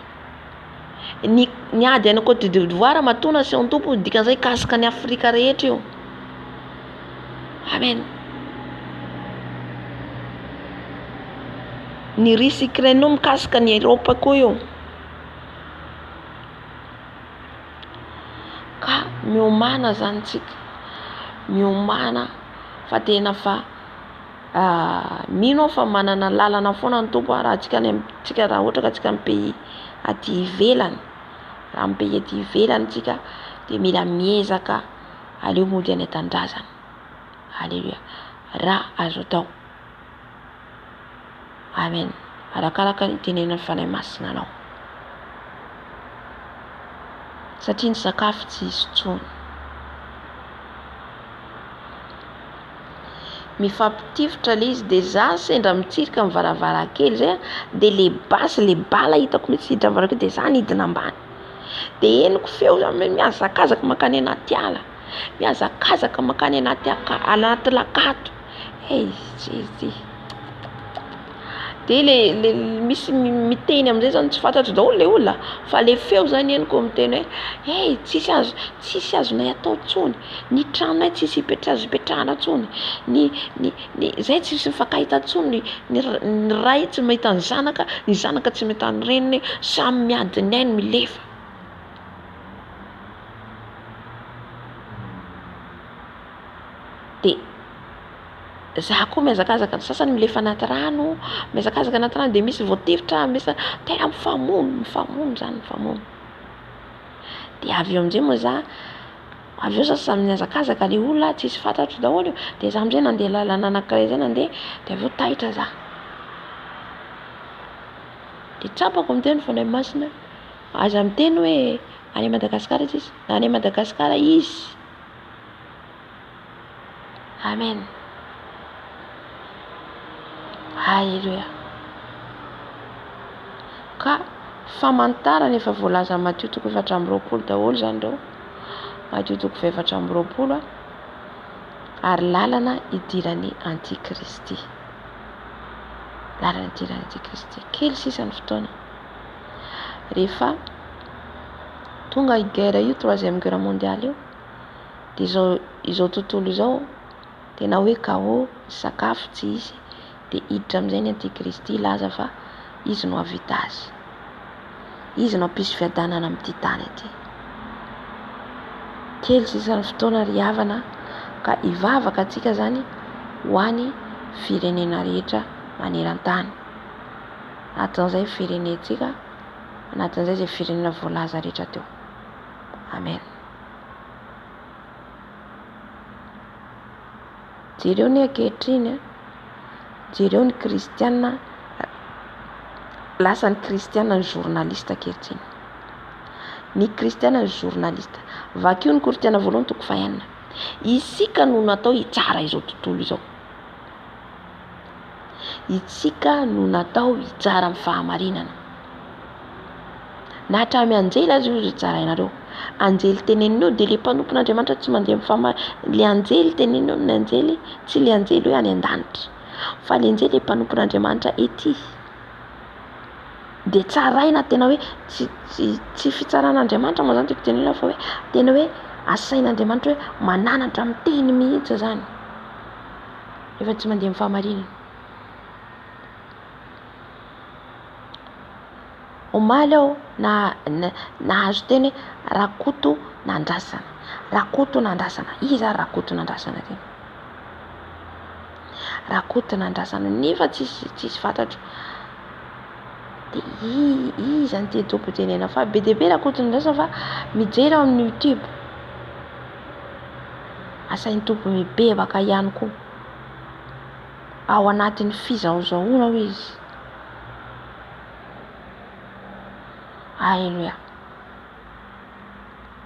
Ny ady any Côte d'Ivoire matona sy an tompo dikan'izay kasika ny Afrika rehetra io. Amen. Ny Russie Ukraine mikasika ny Europe koa io. Ka miomana zany tsika, miomana fa tena fa mino fa manana lalana foana ny tompo raha tsika raha ohatra ka tsika amin'ny pays aty ivelany, raha amin'ny pays aty ivelany tsika dia mila miezaka aleo mody any an-tanindrazana. Alléluia. Raha azo atao. Amen. Arakaraka ny tenenan'ny fanahy masina anao. Satria ny sakafo tsy hisy tsony. Mifampitifitra le izy dia za sendra mitsirika amin'ny varavarankely zay dia le basy le bala hitako mitsiritra amin'ny varavarankely dia za nidina ambany. Dia henoko feo zany miazakazaka makany anaty ala. Miazakazaka makany anaty lakato. Jésus. Dia le misy miteny amin'izay zany tsy fantatro daholo le olona fa le feo zany henoko miteny hoe tsisy azonay atao tsony, ny tranonay tsisy hipetrahana tsony, ny zay tsisy mifankahita tsony, ny ray tsy mahita ny zanaka tsy mahita ny reniny, samy miady ny ainy milefa. Dia za koa miazakazaka ny sasany milefa anaty rano, miazakazaka anaty rano dia misy voatifitra misy tena mifamono zany mifamono. Dia avy eo amin'izay moa za avy eo za samy miazakazaka le olona tsisy fantatro daholo io dia za amin'izay nandeha lalana anankiray zay nandeha dia avy eo taitra za dia tsapako miteny fanahy masina aza miteny hoe any Madagasikara izy any Madagasikara izy. Amen. Alléluia. Ka famantarana efa voalaza Matthieu 4:20 daholo zany reo. Matthieu 4:20 ary lalana idiran'ny antikristy. Lalana idiran'ny antikristy. Kely sisa ny fotoana. Rehefa tonga i guerre io, 3e guerre mondiale io, dia izao tontolo izao tena hoe chaos, sakafo tsy isy, dia hiditra amin'izay ny antikristy laza fa izy no avita azy. Izy no ampisy fiadanana amin'ity tany ity. Kely sisa ny fotoana ry havana, ka hivavaka antsika zany ho any firenena rehetra maneran-tany. Anatin'izay firenentsika, anatin'izay izay firenena voalaza rehetra teo. Amen. Jereo ny ankehitriny, jereo ny kristiana, lasa ny kristiana ny journaliste ankehitriny. Ny kristiana ny journaliste. Vakio ny kristiana voalohany 1:4. Isika no natao hitsara izao tontolo izao. Isika no natao hitsara amin'ny fahamarinana. Na hatramy anjely azy io hitsara ianareo. Anjely tenenineo dia le mpanompon'Andriamanitra tsy mandeha amin'ny fahamarinana. Le anjely tenenineo, ny anjely tsy le anjely hoe any an-danitra, fa le anjely le mpanompon'Andriamanitra ety. Dia tsaraina tena hoe tsy fitsaran'Andriamanitra moa zany tiako tenena, fa hoe tena hoe asain'Andriamanitra hoe mananatra amin'ny teny mihitsy zany. Efa tsy mandeha amin'ny fahamarinana. Omaly aho na azo teny rakoto nandrasana. Rakoto nandrasana. Iza rakoto nandrasana tena? Rakoto nandrasana nefa tsisy fantatro. Dia iza ny tetopo tenena fa be dia be rakoto nandrasana fa mijery ao amin'ny YouTube. Asain'ny tompo mibebaka ihany koa. Ao anatin'ny fizaozaona ho izy. Alleluia.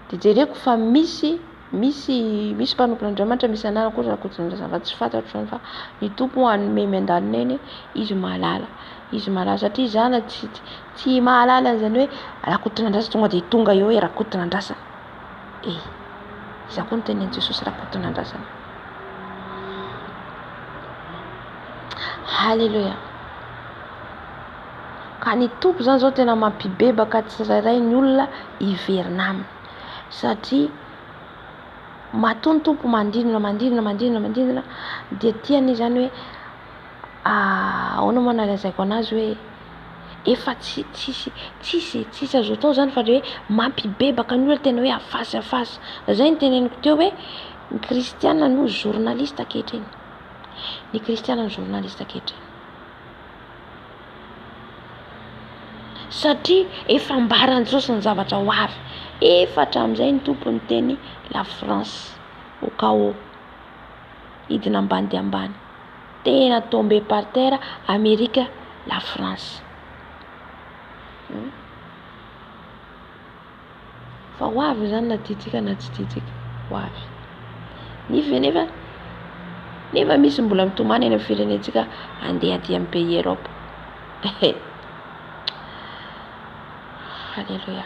Dia jereko fa misy mpanompon'Andriamanitra, misy anarako rakoto nandrasana fa tsy fantatro zany, fa ny tompo hanome mendanina eny, izy mahalala. Izy mahalala satria zana tsy mahalala zany hoe rakoto nandrasana tonga dia tonga eo hoe rakoto nandrasana. Iza koa ny tenenin Jesosy rakoto nandrasana. Halleluia. Ka ny tompo zany zao tena mampibebaka tsirairay ny olona hiverina aminy, satria matoa ny tompo mandinina dia tiany zany hoe ahoana moa nalazaiko anazy hoe efa tsisy azo atao zany, fa le hoe mampibebaka ny olona tena hoe afasy. Zay ny teneniko teo hoe ny kristiana no journaliste ankehitriny. Ny kristiana no journaliste ankehitriny. Satria efa ambarany Jesosy ny zavatra ho avy. Efa hatramin'izay ny tompo ny teny la France au chaos, hidina ambany dia ambany, tena tombé par terre Amerika, la France. Fa ho avy zany na tiatsika na tsy tiatsika, ho avy. Nefa misy mbola mitomany any amin'ny firenentsika andeha aty amin'ny pays Europe. Halleluia.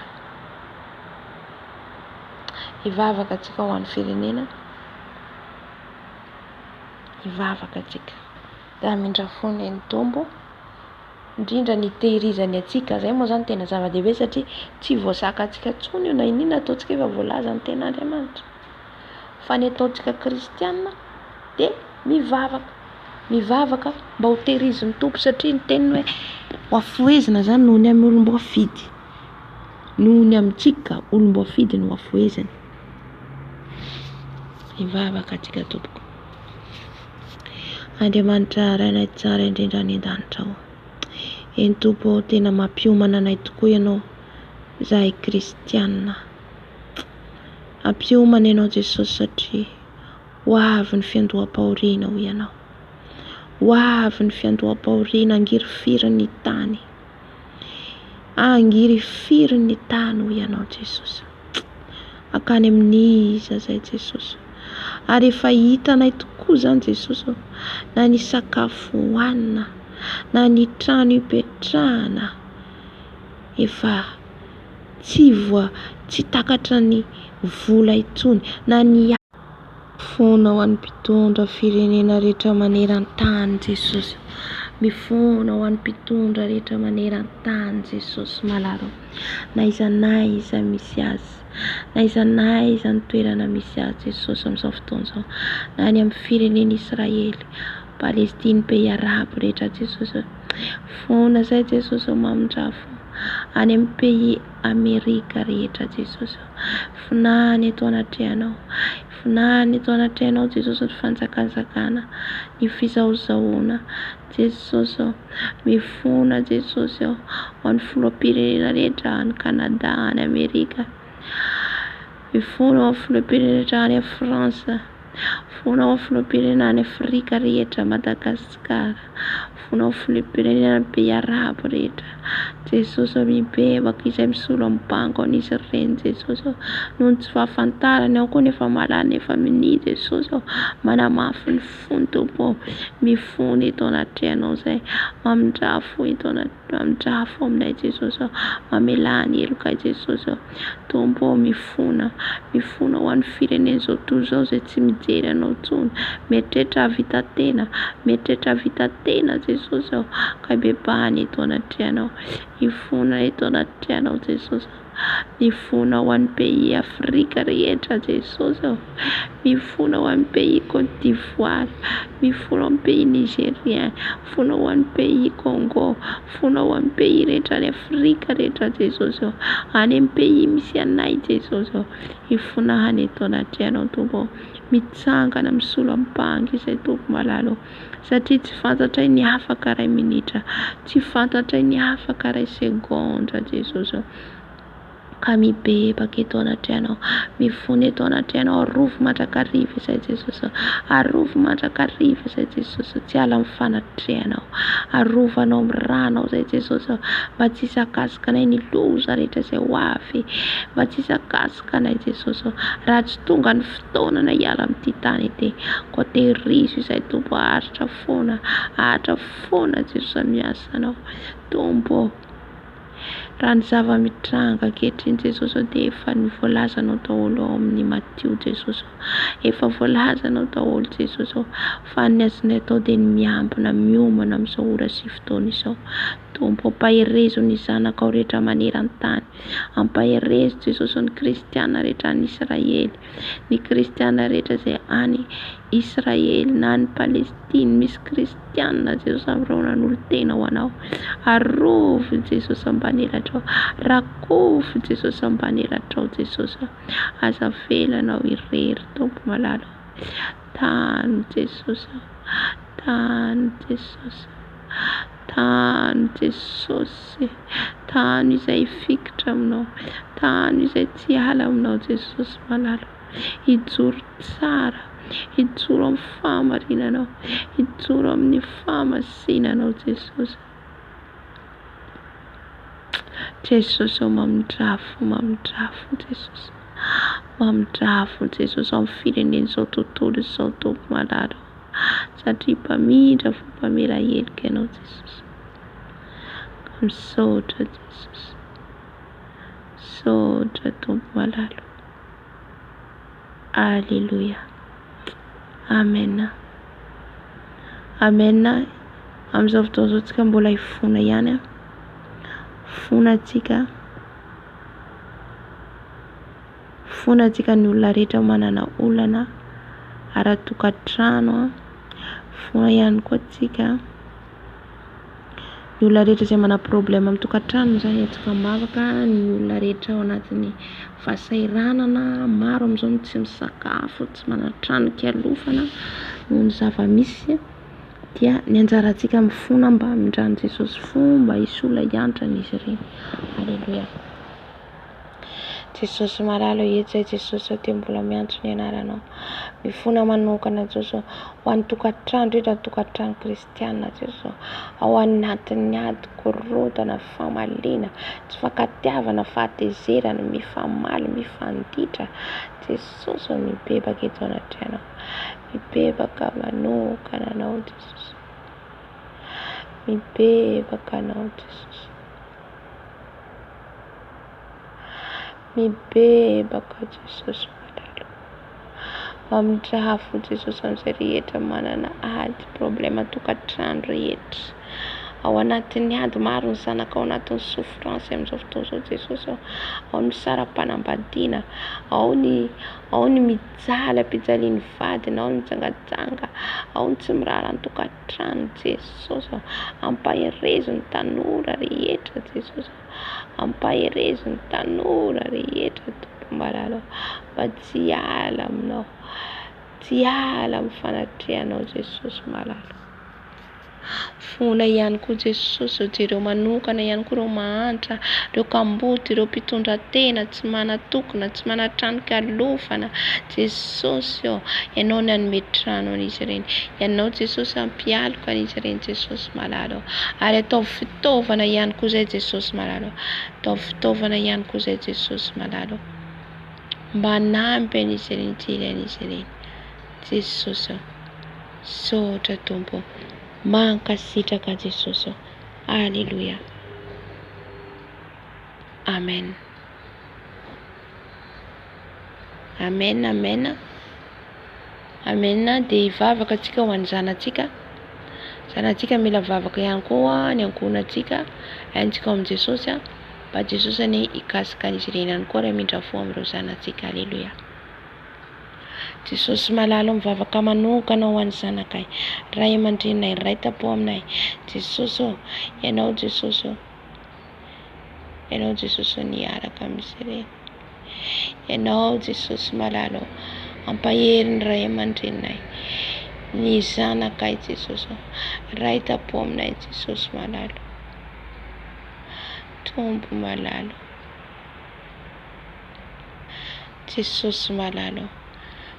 Hivavaka atsika ho an'ny firenena. Hivavaka atsika. Da mindrafony ny tombo, indrindra ny tehirizany atsika. Zay moa zany tena zava-dehibe, satria tsy voasaka atsika tsony io na inona ataontsika efa voalaza ny ten'Andriamanitra. Fa ny ataontsika kristiana dia mivavaka mba ho tehirizin'ny tompo, satria ny teniny hoe afoezina zany noho ny amin'ny olom-boa fidy. Noho ny amintsika olom-boa fidy no afoezany. Mivavaka atsika tompoko. Andriamanitra rainay tsara indrindra ny an-danitra ao. Eny tompo tena mampiomana anay tokoa ianao, zahay kristiana. Ampiomana ianao Jesosy, satria ho avy ny fiandoham-pahoriana ho ianao. Ho avy ny fiandoham-pahoriana angiry firin'ny tany. Angiry firin'ny tany ho ianao Jesosy. Akany amin'iza zay Jesosy. Ary efa hitanay tokoa zany Jesosy, na ny sakafo hohanina, na ny trano hipetrahana, efa tsy takatra ny vola itsony na ny mifona ho an'ny mpitondra firenena rehetra maneran-tany Jesosy. Mifona ho an'ny mpitondra rehetra maneran-tany Jesosy malaro. Na aiza misy azy, na aiza ny toerana misy azy Jesosy amin'izao fotoana izao, na any amin'ny firenena Israely, Palestine, pays arabo rehetra Jesosy. Fona izay Jesosy mamin-drafo any amin'ny pays Amerika rehetra Jesosy. Finany eto anatrehanao, finany eto anatrehanao Jesosy ny fanjakazakana, ny fizahozahoana Jesosy. Mifona Jesosy ho an'ny filoham-pirenena rehetra any Kanada, any Amerika. Mifona ho an'ny filoham-pirenena rehetra any France. Fona ho an'ny filoham-pirenena any Afrika rehetra, Madagasikara. Fona ho an'ny filoham-pirenena ny pays arabo rehetra Jesosy. Mibebaka izay misolo amin'ny bango an'izy ireny Jesosy. Noho ny tsy fahafantarany ao koa nefa malala nefa mini Jesosy. Manamafy ny fony Tompo. Mifona eto anatrehanao izay mamin-drafo eto mamin-drafo aminay Jesosy. Mamelany heloka Jesosy. Tompo mifona ho an'ny firenena izao toy izao izay tsy mijery anao intsony. Mieritreritra vita tena Jesosy. Ka bebany eto anatrehanao. Mifona eto anatrehanao Jesosy. Mifona ho an'ny pays Afrika rehetra Jesosy. Mifona ho an'ny pays Côte d'Ivoire. Mifona ho an'ny pays Nigérien. Mifona ho an'ny pays Congo. Mifona ho an'ny pays rehetra ny Afrika rehetra Jesosy. Any amin'ny pays misy anay Jesosy. Mifonahany eto anatrehanao Tompo. Mitsangana misolo amin'ny bangy izay Tompo malalo. Satria tsy fantatra ny afaka ray minitra, tsy fantatra ny afaka ray segondra Jesosy. Ka mibebaka eto anatrehanao, mifona eto anatrehanao. Arovo mandrakariva izay Jesosy. Arovo mandrakariva izay Jesosy. Tsy ala amin'ny fanatrehanao. Arovanao amin'ny ranao izay Jesosy. Mba tsy hisakasika anay ny loza rehetra izay ho avy. Mba tsy hisakasika anay Jesosy. Raha tsy tonga ny fotoana hiala amin'ity tany ity, koa tehirizo izay Tompo. Ahatra foana Jesosy miasanao Tompo. Raha ny zava-mitranga ankehitriny Jesosy dia efa ny voalazanao daholo ao amin'ny Matio Jesosy. Efa voalazanao daholo Jesosy. Fa ny azonay atao dia ny miambina, miomana amin'izao ora sy fotoana izao. Tompo, ampaherezo ny zanakao rehetra maneran-tany. Ampaherezo Jesosy ny kristiana rehetra any Israely. Ny kristiana rehetra izay any Israely na any Palestine misy kristiana Jesosy aronan'olo tena ho anao. Arovo Jesosy ambanelatrao. Rakofo Jesosy ambanelatrao Jesosy. Aza velanao irery Tompo malalo. Tany Jesosy. Tany Jesosy. Tany Jesosy. Tany izay fikitra aminao. Tany izay tsy ala aminao Jesosy malalo. Ijoro tsara. Ijoro amin'ny fahamarinanao. Ijoro amin'ny fahamasinanao Jesosy. Jesosy mamin-drafo Jesosy. Mamin-drafo Jesosy amin'ny firenena izao tontolo izao Tompo malalo. Satria mpamindra fo mpamela helika ianao Jesosy. Misaotra Jesosy. Saotra Tompo malalo. Alleluia. Amen. Amen. Amin'izao fotoana izao tsika mbola hifona ihany. Fona antsika ny olona rehetra manana olana ara-tokantrano. Fona ihany koa antsika ny olona rehetra izay mana problème amin'ny tokantrano izany antsika mavaka. Ny olona rehetra ao anatin'ny fahasahiranana, maro amin'izao no tsy misakafo, tsy manana trano ikalofana noho ny zava-misy, dia ny anjarantsika mifona mba hamindrany Jesosy fomba hisola hiantra n'izy ireny. Alleluia. Jesosy malalo eto izay Jesosy dia mbola miantso ny anaranao. Mifona manokana Jesosy ho an'ny tokantrano rehetra, tokantrano kristiana Jesosy. Ao anatin'ny ady korodana, famalina, tsy fankatiavana, fahatezerana, mifamaly, mifanditra. Jesosy mibebaka eto anatrehanao. Mibebaka manokana anao Jesosy. Mibebaka anao Jesosy. mibebaka Jesosy malalo. Amindraha fo Jesosy amin'izay rehetra manana ady problema tokantrano rehetra. Ao anatin'ny ady maro ny zanaka ao anatin'ny souffrance amin'izao fotoana izao Jesosy. Ao ny saram-panambadiana, ao ny mijaly am-pijalian'ny vadiny, ao ny jangajanga, ao ny tsy mirahara ny tokantrano Jesosy. Ampaherezo ny tanora rehetra Jesosy. Ampaherezo ny tanora rehetra Tompo malalo. Mba tsy ala aminao, tsy ala amin'ny fanatrehanao Jesosy malalo. Fona ihany koa Jesosy ireo manokana ihany koa ireo mahantra, ireo kamboty, ireo mpitondra tena tsy manatokona, tsy manatrano kalofana Jesosy ianao ny hanome trano an'izy ireny. Ianao Jesosy hampialoka an'izy ireny Jesosy malalo. Ary atao fitaovana ihany koa izay Jesosy malalo. Atao fitaovana ihany koa izay Jesosy malalo. Mba hanampy an'izy ireny jely an'izy ireny Jesosy. Sotra Tompo. Mankasitraka Jesosy. Alleluia. Amen. Amen, amen. Amen. Dia hivavaka antsika ho an'ny zanantsika. Zanantsika mila vavaka ihany koa ny ankohonantsika. Haintsika amin'ny Jesosy. Mba Jesosy ny hikasika an'izy ireny ihany koa raha mindra fo amin'ireo zanantsika. Alleluia. Jesosy malalo mivavaka manokana ho an'ny zanakay. Ray aman-drenay, ray tapo aminay. Jesosy ianao Jesosy. Ianao Jesosy niaraka amin'izy ireny. Ianao Jesosy malalo ampahery ny ray aman-drenay, ny zanakay Jesosy. Ray tapo aminay Jesosy malalo. Tompo malalo. Jesosy malalo.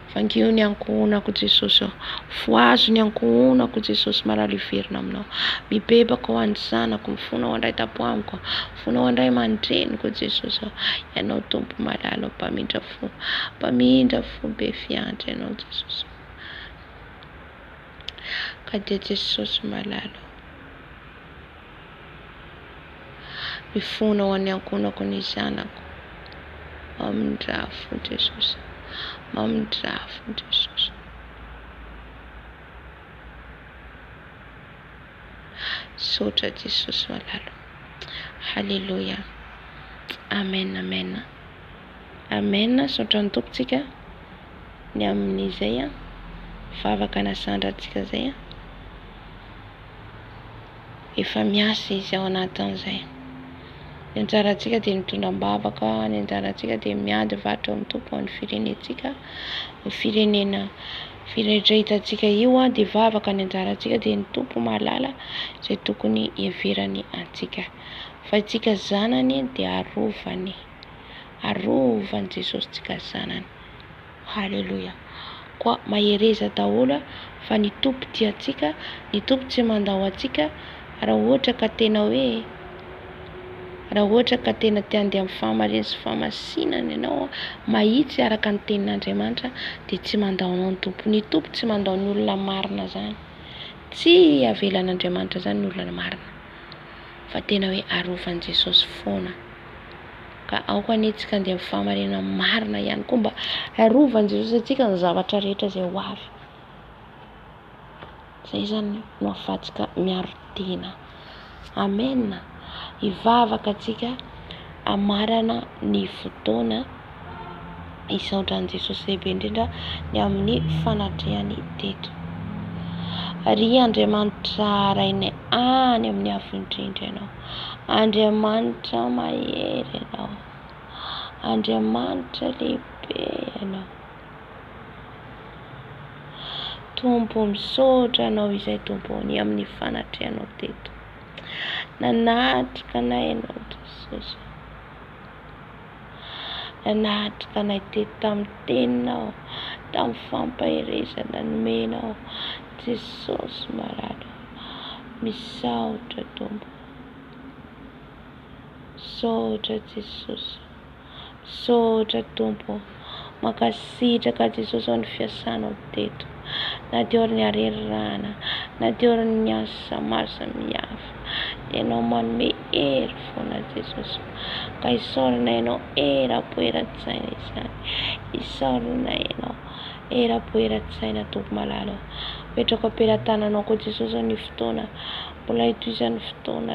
Vangio ny ankohonako Jesosy. Foazo ny ankohonako Jesosy malalo iverina aminao. Mibebaka ho an'ny zanako, mifona ho andray tapo amiko, mifona ho andray aman-dreniko Jesosy. Ianao Tompo malalo mpamindra fo be fiantra ianao Jesosy. Ka dia Jesosy malalo. Mifona ho an'ny ankohonako ny zanako. Mamindra fo Jesosy. Mamindra fo Jesosy. Sotra Jesosy malalo. Halleluia. Amen, amen. Amen. Sotra ny tompontsika ny amin'izay vavaka nasandrantsika zay. Efa miasa izy ao anatin'izay. Ny anjarantsika dia mitondram-bavaka, ny anjarantsika dia miady vatra amin'ny tompo amin'ny firenentsika. Ny firenena firedraitantsika io dia vavaka ny anjarantsika dia ny tompo mahalala izay tokony heverany antsika. Fa itsika zanany dia arovany Jesosy tsika zanany. Halleluia. Koa mahereza daholo fa ny tompo tia antsika, ny tompo tsy mandao antsika. Raha ohatra ka tena te handeha amin'ny fahamarina sy fahamasinana ianao mahitsy araka ny tenin'Andriamanitra dia tsy mandaonao ny tompo. Ny tompo tsy mandao ny olona marina zany. Tsy avelan'Andriamanitra zany ny olona marina. Fa tena hoe arovan'i Jesosy foana. Ka aoka anitsika handeha amin'ny fahamarina marina ihany koa mba arovan'i Jesosy antsika ny zavatra rehetra izay ho avy. Zay zany no ahafahantsika miaro tena. Amen. Hivavaka antsika amarana ny fotoana isaotran'i Jesosy lehibe indrindra ny amin'ny fanatrehany teto. Ry Andriamanitra rainay any amin'ny avo indrindra ianao. Andriamanitra mahery ianao. Andriamanitra lehibe ianao. Tompo misaotra anao izay Tompo ny amin'ny fanatrehanao teto. Nanatrika anay ianao Jesosy. Nanatrika anay teto tamin'ny teninao, tamin'ny fampaherezana nomenao Jesosy malalo. Misaotra Tompo. Saotra Jesosy. Saotra Tompo. Mankasitraka Jesosy amin'ny fiasanao teto. Na dia orin'ny harerana, na dia orin'ny asa maro samihafa, ianao manome hery foana Jesosy, ka isaorana ianao era-poeran-tsaina izany, isaorana ianao era-poeran-tsaina Tompo malala. Petraka am-peran-tananao koa Jesosy ny fotoana, mbola itoizan'ny fotoana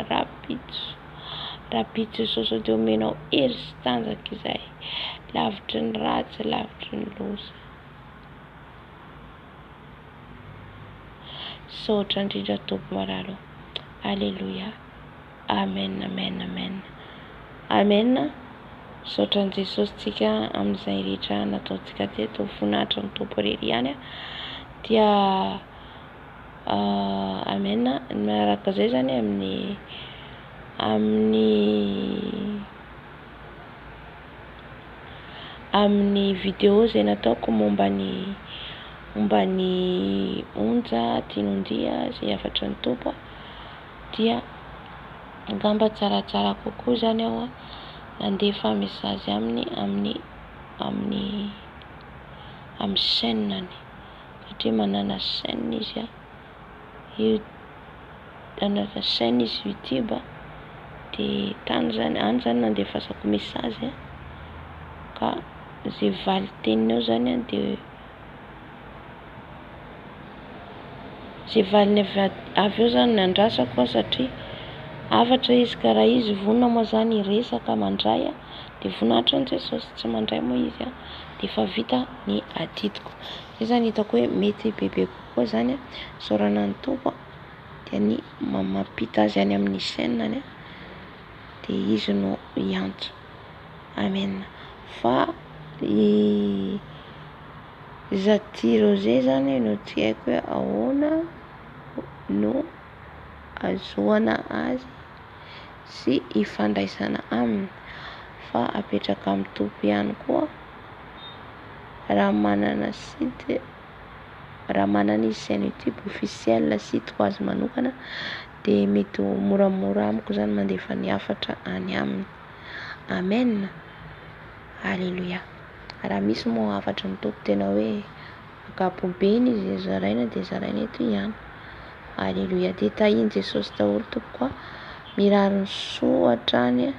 rapitso Jesosy dia omenao hery sy tanjaka izay, lavitry ny ratsy, lavitry ny loza. Saotra indrindra Tompo malala. Alleluia. Amen, amen, amen. Amen. Saotra ny Jesosy tsika amin'izay rehetra nataontsika teto, voninahitra ny Tompo irery ihany dia amen. Manaraka izay zany amin'ny vidéo izay nataoko momba ny onja tinondia izay afatry ny Tompo dia angamba tsaratsara kokoa zany aho nandefa mesazy amin'ny chaîne-ny, satria manana chaîne izy manana chaîne izy YouTube dia tany zany any zany nandefasako mesazy ka zay valy teniny eo zany dia zay valiny avy eo zany nandrasako satria afatra izy, ka raha izy vonona moa zany hiresaka mandray dia voninahitra ny Jesosy, tsy mandray moa izy dia efa vita ny adidiko. Zay zany hitako hoe mety bebe kokoa zany isaorana ny Tompo dia ny mampita azy any amin'ny chaîne-ny dia izy no hiantso. Amen. Fa Zaty Rosé zany no tsy haiko hoe ahoana no azoana azy sy hifandraisana aminy, fa apetraka amin'ny Tompo ihany koa. Raha manana izy chaîne YouTube officiel sitiko azy manokana dia mety moramora amiko zany mandefa ny hafatra any aminy. Amen. Alleluia. Raha misy moa hafatra ny Tompo tena hoe akapobeany izy zaraina dia zaraina eto ihany. Alleluia. Dia tahiny Jesosy daholo Tompo koa mirary ny soa hatrany,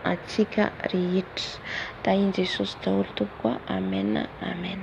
atsika rehetra. Tahiny Jesosy daholo Tompo koa. Amen, amen.